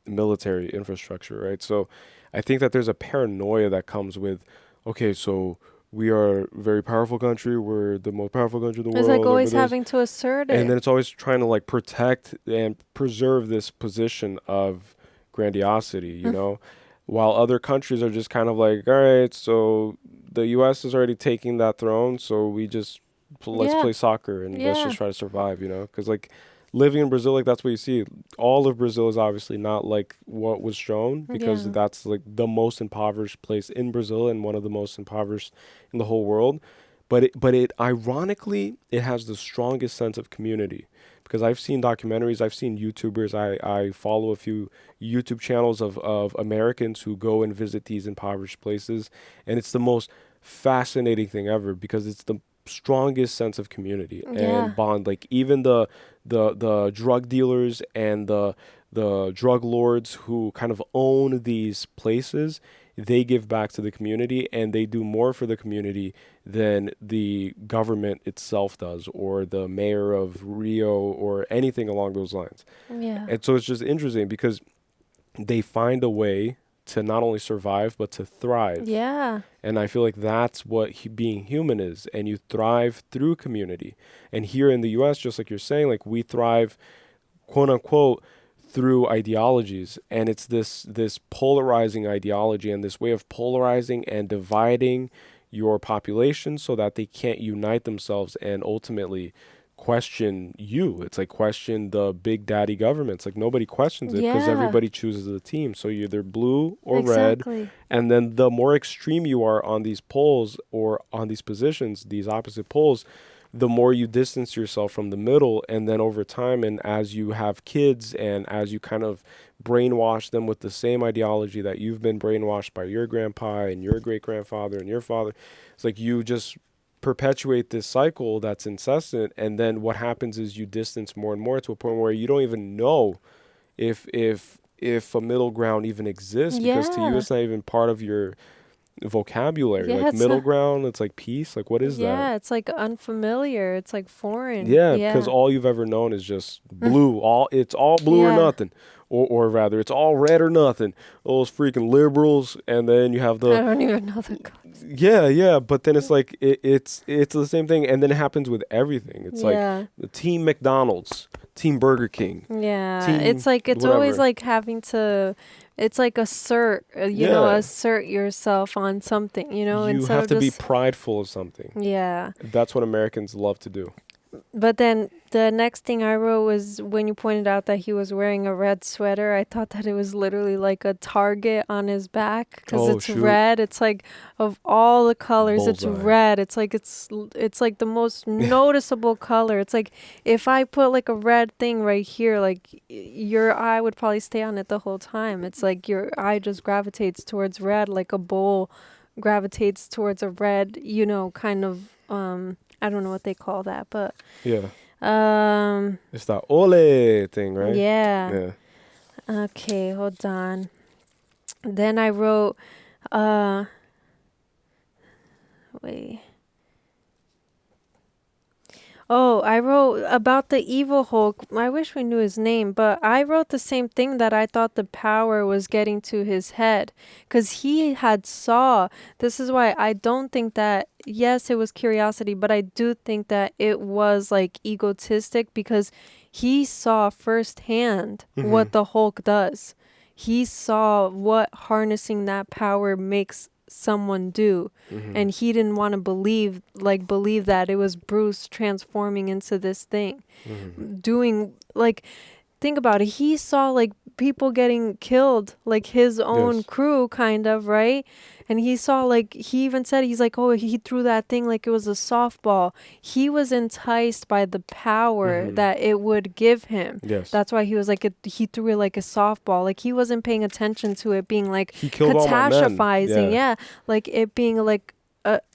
military infrastructure, right? So I think that there's a paranoia that comes with, okay, so we are a very powerful country. We're the most powerful country in the world. It's like always having to assert it. And then it's always trying to like protect and preserve this position of grandiosity, you know, while other countries are just kind of like, all right, so the U.S. is already taking that throne, so we just let's play soccer and let's just try to survive, you know, because like living in Brazil, like that's what you see. All of Brazil is obviously not like what was shown, because that's like the most impoverished place in Brazil and one of the most impoverished in the whole world. But it ironically, it has the strongest sense of community, because I've seen documentaries, I've seen YouTubers, I follow a few YouTube channels of Americans who go and visit these impoverished places, and it's the most fascinating thing ever, because it's the strongest sense of community and bond. Like even the drug dealers and the drug lords who kind of own these places, they give back to the community, and they do more for the community than the government itself does, or the mayor of Rio, or anything along those lines. Yeah. And so it's just interesting because they find a way to not only survive but to thrive. Yeah. And I feel like that's what being human is, and you thrive through community. And here in the US, just like you're saying, like we thrive, quote unquote, through ideologies, and it's this polarizing ideology and this way of polarizing and dividing your population so that they can't unite themselves and ultimately question you. It's like question the big daddy governments. Like nobody questions it because everybody chooses a team. So you're either blue or red. And then the more extreme you are on these poles or on these positions, these opposite poles, the more you distance yourself from the middle. And then over time, and as you have kids and as you kind of brainwash them with the same ideology that you've been brainwashed by your grandpa and your great grandfather and your father, it's like you just perpetuate this cycle that's incessant. And then what happens is you distance more and more to a point where you don't even know if a middle ground even exists, because to you it's not even part of your vocabulary. Like middle ground, it's like peace. Like what is that? Yeah, it's like unfamiliar. It's like foreign. Yeah, because all you've ever known is just blue. It's all blue or nothing. Or rather, it's all red or nothing. Those freaking liberals, and then you have the... I don't even know the concept. Yeah, but then it's like, it's the same thing, and then it happens with everything. It's like the Team McDonald's, Team Burger King. Yeah, team it's like, it's whatever. always like having to... It's like assert, assert yourself on something, you know? You have to be prideful of something. Yeah. That's what Americans love to do. But then the next thing I wrote was when you pointed out that he was wearing a red sweater, I thought that it was literally like a target on his back, because it's red. It's like of all the colors, it's red. It's like it's like the most noticeable color. It's like if I put like a red thing right here, like your eye would probably stay on it the whole time. It's like your eye just gravitates towards red, like a bowl gravitates towards a red, kind of I don't know what they call that, but it's that ole thing, right? Yeah. Okay, hold on. Then I wrote Oh, I wrote about the evil Hulk. I wish we knew his name, but I wrote the same thing, that I thought the power was getting to his head because he had saw. This is why I don't think that, yes, it was curiosity, but I do think that it was like egotistic because he saw firsthand what the Hulk does. He saw what harnessing that power makes someone do, and he didn't want to believe that it was Bruce transforming into this thing, doing like, think about it, he saw like people getting killed, like his own crew, kind of, right? And he saw, like, he even said, he's like, oh, he threw that thing like it was a softball. He was enticed by the power that it would give him. That's why he was like, he threw it like a softball. Like, he wasn't paying attention to it being like catastrophizing. Yeah. Like it being like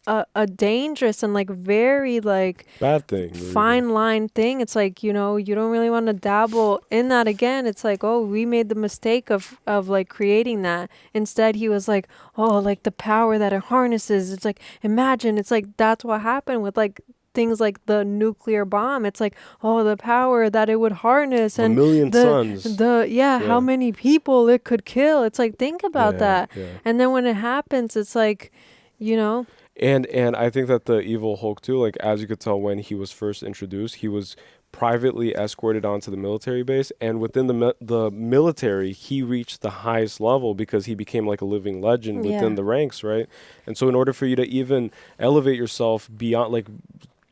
a dangerous and like very like bad thing, fine line thing. It's like, you know, you don't really want to dabble in that again. It's like, oh, we made the mistake of like creating that. Instead he was like, oh, like the power that it harnesses. It's like, imagine, it's like that's what happened with like things like the nuclear bomb. It's like, oh, the power that it would harness and a million suns. How many people it could kill. It's like, think about that. And then when it happens, it's like, you know. And I think that the evil Hulk too, like as you could tell when he was first introduced, he was privately escorted onto the military base, and within the military, he reached the highest level because he became like a living legend within the ranks, right? And so in order for you to even elevate yourself beyond, like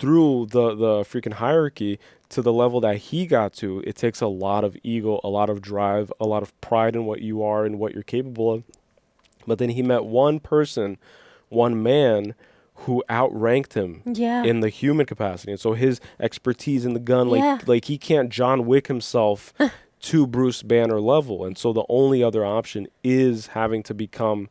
through the freaking hierarchy to the level that he got to, it takes a lot of ego, a lot of drive, a lot of pride in what you are and what you're capable of. But then he met one person, one man who outranked him in the human capacity. And so his expertise in the gun, like he can't John Wick himself to Bruce Banner level. And so the only other option is having to become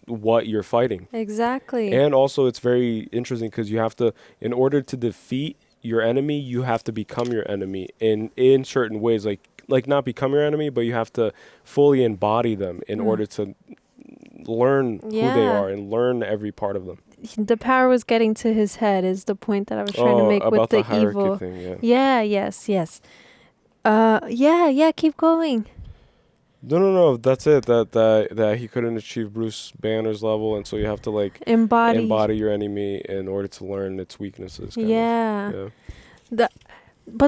what you're fighting. Exactly. And also it's very interesting because you have to, in order to defeat your enemy, you have to become your enemy in certain ways, like not become your enemy, but you have to fully embody them in order to learn who they are and learn every part of them. The power was getting to his head is the point that I was trying to make with the evil thing, yes. Keep going. No, that's it, that he couldn't achieve Bruce Banner's level, and so you have to like embody your enemy in order to learn its weaknesses. But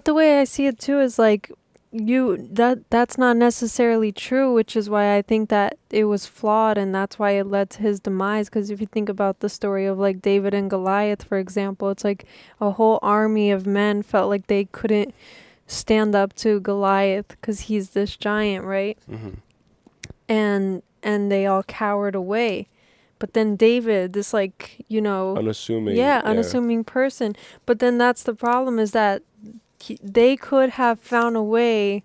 the way I see it too is like, that's not necessarily true, which is why I think that it was flawed, and that's why it led to his demise. Because if you think about the story of like David and Goliath, for example, it's like a whole army of men felt like they couldn't stand up to Goliath because he's this giant, right? And they all cowered away. But then David, this like, you know, unassuming person, but then that's the problem, is that they could have found a way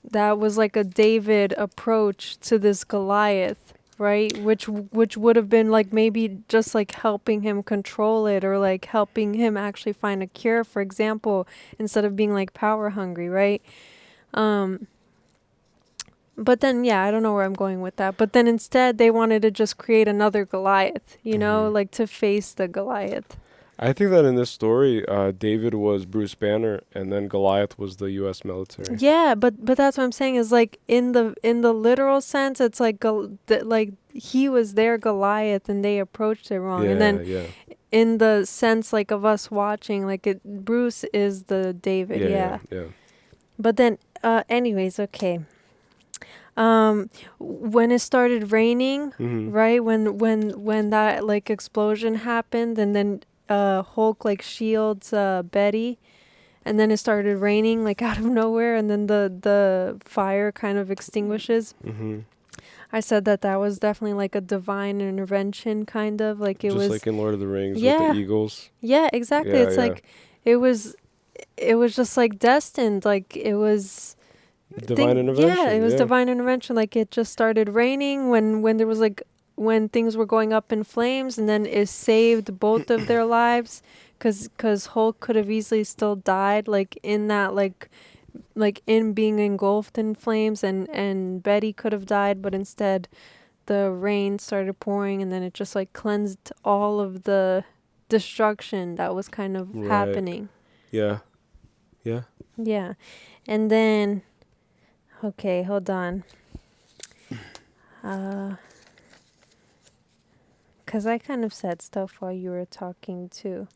that was like a David approach to this Goliath, right? Which would have been like maybe just like helping him control it, or like helping him actually find a cure, for example, instead of being like power hungry, right? But then, I don't know where I'm going with that. But then instead they wanted to just create another Goliath, you know, like to face the Goliath. I think that in this story, David was Bruce Banner, and then Goliath was the U.S. military. Yeah, but that's what I'm saying is like in the literal sense, it's like like he was their Goliath and they approached it wrong. And then in the sense like of us watching, like Bruce is the David. Yeah. But then, anyways, okay. When it started raining, right? When that like explosion happened, and then Hulk like shields Betty, and then it started raining like out of nowhere, and then the fire kind of extinguishes. I said that was definitely like a divine intervention, kind of like it was just like in Lord of the Rings with the eagles. Yeah, exactly. It's like it was just like destined, like it was divine intervention. Yeah, it was divine intervention. Like it just started raining when there was like, when things were going up in flames, and then it saved both of their lives, because Hulk could have easily still died like in that like in being engulfed in flames, and Betty could have died, but instead the rain started pouring, and then it just like cleansed all of the destruction that was kind of happening. Yeah. Yeah. Yeah. And then, okay, hold on. Because I kind of said stuff while you were talking too.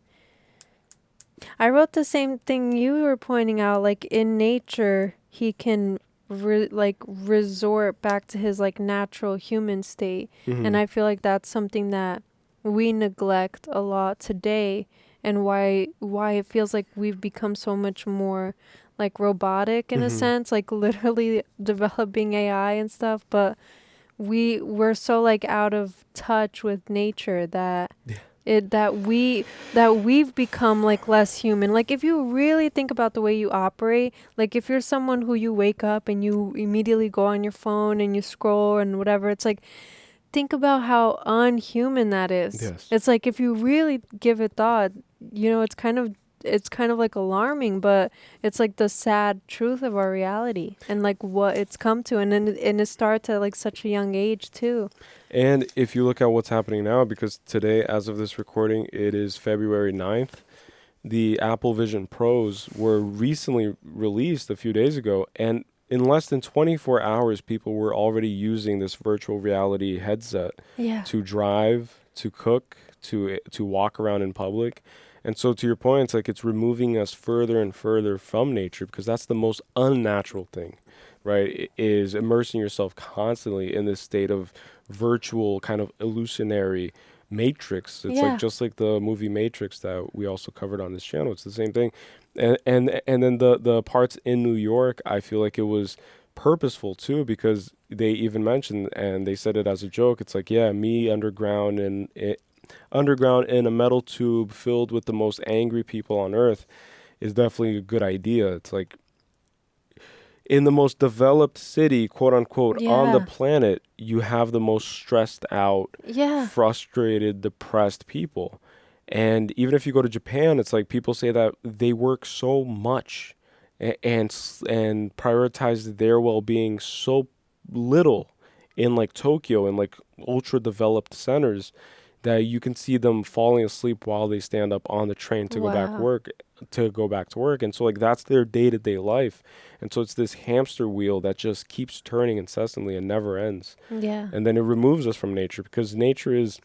I wrote the same thing you were pointing out. Like in nature, he can resort back to his like natural human state. And I feel like that's something that we neglect a lot today, and why it feels like we've become so much more like robotic in a sense, like literally developing AI and stuff. But we're so like out of touch with nature that we've become like less human. Like if you really think about the way you operate, like if you're someone who you wake up and you immediately go on your phone and you scroll and whatever, it's like, think about how unhuman that is. Yes. It's like if you really give it thought, it's kind of like alarming, but it's like the sad truth of our reality and like what it's come to, and it starts at like such a young age too. And if you look at what's happening now, because today, as of this recording, it is February 9th, the Apple Vision Pros were recently released a few days ago, and in less than 24 hours, people were already using this virtual reality headset to drive, to cook, to walk around in public. And so to your point, it's like it's removing us further and further from nature, because that's the most unnatural thing, right? Is immersing yourself constantly in this state of virtual kind of illusionary matrix. It's like just like the movie Matrix that we also covered on this channel. It's the same thing. And then the parts in New York, I feel like it was purposeful too, because they even mentioned, and they said it as a joke, it's like, yeah, me underground in a metal tube filled with the most angry people on earth is definitely a good idea. It's like, in the most developed city, quote unquote, on the planet, you have the most stressed out, frustrated, depressed people. And even if you go to Japan, it's like people say that they work so much and prioritize their well-being so little in like Tokyo and like ultra developed centers that you can see them falling asleep while they stand up on the train to go back to work. And so like that's their day-to-day life. And so it's this hamster wheel that just keeps turning incessantly and never ends. Yeah. And then it removes us from nature, because nature is,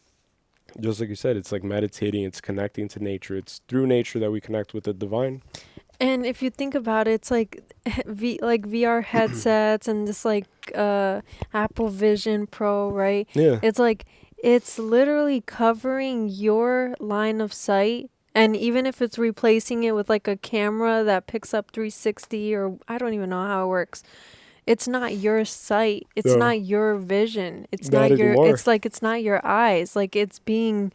just like you said, it's like meditating, it's connecting to nature. It's through nature that we connect with the divine. And if you think about it, it's like VR headsets and this like Apple Vision Pro, right? Yeah. It's like, it's literally covering your line of sight. And even if it's replacing it with like a camera that picks up 360, or I don't even know how it works, it's not your sight. It's not your vision. It's not your, anymore. it's like, it's not your eyes. Like it's being,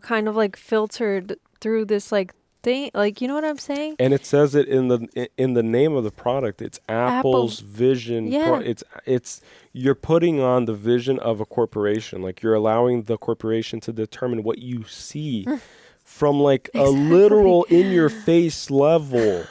kind of like filtered through this like thing. Like, you know what I'm saying? And it says it in the name of the product. It's Apple's Vision Pro. It's you're putting on the vision of a corporation. Like you're allowing the corporation to determine what you see from like a literal in your face level.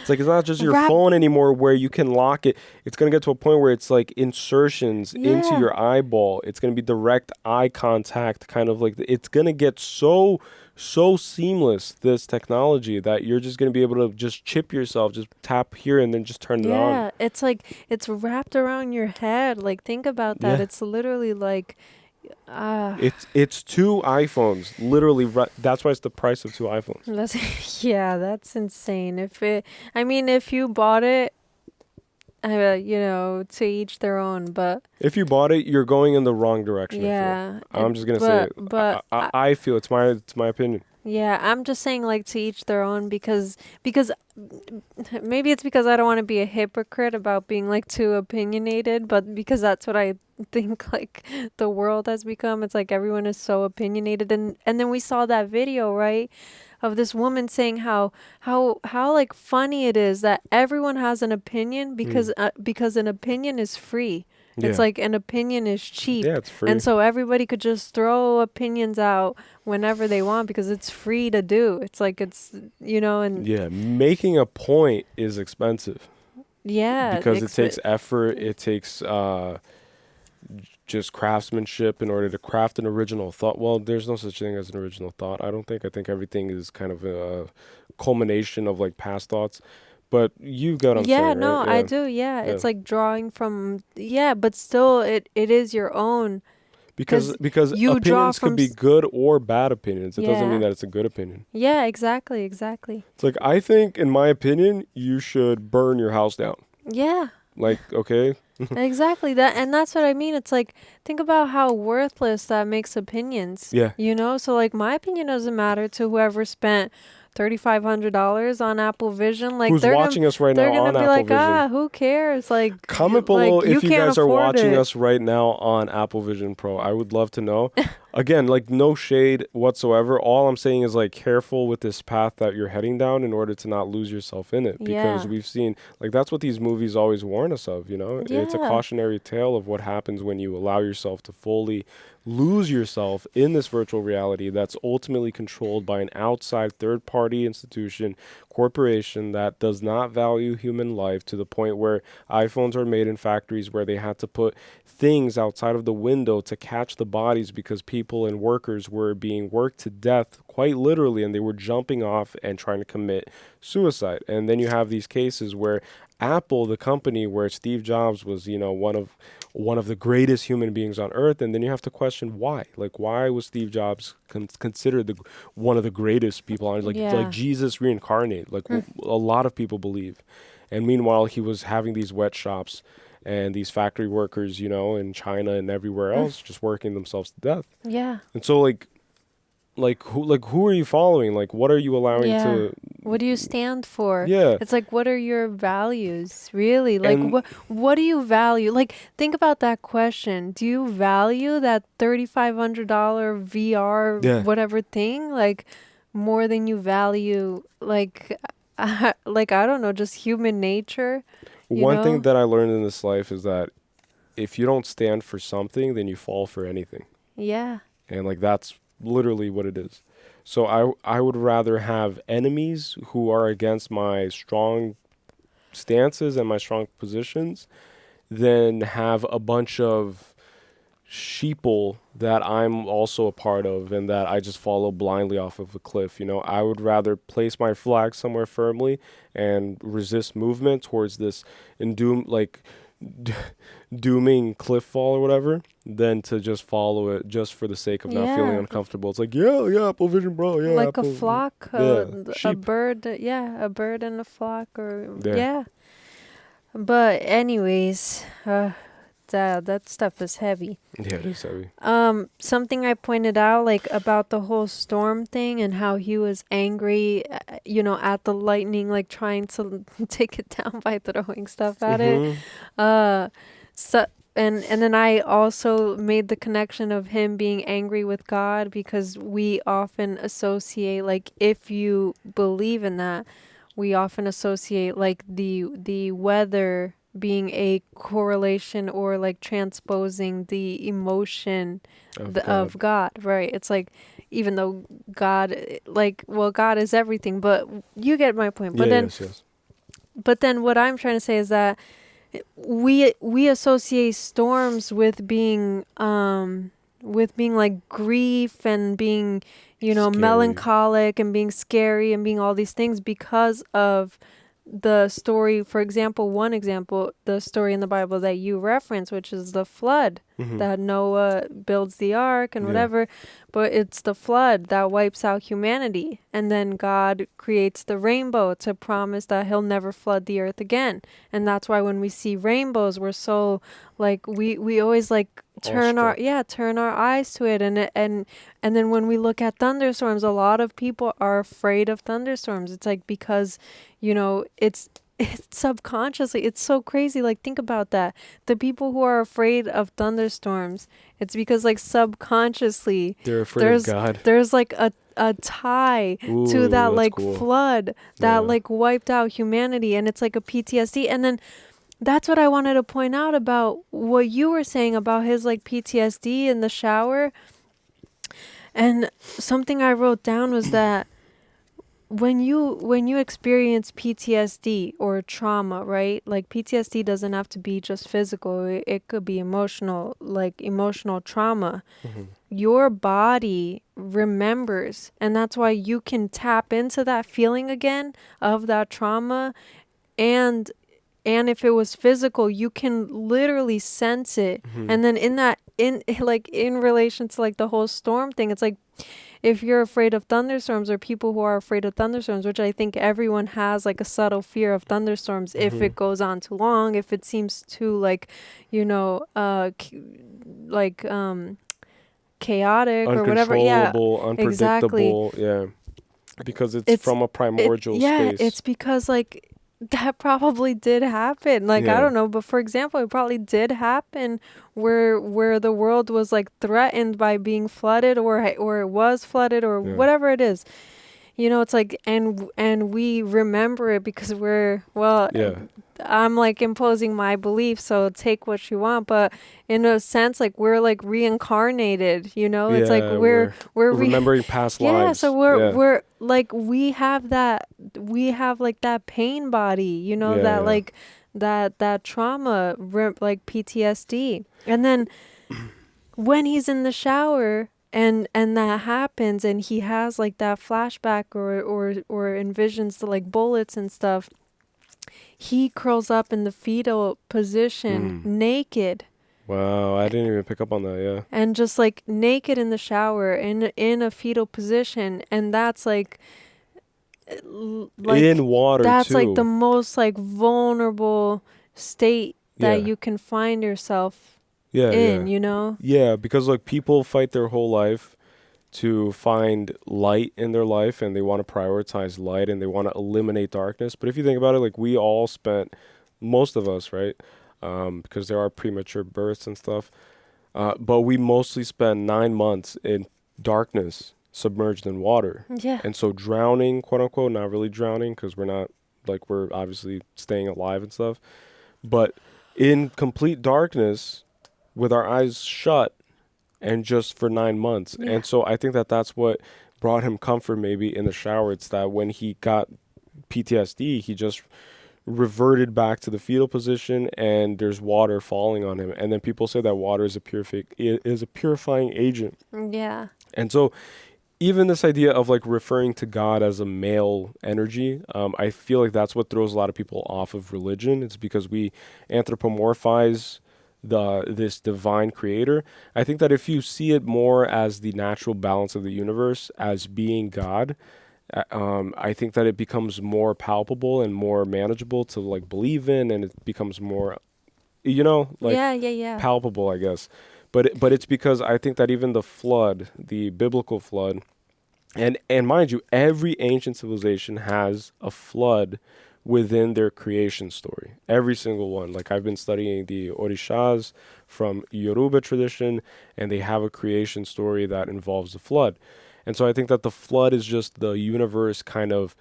It's like, it's not just your phone anymore where you can lock it. It's going to get to a point where it's like insertions into your eyeball. It's going to be direct eye contact, kind of like, it's going to get so seamless, this technology, that you're just going to be able to just chip yourself, just tap here and then just turn it on. Yeah, it's like, it's wrapped around your head. Like, think about that. It's literally like, it's 2 iPhones, literally. That's why it's the price of 2 iPhones. That's insane. If you bought it, to each their own. But if you bought it, you're going in the wrong direction. Yeah, I'm just gonna say it. But I feel it's my opinion. Yeah, I'm just saying, like, to each their own, because maybe it's because I don't want to be a hypocrite about being like too opinionated, but because that's what I think like the world has become. It's like everyone is so opinionated, and then we saw that video, right, of this woman saying how like funny it is that everyone has an opinion because an opinion is free. It's like an opinion is cheap. Yeah, it's free. And so everybody could just throw opinions out whenever they want because it's free to do. It's like it's, and... Yeah, making a point is expensive. Yeah. Because it takes effort. It takes just craftsmanship in order to craft an original thought. Well, there's no such thing as an original thought. I don't think. I think everything is kind of a culmination of like past thoughts. But you got what I'm saying, no, right? I do. Yeah. It's like drawing from, but still it is your own. Because you draw opinions from could be good or bad opinions. It doesn't mean Yeah. that it's a good opinion. Yeah, exactly. It's like, I think, in my opinion, you should burn your house down. Yeah. Like, okay. Exactly. That's what I mean. It's like, think about how worthless that makes opinions. Yeah. You know, so like my opinion doesn't matter to whoever spent $3,500 on Apple Vision. Like Who's watching us right now they're gonna on be Apple like, Vision. who cares? Like, Comment below like, if you can't guys are afford watching it. us right now on Apple Vision Pro. I would love to know. Again, like no shade whatsoever. All I'm saying is like careful with this path that you're heading down in order to not lose yourself in it. Because Yeah. we've seen, like that's what these movies always warn us of, you know? It's a Yeah. cautionary tale of what happens when you allow yourself to fully lose yourself in this virtual reality that's ultimately controlled by an outside third-party institution, corporation that does not value human life to the point where iPhones are made in factories where they had to put things outside of the window to catch the bodies because people and workers were being worked to death quite literally, and they were jumping off and trying to commit suicide. And then you have these cases where Apple, the company where Steve Jobs was, you know, one of the greatest human beings on earth, and then you have to question why. Like, why was Steve Jobs considered one of the greatest people on, like Jesus reincarnate, like a lot of people believe. And meanwhile, he was having these wet shops and these factory workers, you know, in China and everywhere else, just working themselves to death. Yeah. And so, who are you following? Like, what are you allowing to? What do you stand for? Yeah. It's like, what are your values, really? Like, And- what do you value? Like, think about that question. Do you value that $3,500 VR whatever thing, like, more than you value, like I don't know, just human nature? One thing that I learned in this life is that if you don't stand for something, then you fall for anything. Yeah. And like that's literally what it is. So I would rather have enemies who are against my strong stances and my strong positions than have a bunch of sheeple that I'm also a part of and that I just follow blindly off of a cliff. You know, I would rather place my flag somewhere firmly and resist movement towards this dooming cliff fall or whatever than to just follow it just for the sake of not feeling uncomfortable. It's like, yeah, Apple Vision, bro. Yeah, like Apple, a flock, a sheep. bird. Yeah, a bird and a flock, or Yeah. yeah. But anyways, that stuff is heavy. Yeah, it is heavy. Something I pointed out, like about the whole storm thing and how he was angry, at the lightning, like trying to take it down by throwing stuff at it. So and then I also made the connection of him being angry with God, because we often associate, like, if you believe in that, we often associate like the weather being a correlation or like transposing the emotion of God, right? It's like, even though God, God is everything, but you get my point. But but then what I'm trying to say is that we associate storms with being like grief and being, Scary. melancholic and being scary and being all these things because of the story. For example, the story in the Bible that you reference, which is the flood, that Noah builds the ark and whatever, but it's the flood that wipes out humanity. And then God creates the rainbow to promise that he'll never flood the earth again. And that's why when we see rainbows, we're so like, we always like turn our eyes to it. And then when we look at thunderstorms, a lot of people are afraid of thunderstorms. It's like, because, it's subconsciously, it's so crazy. Like, think about that. The people who are afraid of thunderstorms, it's because like subconsciously they're afraid of God. There's like a tie to that like flood that like wiped out humanity, and it's like a PTSD. And then that's what I wanted to point out about what you were saying about his like PTSD in the shower. And something I wrote down was that when you experience PTSD or trauma, right? Like PTSD doesn't have to be just physical. It could be emotional, like emotional trauma. Your body remembers, and that's why you can tap into that feeling again of that trauma. And if it was physical, you can literally sense it. And then in relation to like the whole storm thing, it's like, if you're afraid of thunderstorms, or people who are afraid of thunderstorms, which I think everyone has like a subtle fear of thunderstorms, if it goes on too long, if it seems too like, chaotic or whatever. Yeah, unpredictable. exactly. Yeah, because it's from a primordial space. It's because like that probably did happen. Like, I don't know, but for example, it probably did happen where the world was like threatened by being flooded, or it was flooded, or whatever it is. It's like, and we remember it because I'm like imposing my belief, so take what you want, but in a sense, like we're like reincarnated, it's like we're remembering past lives. Yeah, so we're like, we have like that pain body, that like that trauma, like PTSD. And then when he's in the shower and that happens, and he has like that flashback or envisions the like bullets and stuff, he curls up in the fetal position, naked. Wow, I didn't even pick up on that. Yeah, and just like naked in the shower in a fetal position, and that's like in water. That's too. like the most like vulnerable state that you can find yourself in. Yeah, because like people fight their whole life to find light in their life, and they want to prioritize light, and they want to eliminate darkness. But if you think about it, like we all spent, most of us, right? Because there are premature births and stuff. But we mostly spend 9 months in darkness, submerged in water. Yeah. And so drowning, quote unquote, not really drowning, because we're obviously staying alive and stuff. But in complete darkness, with our eyes shut, and just for 9 months. Yeah. And so I think that that's what brought him comfort maybe in the shower. It's that when he got PTSD, he just reverted back to the fetal position, and there's water falling on him. And then people say that water is a purifying agent. Yeah. And so even this idea of like referring to God as a male energy, I feel like that's what throws a lot of people off of religion. It's because we anthropomorphize this divine creator. I think that if you see it more as the natural balance of the universe, as being God, I think that it becomes more palpable and more manageable to like believe in, and it becomes more, palpable, I guess. But it's because I think that even the flood, the biblical flood, and mind you, every ancient civilization has a flood within their creation story. Every single one. Like I've been studying the Orishas from Yoruba tradition, and they have a creation story that involves the flood. And so I think that the flood is just the universe kind of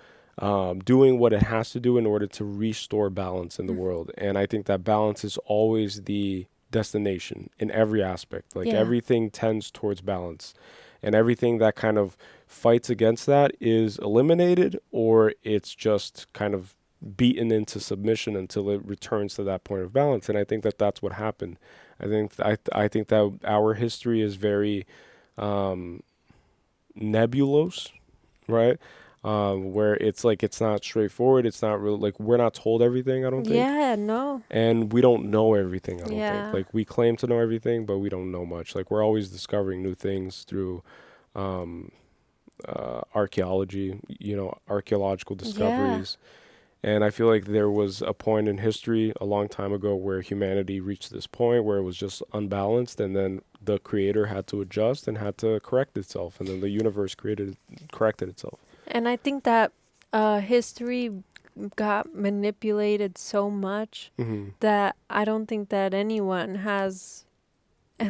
doing what it has to do in order to restore balance in the world. And I think that balance is always the destination in every aspect. Like everything tends towards balance. And everything that kind of fights against that is eliminated, or it's just kind of beaten into submission until it returns to that point of balance. And I think that that's what happened. I think that our history is very nebulous, right? Where it's like it's not straightforward. It's not really like we're not told everything, I don't think. Yeah, no. And we don't know everything, I don't think. Like we claim to know everything, but we don't know much. Like we're always discovering new things through archaeology, archaeological discoveries. Yeah. And I feel like there was a point in history a long time ago where humanity reached this point where it was just unbalanced, and then the creator had to adjust and had to correct itself, and then the universe corrected itself. And I think that history got manipulated so much that I don't think that anyone has,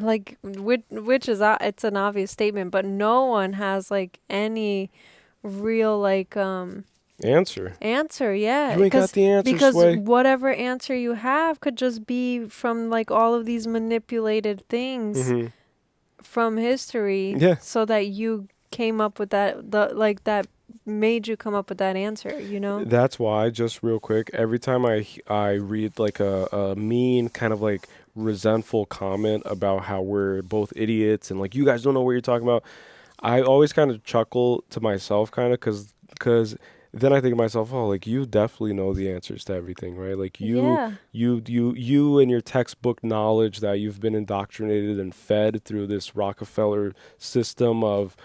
like, which is it's an obvious statement, but no one has like any real like answer. Yeah, you ain't got the answer, because Sway. whatever answer you have could just be from like all of these manipulated things from history, so that you came up with that made you come up with that answer, you know? That's why, just real quick, every time I read like a mean kind of like resentful comment about how we're both idiots and like you guys don't know what you're talking about, I always kind of chuckle to myself kind of because then I think to myself, oh, like you definitely know the answers to everything, right? Like you and your textbook knowledge that you've been indoctrinated and fed through this Rockefeller system of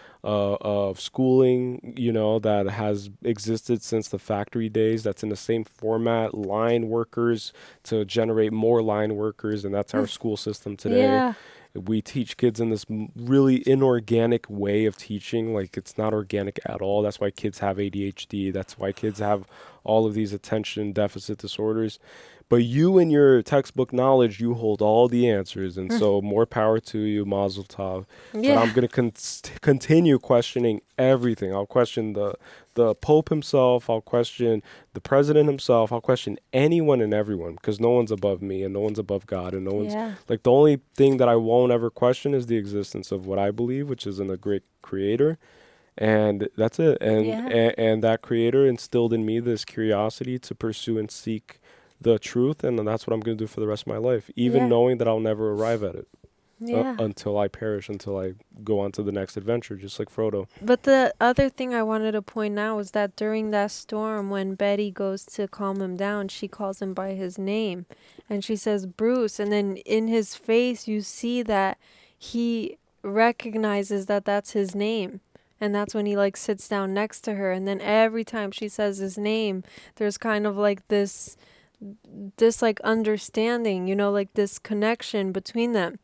schooling, you know, that has existed since the factory days. That's in the same format, line workers to generate more line workers, and that's our school system today. Yeah. We teach kids in this really inorganic way of teaching. Like it's not organic at all. That's why kids have ADHD. That's why kids have all of these attention deficit disorders. But you and your textbook knowledge, you hold all the answers. And so more power to you, Mazel Tov. Yeah. But I'm going to continue questioning everything. I'll question the Pope himself. I'll question the president himself. I'll question anyone and everyone because no one's above me and no one's above God. And no one's like the only thing that I won't ever question is the existence of what I believe, which is in a great creator. And that's it. And that creator instilled in me this curiosity to pursue and seek the truth, and that's what I'm going to do for the rest of my life, even knowing that I'll never arrive at it until I perish, until I go on to the next adventure, just like Frodo. But the other thing I wanted to point out was that during that storm, when Betty goes to calm him down, she calls him by his name, and she says, Bruce, and then in his face, you see that he recognizes that that's his name. And that's when he like sits down next to her. And then every time she says his name, there's kind of like this like understanding, you know, like this connection between them.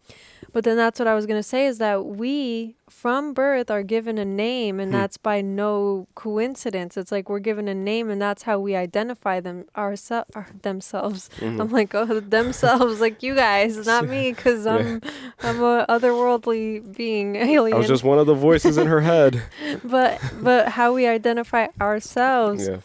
But then that's what I was going to say is that we from birth are given a name, and that's by no coincidence. It's like we're given a name, and that's how we identify themselves. I'm like, oh, themselves, like you guys, not me, because I'm a otherworldly being, alien. I was just one of the voices in her head. But how we identify ourselves. Yeah.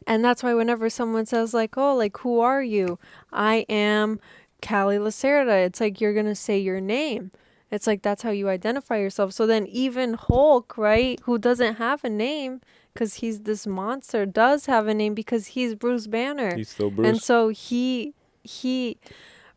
And that's why whenever someone says like, oh, like, who are you? I am Callie Lacerda. It's like, you're going to say your name. It's like, that's how you identify yourself. So then even Hulk, right, who doesn't have a name because he's this monster, does have a name because he's Bruce Banner. He's still Bruce. And so he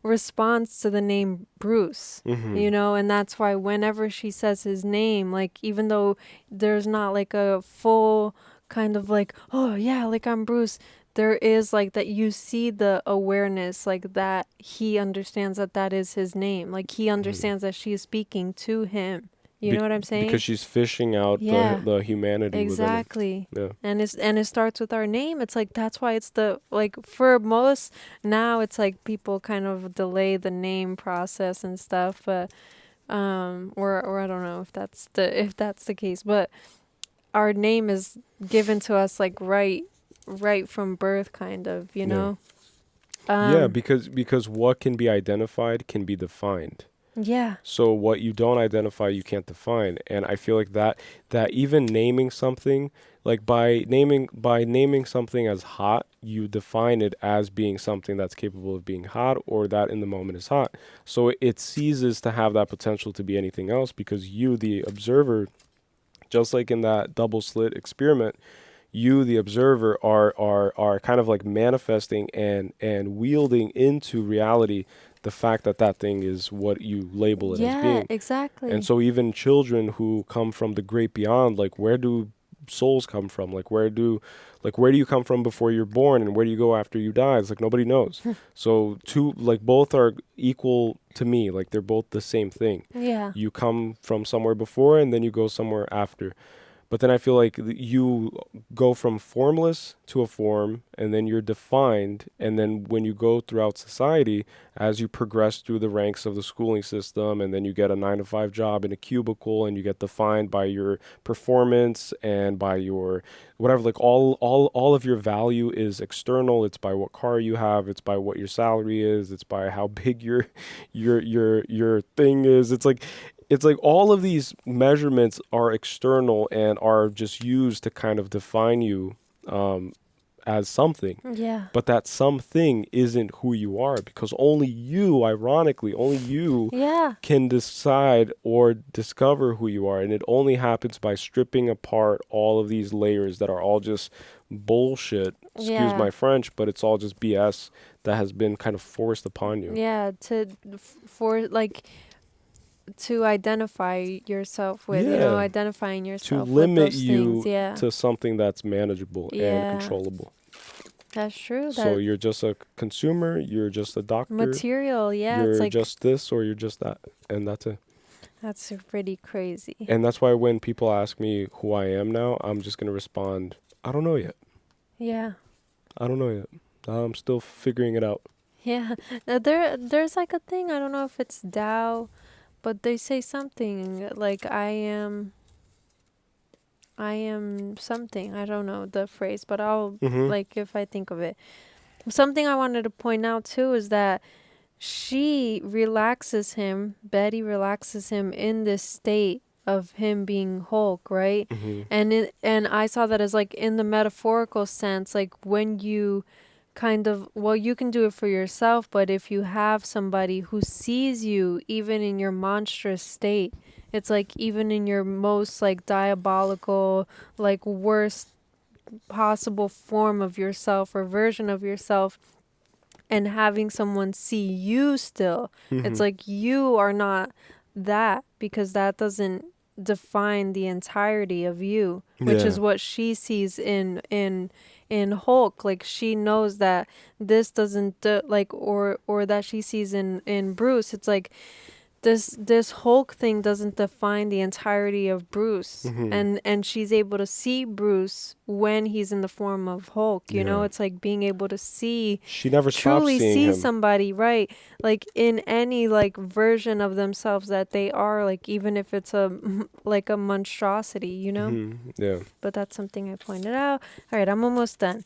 responds to the name Bruce, you know, and that's why whenever she says his name, like, even though there's not like a full kind of like, oh yeah, like I'm Bruce, there is like that you see the awareness, like that he understands that that is his name, like he understands that she is speaking to him, you know what I'm saying? Because she's fishing out the humanity exactly within it. And it starts with our name. It's like, that's why it's the, like, for most now it's like people kind of delay the name process and stuff, but or I don't know if that's the case, but our name is given to us like right from birth, kind of, you know. Because what can be identified can be defined. Yeah. So what you don't identify, you can't define. And I feel like that even naming something, like by naming something as hot, you define it as being something that's capable of being hot, or that in the moment is hot. So it ceases to have that potential to be anything else, because you, the observer, just like in that double slit experiment, you, the observer, are kind of like manifesting and wielding into reality the fact that thing is what you label it as being. Yeah, exactly. And so even children who come from the great beyond, like, where do souls come from? Like, where do you come from before you're born, and where do you go after you die? It's like nobody knows. So both are equal to me. Like, they're both the same thing. Yeah. You come from somewhere before, and then you go somewhere after. But then I feel like you go from formless to a form, and then you're defined. And then when you go throughout society, as you progress through the ranks of the schooling system, and then you get a 9-to-5 job in a cubicle, and you get defined by your performance and by your whatever, like all of your value is external. It's by what car you have. It's by what your salary is. It's by how big your thing is. It's like all of these measurements are external and are just used to kind of define you as something. Yeah. But that something isn't who you are, because only you, ironically, only you Yeah. can decide or discover who you are. And it only happens by stripping apart all of these layers that are all just bullshit. Excuse Yeah. my French, but it's all just BS that has been kind of forced upon you. Yeah, to identify yourself with, identifying To yourself with limit those you things. Yeah. to something that's manageable Yeah. and controllable. That's true. So That you're just a consumer, you're just a doctor. material, yeah, You're it's like just this or you're just that. And that's it. that's pretty crazy. And that's why when people ask me who I am now, I'm just going to respond, I don't know yet. Yeah. I don't know yet. I'm still figuring it out. Yeah. There's like a thing, I don't know if it's Tao, but they say something like I am something. I don't know the phrase, but I'll like if I think of it. Something I wanted to point out too is that Betty relaxes him in this state of him being Hulk, right? And I saw that as like in the metaphorical sense, like when you you can do it for yourself, but if you have somebody who sees you even in your monstrous state, it's like even in your most like diabolical, like worst possible form of yourself or version of yourself, and having someone see you still, it's like you are not that, because that doesn't define the entirety of you, which is what she sees in Hulk. Like she knows that this doesn't or that she sees in Bruce. It's like this Hulk thing doesn't define the entirety of Bruce, and she's able to see Bruce when he's in the form of Hulk. You know, it's like being able to see. She never stops truly seeing see him. somebody, right? Like in any like version of themselves that they are, like even if it's a monstrosity, you know. Yeah. But that's something I pointed out. All right, I'm almost done.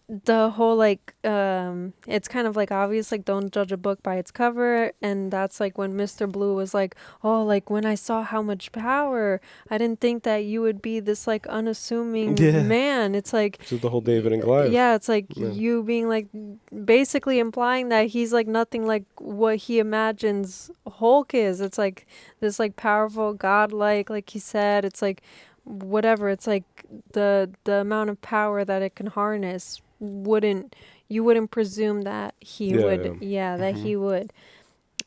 The whole like it's kind of like obvious, like don't judge a book by its cover, and that's like when Mr. Blue was like, oh, like when I saw how much power, I didn't think that you would be this like unassuming man. It's like This is the whole David and Goliath. yeah, it's like you being like basically implying that he's like nothing like what he imagines Hulk is. It's like this like powerful godlike, like he said, it's like whatever, it's like the amount of power that it can harness you wouldn't presume that he would he would.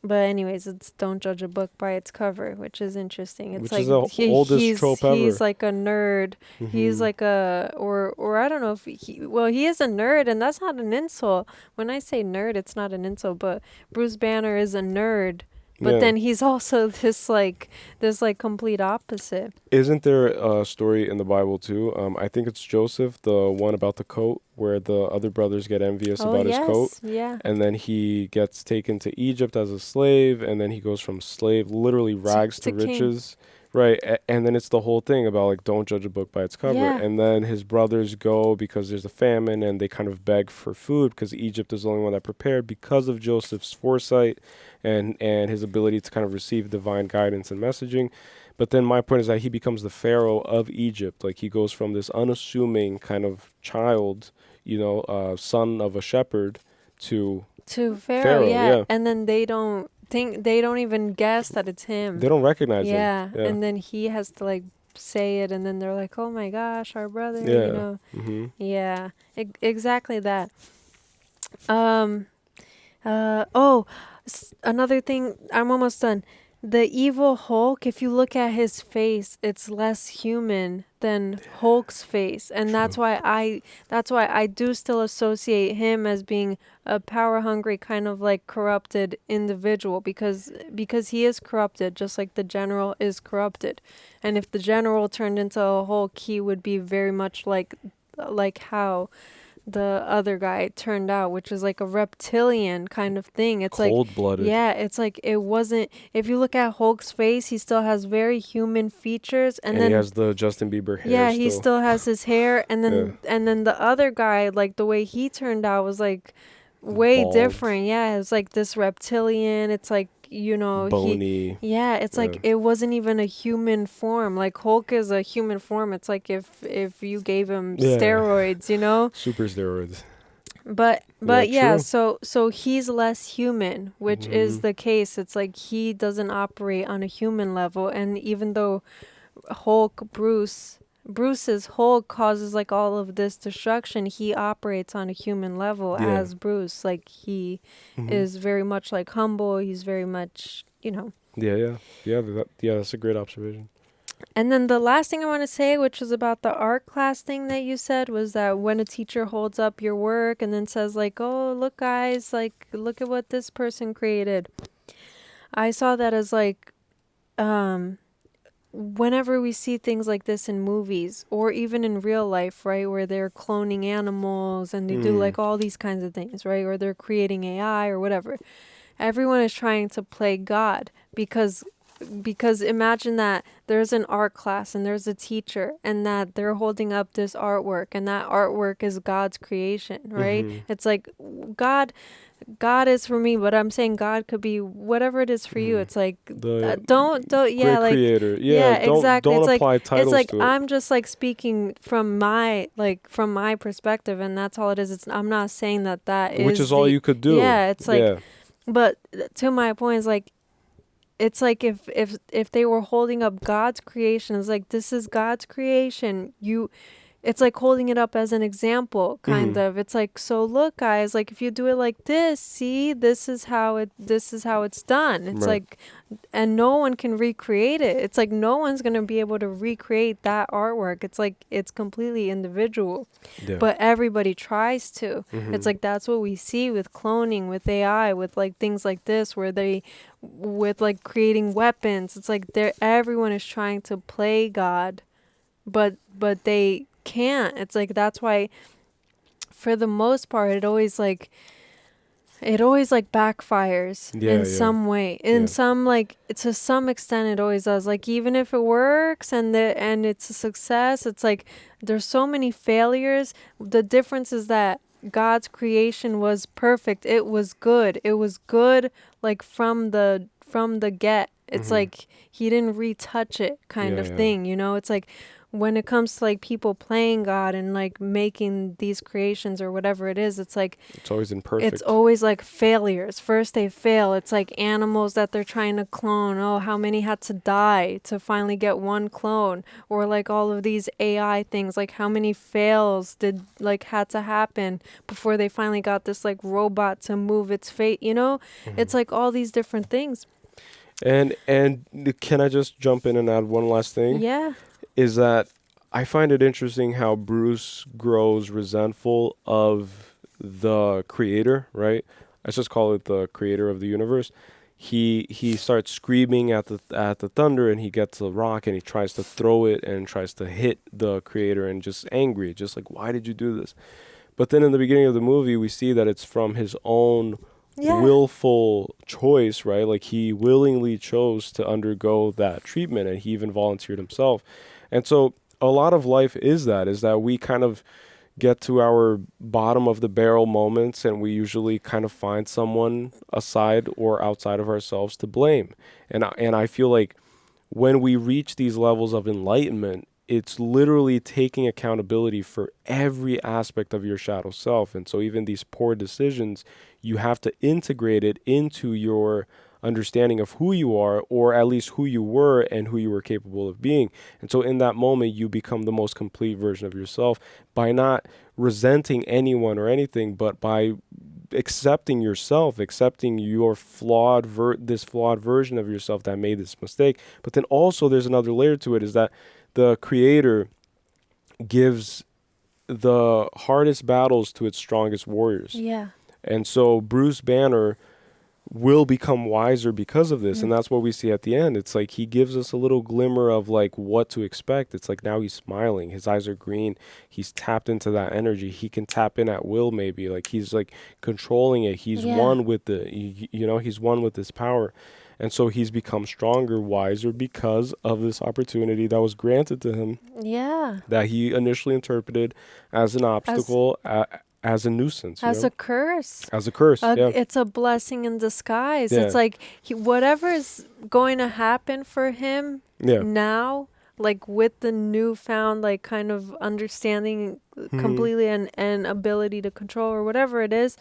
But anyways, it's don't judge a book by its cover, which is interesting. It's Which like is the oldest trope ever. He's like a nerd. He's like a or I don't know if he is a nerd, and that's not an insult. When I say nerd, it's not an insult, but Bruce Banner is a nerd. But then he's also this complete opposite. Isn't there a story in the Bible too? I think it's Joseph, the one about the coat, where the other brothers get envious about his coat. Yeah. And then he gets taken to Egypt as a slave, and then he goes from slave, literally rags to riches. Right. And then it's the whole thing about like, don't judge a book by its cover. Yeah. And then his brothers go because there's a famine, and they kind of beg for food because Egypt is the only one that prepared, because of Joseph's foresight and his ability to kind of receive divine guidance and messaging. But then my point is that he becomes the Pharaoh of Egypt. Like he goes from this unassuming kind of child, son of a shepherd to Pharaoh, yeah. And then they don't even guess that it's him. They don't recognize him. Yeah. And then he has to like say it, and then they're like, oh my gosh, our brother, Yeah, exactly that. Another thing, I'm almost done. The evil Hulk, if you look at his face, it's less human than Hulk's face, and that's why I do still associate him as being a power-hungry, kind of like corrupted individual, because he is corrupted, just like the general is corrupted. And if the general turned into a Hulk, he would be very much like how the other guy turned out, which is like a reptilian kind of thing. It's cold-blooded. Yeah, it's like it wasn't. If you look at Hulk's face, he still has very human features, and then he has the Justin Bieber hair. Yeah, he still has his hair, and then the other guy, like the way he turned out was like way bald. different. Yeah, it's like this reptilian. It's like, you know, Bony. it's like it wasn't even a human form. Like Hulk is a human form. It's like if you gave him steroids, you know? Super steroids. But Yeah, true. so he's less human, which is the case. It's like he doesn't operate on a human level, and even though Bruce's Hulk causes like all of this destruction, he operates on a human level as Bruce. Like he is very much like humble. He's very much, you know. Yeah. That's a great observation. And then the last thing I want to say, which was about the art class thing that you said, was that when a teacher holds up your work and then says like, "Oh, look guys, like look at what this person created." I saw that as like whenever we see things like this in movies or even in real life, right, where they're cloning animals and they do like all these kinds of things, right, or they're creating AI or whatever, everyone is trying to play God because imagine that there's an art class and there's a teacher and that they're holding up this artwork and that artwork is God's creation, right? It's like God is for me, but I'm saying God could be whatever it is for you. It's like don't great like creator. Exactly. Don't it's apply like titles it's like to it. I'm just like speaking from my perspective, and that's all it is. I'm not saying that is which is all you could do. Yeah, it's like but to my point is like it's like if they were holding up God's creation, it's like this is God's creation. It's like holding it up as an example, kind of. It's like, so look, guys, like if you do it like this, see, this is how it's done. It's like, and no one can recreate it. It's like no one's gonna be able to recreate that artwork. It's like it's completely individual, but everybody tries to. It's like that's what we see with cloning, with AI, with like things like this, where with like creating weapons. It's like everyone is trying to play God, but they can't. It's like that's why for the most part it always backfires in some way, some like to some extent it always does. Like even if it works and it's a success, it's like there's so many failures. The difference is that God's creation was perfect. It was good like from the get. It's like he didn't retouch it kind of thing, you know. It's like when it comes to like people playing God and like making these creations or whatever it is, it's like it's always imperfect. It's always like failures. First they fail. It's like animals that they're trying to clone. Oh, how many had to die to finally get one clone? Or like all of these AI things, like how many fails had to happen before they finally got this like robot to move its fate, you know? It's like all these different things. And can I just jump in and add one last thing? Yeah. Is that I find it interesting how Bruce grows resentful of the creator, right? Let's just call it the creator of the universe. He starts screaming at the thunder, and he gets a rock and he tries to throw it and tries to hit the creator, and just angry, just like, why did you do this? But then in the beginning of the movie, we see that it's from his own willful choice, right? Like he willingly chose to undergo that treatment, and he even volunteered himself. And so a lot of life is that we kind of get to our bottom of the barrel moments, and we usually kind of find someone aside or outside of ourselves to blame. And I feel like when we reach these levels of enlightenment, it's literally taking accountability for every aspect of your shadow self. And so even these poor decisions, you have to integrate it into your understanding of who you are, or at least who you were and who you were capable of being. And so in that moment, you become the most complete version of yourself by not resenting anyone or anything, but by accepting yourself, accepting your flawed version of yourself that made this mistake. But then also there's another layer to it, is that the creator gives the hardest battles to its strongest warriors. Yeah. And so Bruce Banner will become wiser because of this. And that's what we see at the end. It's like he gives us a little glimmer of like what to expect. It's like now he's smiling, his eyes are green, he's tapped into that energy, he can tap in at will, maybe like he's like controlling it, he's one with he's one with this power. And so he's become stronger, wiser because of this opportunity that was granted to him, that he initially interpreted as an obstacle, as a nuisance, you As know? a curse. As a curse, yeah. It's a blessing in disguise. Yeah. It's like whatever is going to happen for him Yeah. now, like with the newfound like kind of understanding completely and ability to control or whatever it is,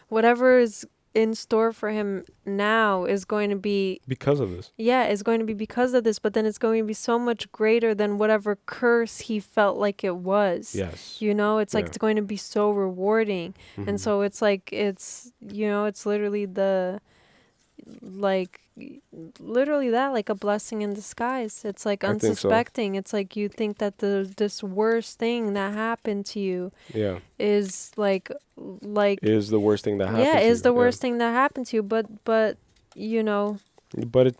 whatever is in store for him now is going to be Because of this. yeah, it's going to be because of this, but then it's going to be so much greater than whatever curse he felt like it was. Yes. You know, it's like Yeah. it's going to be so rewarding. Mhm. And so it's like it's it's literally literally that, like a blessing in disguise. It's like I think so. unsuspecting. It's like you think that this worst thing that happened to you Yeah. is like Is the worst thing that happened yeah, to is you. the worst thing that happened to you, but you know, But it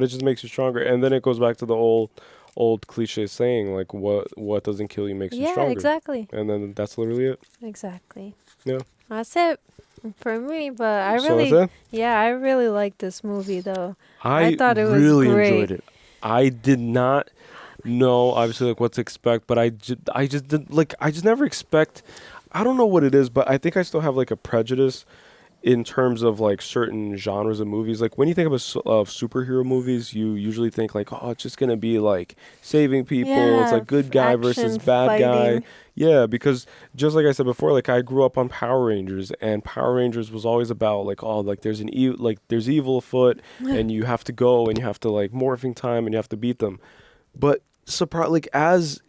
just makes you stronger. And then it goes back to the old cliche saying, like, what doesn't kill you makes you yeah, stronger. exactly. And then that's literally it. Exactly. Yeah. That's it for me, but I So really that's it? yeah, I really liked this movie though. I thought it was really great. enjoyed it. I did not know, obviously, like what to expect, but I just did, like, I just never expect. I don't know what it is, but I think I still have like a prejudice in terms of like certain genres of movies. Like when you think of superhero movies, you usually think like, oh, it's just gonna be like saving people. It's Yeah, like good guy versus action, bad guy. fighting. Yeah, because just like I said before, like I grew up on Power Rangers, and Power Rangers was always about like, oh, like there's there's evil afoot, and you have to go and you have to like morphing time and you have to beat them. But like as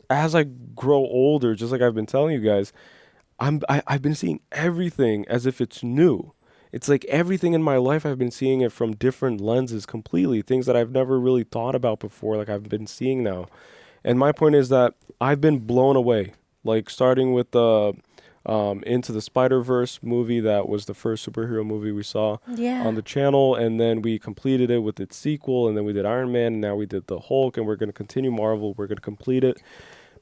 I grow older, just like I've been telling you guys, I've been seeing everything as if it's new. It's like everything in my life, I've been seeing it from different lenses completely. Things that I've never really thought about before, like I've been seeing now. And my point is that I've been blown away. Like starting with the Into the Spider-Verse movie, that was the first superhero movie we saw Yeah. on the channel, and then we completed it with its sequel, and then we did Iron Man, and now we did the Hulk, and we're going to continue Marvel. We're going to complete it.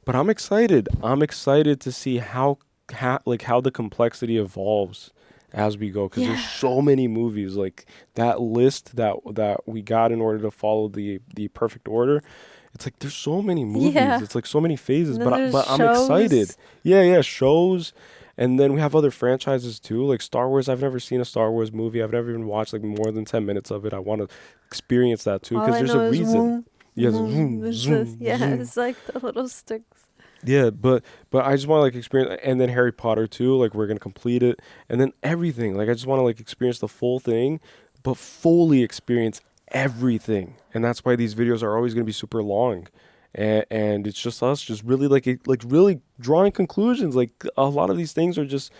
But I'm excited. I'm excited to see how the complexity evolves as we go, because there's so many movies. Like that list that we got in order to follow the perfect order. It's like there's so many movies. Yeah. It's like so many phases. And then there's But I'm shows. excited. Yeah, shows. And then we have other franchises too, like Star Wars. I've never seen a Star Wars movie. I've never even watched like more than 10 minutes of it. I want to experience that too, All because I there's know a is reason. vroom, Yeah, it's vroom, zoom, it's zoom, this- yeah, zoom. it's like the little sticks. Yeah, but I just want to like experience, and then Harry Potter too. Like we're gonna complete it, and then everything. Like I just want to like experience the full thing, but fully experience everything. And that's why these videos are always gonna be super long, and it's just us just really like really drawing conclusions. Like a lot of these things are just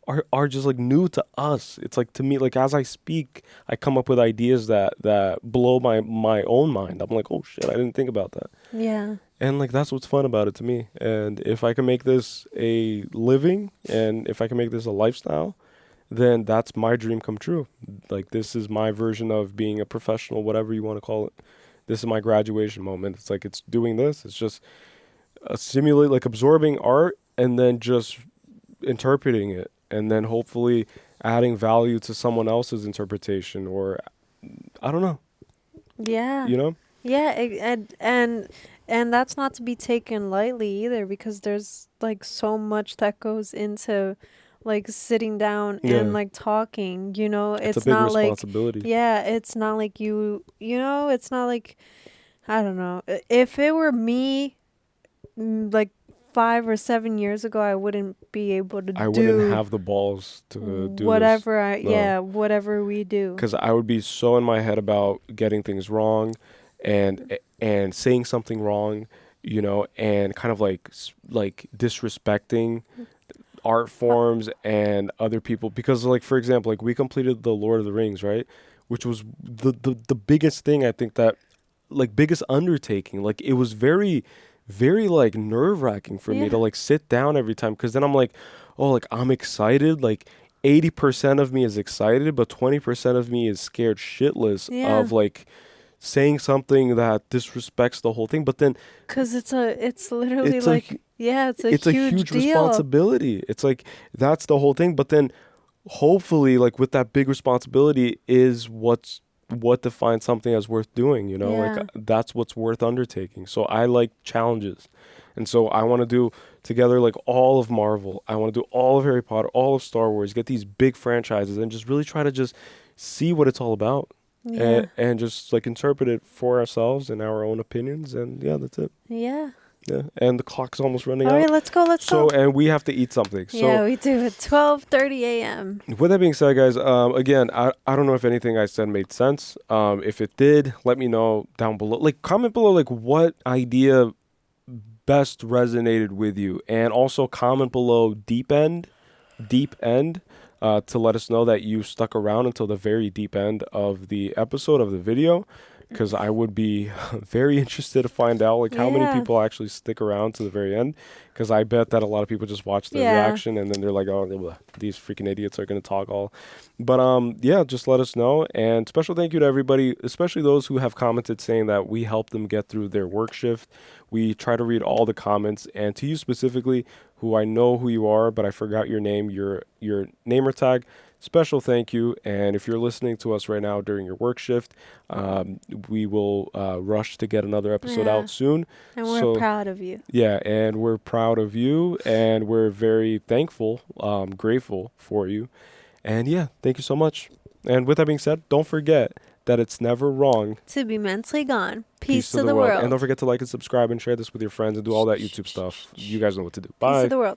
like new to us. It's like, to me, like as I speak, I come up with ideas that blow my own mind. I'm like, oh shit, I didn't think about that. Yeah. And like that's what's fun about it to me. And if I can make this a living, and if I can make this a lifestyle, then that's my dream come true. Like this is my version of being a professional, whatever you want to call it. This is my graduation moment. It's like it's doing this. It's just simulate, like absorbing art and then just interpreting it, and then hopefully adding value to someone else's interpretation, or I don't know. Yeah. You know? Yeah, and that's not to be taken lightly either, because there's like so much that goes into like sitting down Yeah. and like talking, It's a big not responsibility. like, yeah, it's not like it's not like, I don't know. If it were me like 5 or 7 years ago, I wouldn't be able to I do wouldn't have the balls to do whatever this. whatever we do. Because I would be so in my head about getting things wrong, and saying something wrong, and kind of like disrespecting art forms and other people. Because like, for example, like we completed the Lord of the Rings, right? Which was the biggest thing, I think, that like biggest undertaking. Like it was very, very like nerve-wracking for me to like sit down every time, because then I'm like, oh, like I'm excited, like 80% of me is excited, but 20% of me is scared shitless of like saying something that disrespects the whole thing. But then Because it's literally it's like, a, it's a huge deal. responsibility. It's like, that's the whole thing. But then hopefully, like with that big responsibility is what defines something as worth doing, Yeah. like that's what's worth undertaking. So I like challenges, And so I want to do together like all of Marvel. I want to do all of Harry Potter, all of Star Wars, get these big franchises and just really try to just see what it's all about. Yeah. And just like interpret it for ourselves and our own opinions. And yeah, that's it. Yeah. Yeah. And the clock's almost running All out. right, let's go. Let's go. So, and we have to eat something. So, Yeah, we do at 12:30 a.m. with that being said, guys, again, I don't know if anything I said made sense. If it did, let me know down below. Like, comment below, like, what idea best resonated with you. And also comment below deep end, to let us know that you stuck around until the very deep end of the episode of the video. Because I would be very interested to find out like how many people actually stick around to the very end. Because I bet that a lot of people just watch the reaction and then they're like, oh, these freaking idiots are going to talk all. But yeah, just let us know. And special thank you to everybody, especially those who have commented saying that we helped them get through their work shift. We try to read all the comments. And to you specifically, who I know who you are, but I forgot your name, your name or tag. Special thank you. And if you're listening to us right now during your work shift, we will rush to get another episode out soon. And we're proud of you. Yeah, and we're proud of you, and we're very thankful, grateful for you. And yeah, thank you so much. And with that being said, don't forget that it's never wrong to be mentally gone. Peace to the world. And don't forget to like and subscribe and share this with your friends and do all that YouTube stuff. You guys know what to do. Bye. Peace to the world.